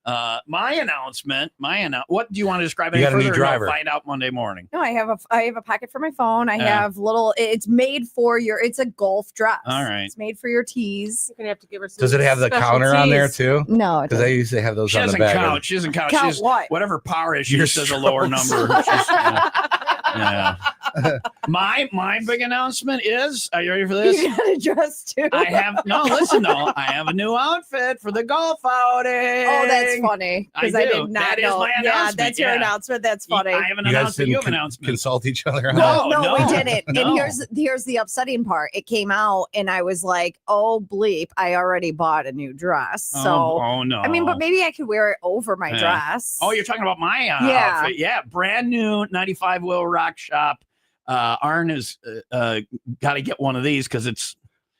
My announcement. What do you want to describe? You got a new driver. Find out Monday morning. No, I have a pocket for my phone. I have it's made for it's a golf dress. All right. It's made for your tees. You're gonna have to give her some. Does it have the counter on there too? No, because they used to have those she on the back. She doesn't count. Count what? Whatever power is, she says a lower number. Yeah. My big announcement is, are you ready for this? You got a dress too. I have I have a new outfit for the golf outing. Oh, that's funny. Because I did not that know. Is my announcement. That's your announcement. That's funny. I have an announcement. You have an announcement. Consult each other on no, we didn't. No. And here's the upsetting part. It came out and I was like, oh bleep, I already bought a new dress. So oh no. I mean, but maybe I could wear it over my dress. Oh, you're talking about my outfit. Yeah, brand new 95 Will Rock Shop. Arn has got to get one of these because it's.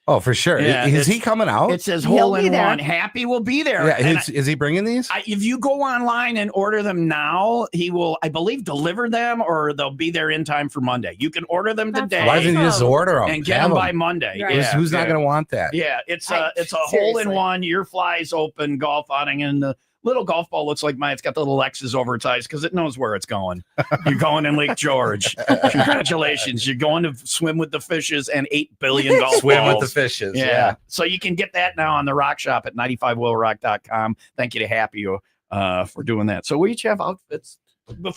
Oh, for sure. Yeah, is he coming out? It says hole in one. Happy will be there. Yeah, is he bringing these? If you go online and order them now, he will, I believe, deliver them, or they'll be there in time for Monday. You can order them today. Why doesn't he just order them and get them by Monday? Right. Yeah, who's not going to want that? Yeah, it's a hole in one. Your flies open golf outing, and the little golf ball looks like mine. It's got the little X's over its eyes because it knows where it's going. You're going in Lake George. Congratulations. You're going to swim with the fishes and 8 billion golf swim balls. with the fishes. Yeah. So you can get that now on the Rock Shop at 95willrock.com. Thank you to Happy for doing that. So we each have outfits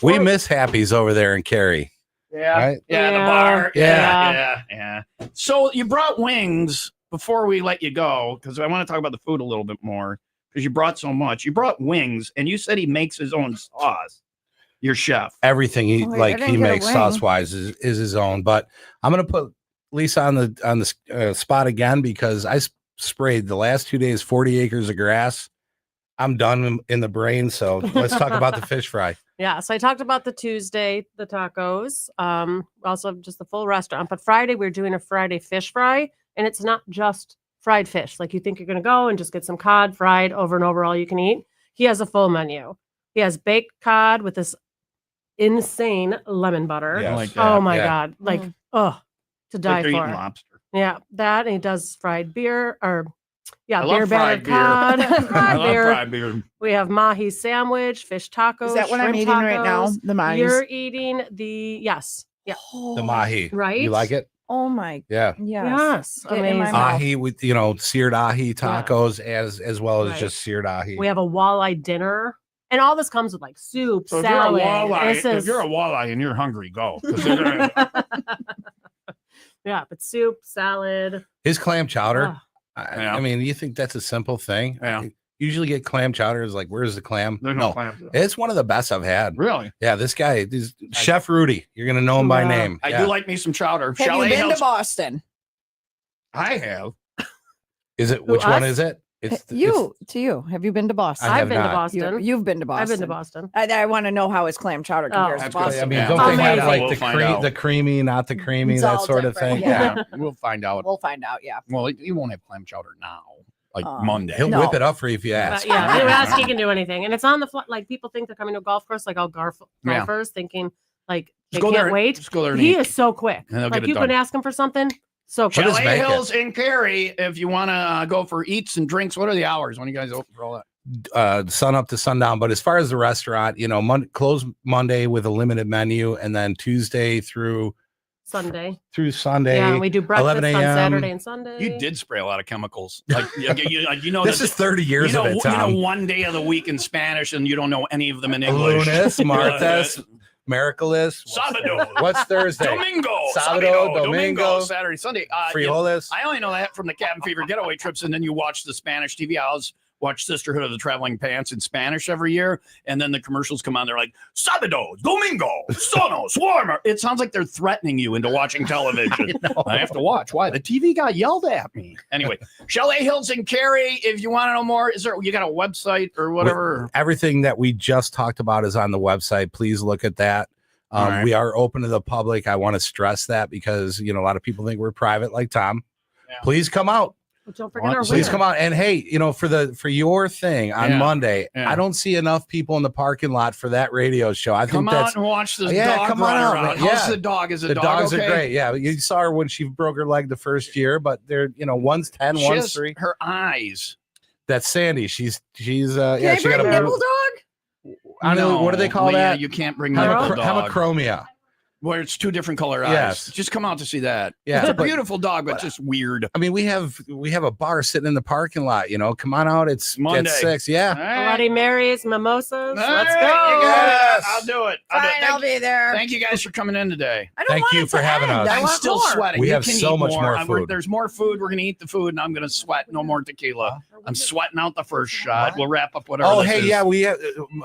We miss Happy's over there in Cary. Yeah. Right? Yeah, the Yeah. bar. Yeah. Yeah. So you brought wings before we let you go, because I want to talk about the food a little bit more, because you brought so much. You brought wings, and you said he makes his own sauce. Your chef. Everything he Wait, I like didn't he get a makes wing. sauce wise is his own. But I'm gonna put Lisa on the spot again because I sprayed the last 2 days 40 acres of grass. I'm done in the brain. So let's talk about the fish fry. Yeah, so I talked about the Tuesday, the tacos, also just the full restaurant. But Friday, we're doing a Friday fish fry, and it's not just fried fish. Like you think you're going to go and just get some cod fried over and over, all you can eat. He has a full menu. He has baked cod with this insane lemon butter. Yes. I like Oh that. my Yeah. God. Like, oh, to die Like they're eating for. lobster. Yeah, that. And he does fried beer or, yeah, I beer love battered fried beer. cod. I fried love beer. fried beer. We have mahi sandwich, fish tacos. Is that what I'm shrimp eating right now? tacos. The mahis? You're eating the, yes. Yeah. The mahi. Right? You like it? Oh my. Yeah. Yes. Get in my Amazing. mouth. Ahi with Yeah. seared ahi tacos as well as Right. just seared ahi. We have a walleye dinner. And all this comes with like soup, So salad. if you're a walleye and you're hungry, go. 'Cause they're gonna- Yeah, but soup, salad. His clam chowder. Ah. Yeah. I mean, you think that's a simple thing? Yeah. I usually get clam chowder. Is like, where's the clam? There's no clam. It's one of the best I've had. Really? Yeah, this guy, Chef Rudy. You're gonna know him by Yeah. name. I Yeah. do like me some chowder. Have you Chalet been to Hills- Boston? I have. Is it which one us? is it? It's To you. Have you been to Boston? I have I've been to not. Boston. You've been to Boston. I've been to Boston. I want to know how his clam chowder compares to That's good. Boston. I mean, Yeah. don't they have Amazing. like We'll the find out. the creamy, not the creamy, It's that all sort of different, thing? yeah. Yeah. We'll find out. We'll find out. Yeah. Well, you won't have clam chowder now, like Oh. Monday. He'll No. whip it up for you if you ask. Yeah, you ask, he can do anything. And it's on the like people think they're coming to a golf course, like all Yeah. golfers thinking like they Just go can't there. wait. Just go there and He eat. is so quick. And they'll Like get it you done. can ask him for something. So quick. Just Chalet make it. Hills in Cary. If you want to go for eats and drinks, what are the hours? When you guys open for all that? Sun up to sundown. But as far as the restaurant, close Monday with a limited menu, and then Tuesday through Sunday. Sunday. Yeah, we do breakfast 11 on a.m. Saturday and Sunday. You did spray a lot of chemicals. Like This is 30 years of it, You Tom. know one day of the week in Spanish, and you don't know any of them in English. Lunes, Martes, Miraculous. Sábado. What's Thursday? Domingo. Sábado, Domingo, Saturday, Sunday. Frijoles. I only know that from the Cabin Fever getaway trips, and then you watch the Spanish TV. I always watch Sisterhood of the Traveling Pants in Spanish every year, and then the commercials come on. They're like, Sábado, Domingo, Sonos, Warmer. It sounds like they're threatening you into watching television. I have to watch. Why? The TV guy yelled at me. Anyway, Chalet Hills in Cary. If you want to know more, you got a website or whatever? Everything that we just talked about is on the website. Please look at that. All right. We are open to the public. I want to stress that because a lot of people think we're private, like Tom. Yeah. Please come out. But don't forget our Please winner. come out. And hey, for your thing on Yeah. Monday, Yeah. I don't see enough people in the parking lot for that radio show. I Come think out that's and watch this Yeah, dog come on run out, around. man. How's Yeah. the dog? Is the dog dogs okay? are great. Yeah, you saw her when she broke her leg the first year, but they're one's 10, She one's has 3. her eyes. That's Sandy. She's Can yeah, I she got bring a nibble dog? I don't know what do they call Yeah, that? you can't bring nibble dog. Hemochromia. Where it's 2 different color eyes. Yes. Just come out to see that. Yeah, It's a but- beautiful dog, but just weird. I mean, we have a bar sitting in the parking lot. Come on out. It's Monday. at 6. Yeah. Bloody Marys, mimosas. Let's All go. right, you guys. I'll do it. Fine, I'll Thank, be there. thank you guys for coming in today. I don't Thank want you it for to having end. us. I I'm want still more. sweating. We You have can so eat much more I'm- food. There's more food. We're going to eat the food, and I'm going to sweat. No more tequila. I'm sweating out the first shot. We'll wrap up whatever. Oh, this hey, is. yeah, we have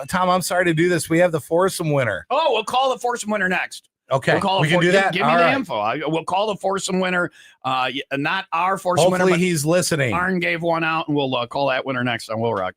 Tom. I'm sorry to do this. We have the foursome winner. Oh, we'll call the foursome winner next. Okay, We'll call we it can do that. Give me All the right. info. We'll call the foursome winner. Not our foursome winner, Hopefully, but he's listening. Arn gave one out, and we'll call that winner next on Will Rock.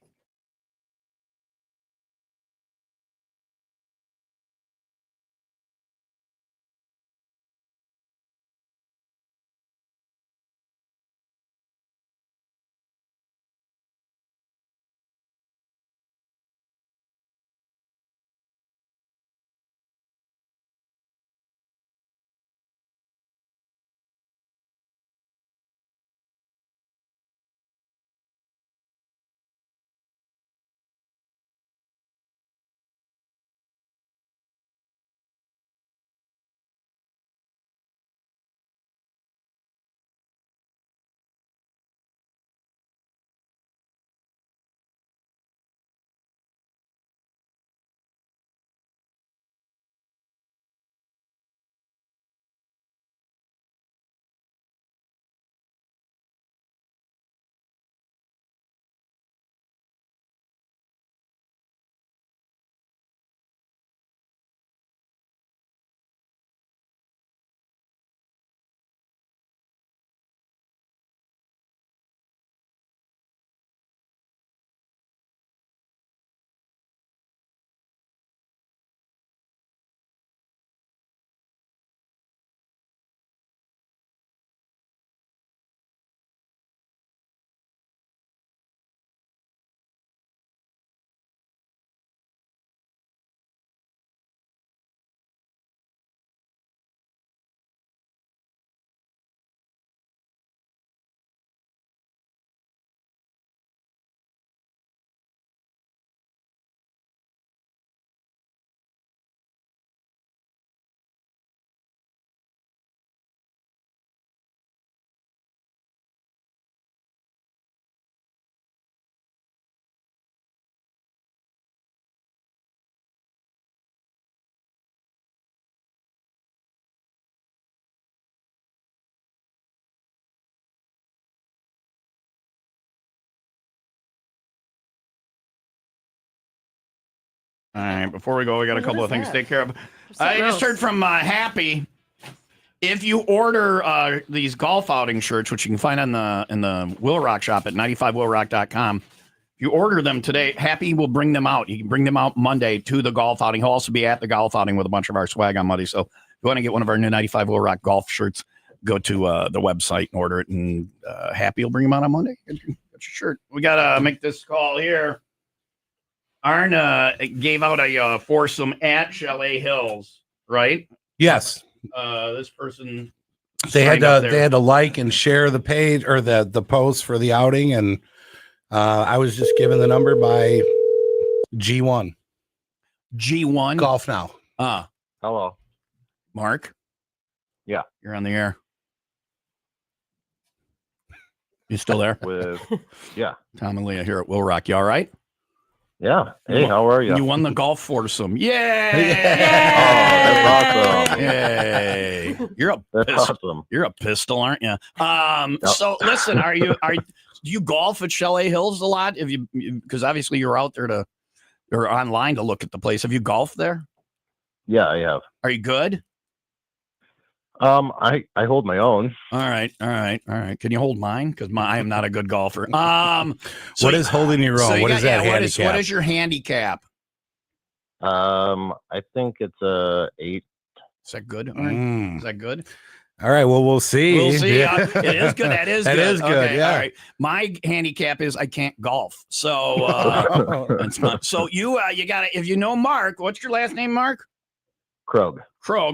All right, before we go, we got a What couple is of things to that? take care of. There's I something just heard else. from Happy. If you order these golf outing shirts, which you can find on the Will Rock shop at 95willrock.com, if you order them today, Happy will bring them out. You can bring them out Monday to the golf outing. He'll also be at the golf outing with a bunch of our swag on Monday. So if you want to get one of our new 95 Will Rock golf shirts, go to the website and order it, and Happy will bring them out on Monday. Get your shirt. We got to make this call here. Arn gave out a foursome at Chalet Hills, right? Yes. This person They had signed up there. to like and share the page or the post for the outing, and I was just given the number by G1 Golf Now. Hello. Mark. Yeah. You're on the air. You still there? Yeah. Tom and Leah here at Will Rock. You all right? Yeah. Hey, how are you? You won the golf foursome. Yay! Oh, that's awesome. Yay! You're a pistol. Awesome. You're a pistol, aren't you? So listen, do you golf at Chalet Hills a lot? If you because obviously you're out there or online to look at the place. Have you golfed there? Yeah, I have. Are you good? I hold my own. All right. Can you hold mine? Because I am not a good golfer. What is holding your own? What is that handicap? What is your handicap? I think it's a 8. Is that good? All right. Is that good? All right. Well, we'll see. We'll see. Yeah. It is good. That is That good. is good, Okay, yeah. All right. My handicap is I can't golf. So it's not. So you got to, if you know Mark, what's your last name, Mark? Krog.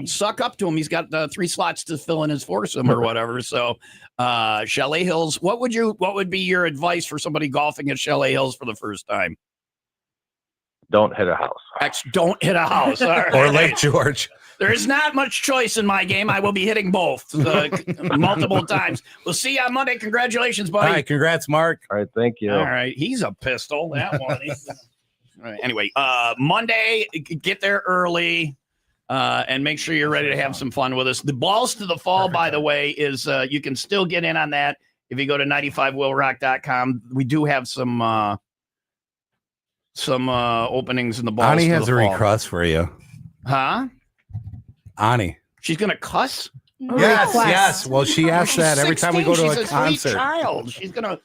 Suck up to him. He's got 3 slots to fill in his foursome or whatever. So Chalet Hills, what would be your advice for somebody golfing at Chalet Hills for the first time? Don't hit a house. Don't hit a house. All right. Or Lake George. There is not much choice in my game. I will be hitting both multiple times. We'll see you on Monday. Congratulations, buddy. All right. Congrats, Mark. All right. Thank you. All right. He's a pistol. That one. All right. Anyway, Monday, get there early and make sure you're ready to have some fun with us. The Balls to the Fall, by the way, is you can still get in on that if you go to 95willrock.com. We do have some openings in the Balls Ani to has the a Fall. request for you. Huh? Ani. She's going to cuss? Yes. Well, she asks that every time we go to She's a sweet concert. child. She's going to,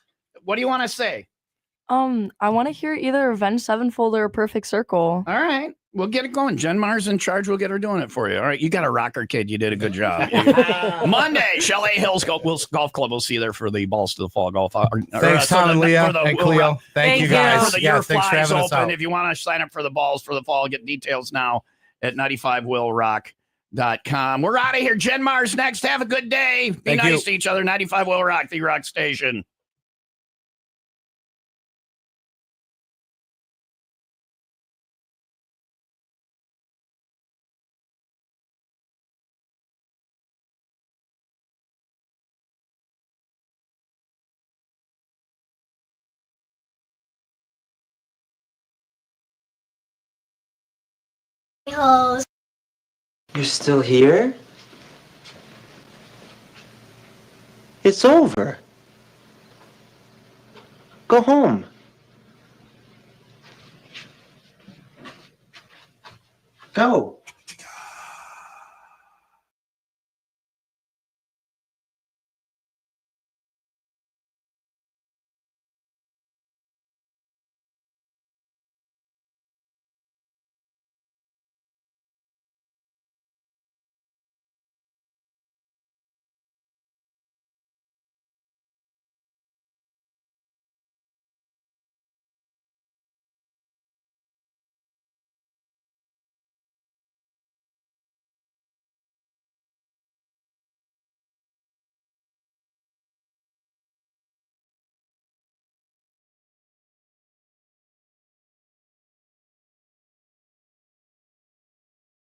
what do you want to say? I want to hear either Avenged Sevenfold or Perfect Circle. All right. We'll get it going. Jen Mar's in charge. We'll get her doing it for you. All right. You got a rocker, kid. You did a good job. Monday, Chalet Hills Golf Club. We'll see you there for the Balls to the Fall golf. Thanks, Tom and Leah and Cleo. Thank you guys. For the Yeah, Your thanks for Flies having us Open. out. If you want to sign up for the Balls for the Fall, get details now at 95willrock.com. We're out of here. Jen Mar's next. Have a good day. Be Thank nice you. to each other. 95 Will Rock, the rock station. You're still here? It's over. Go home. Go.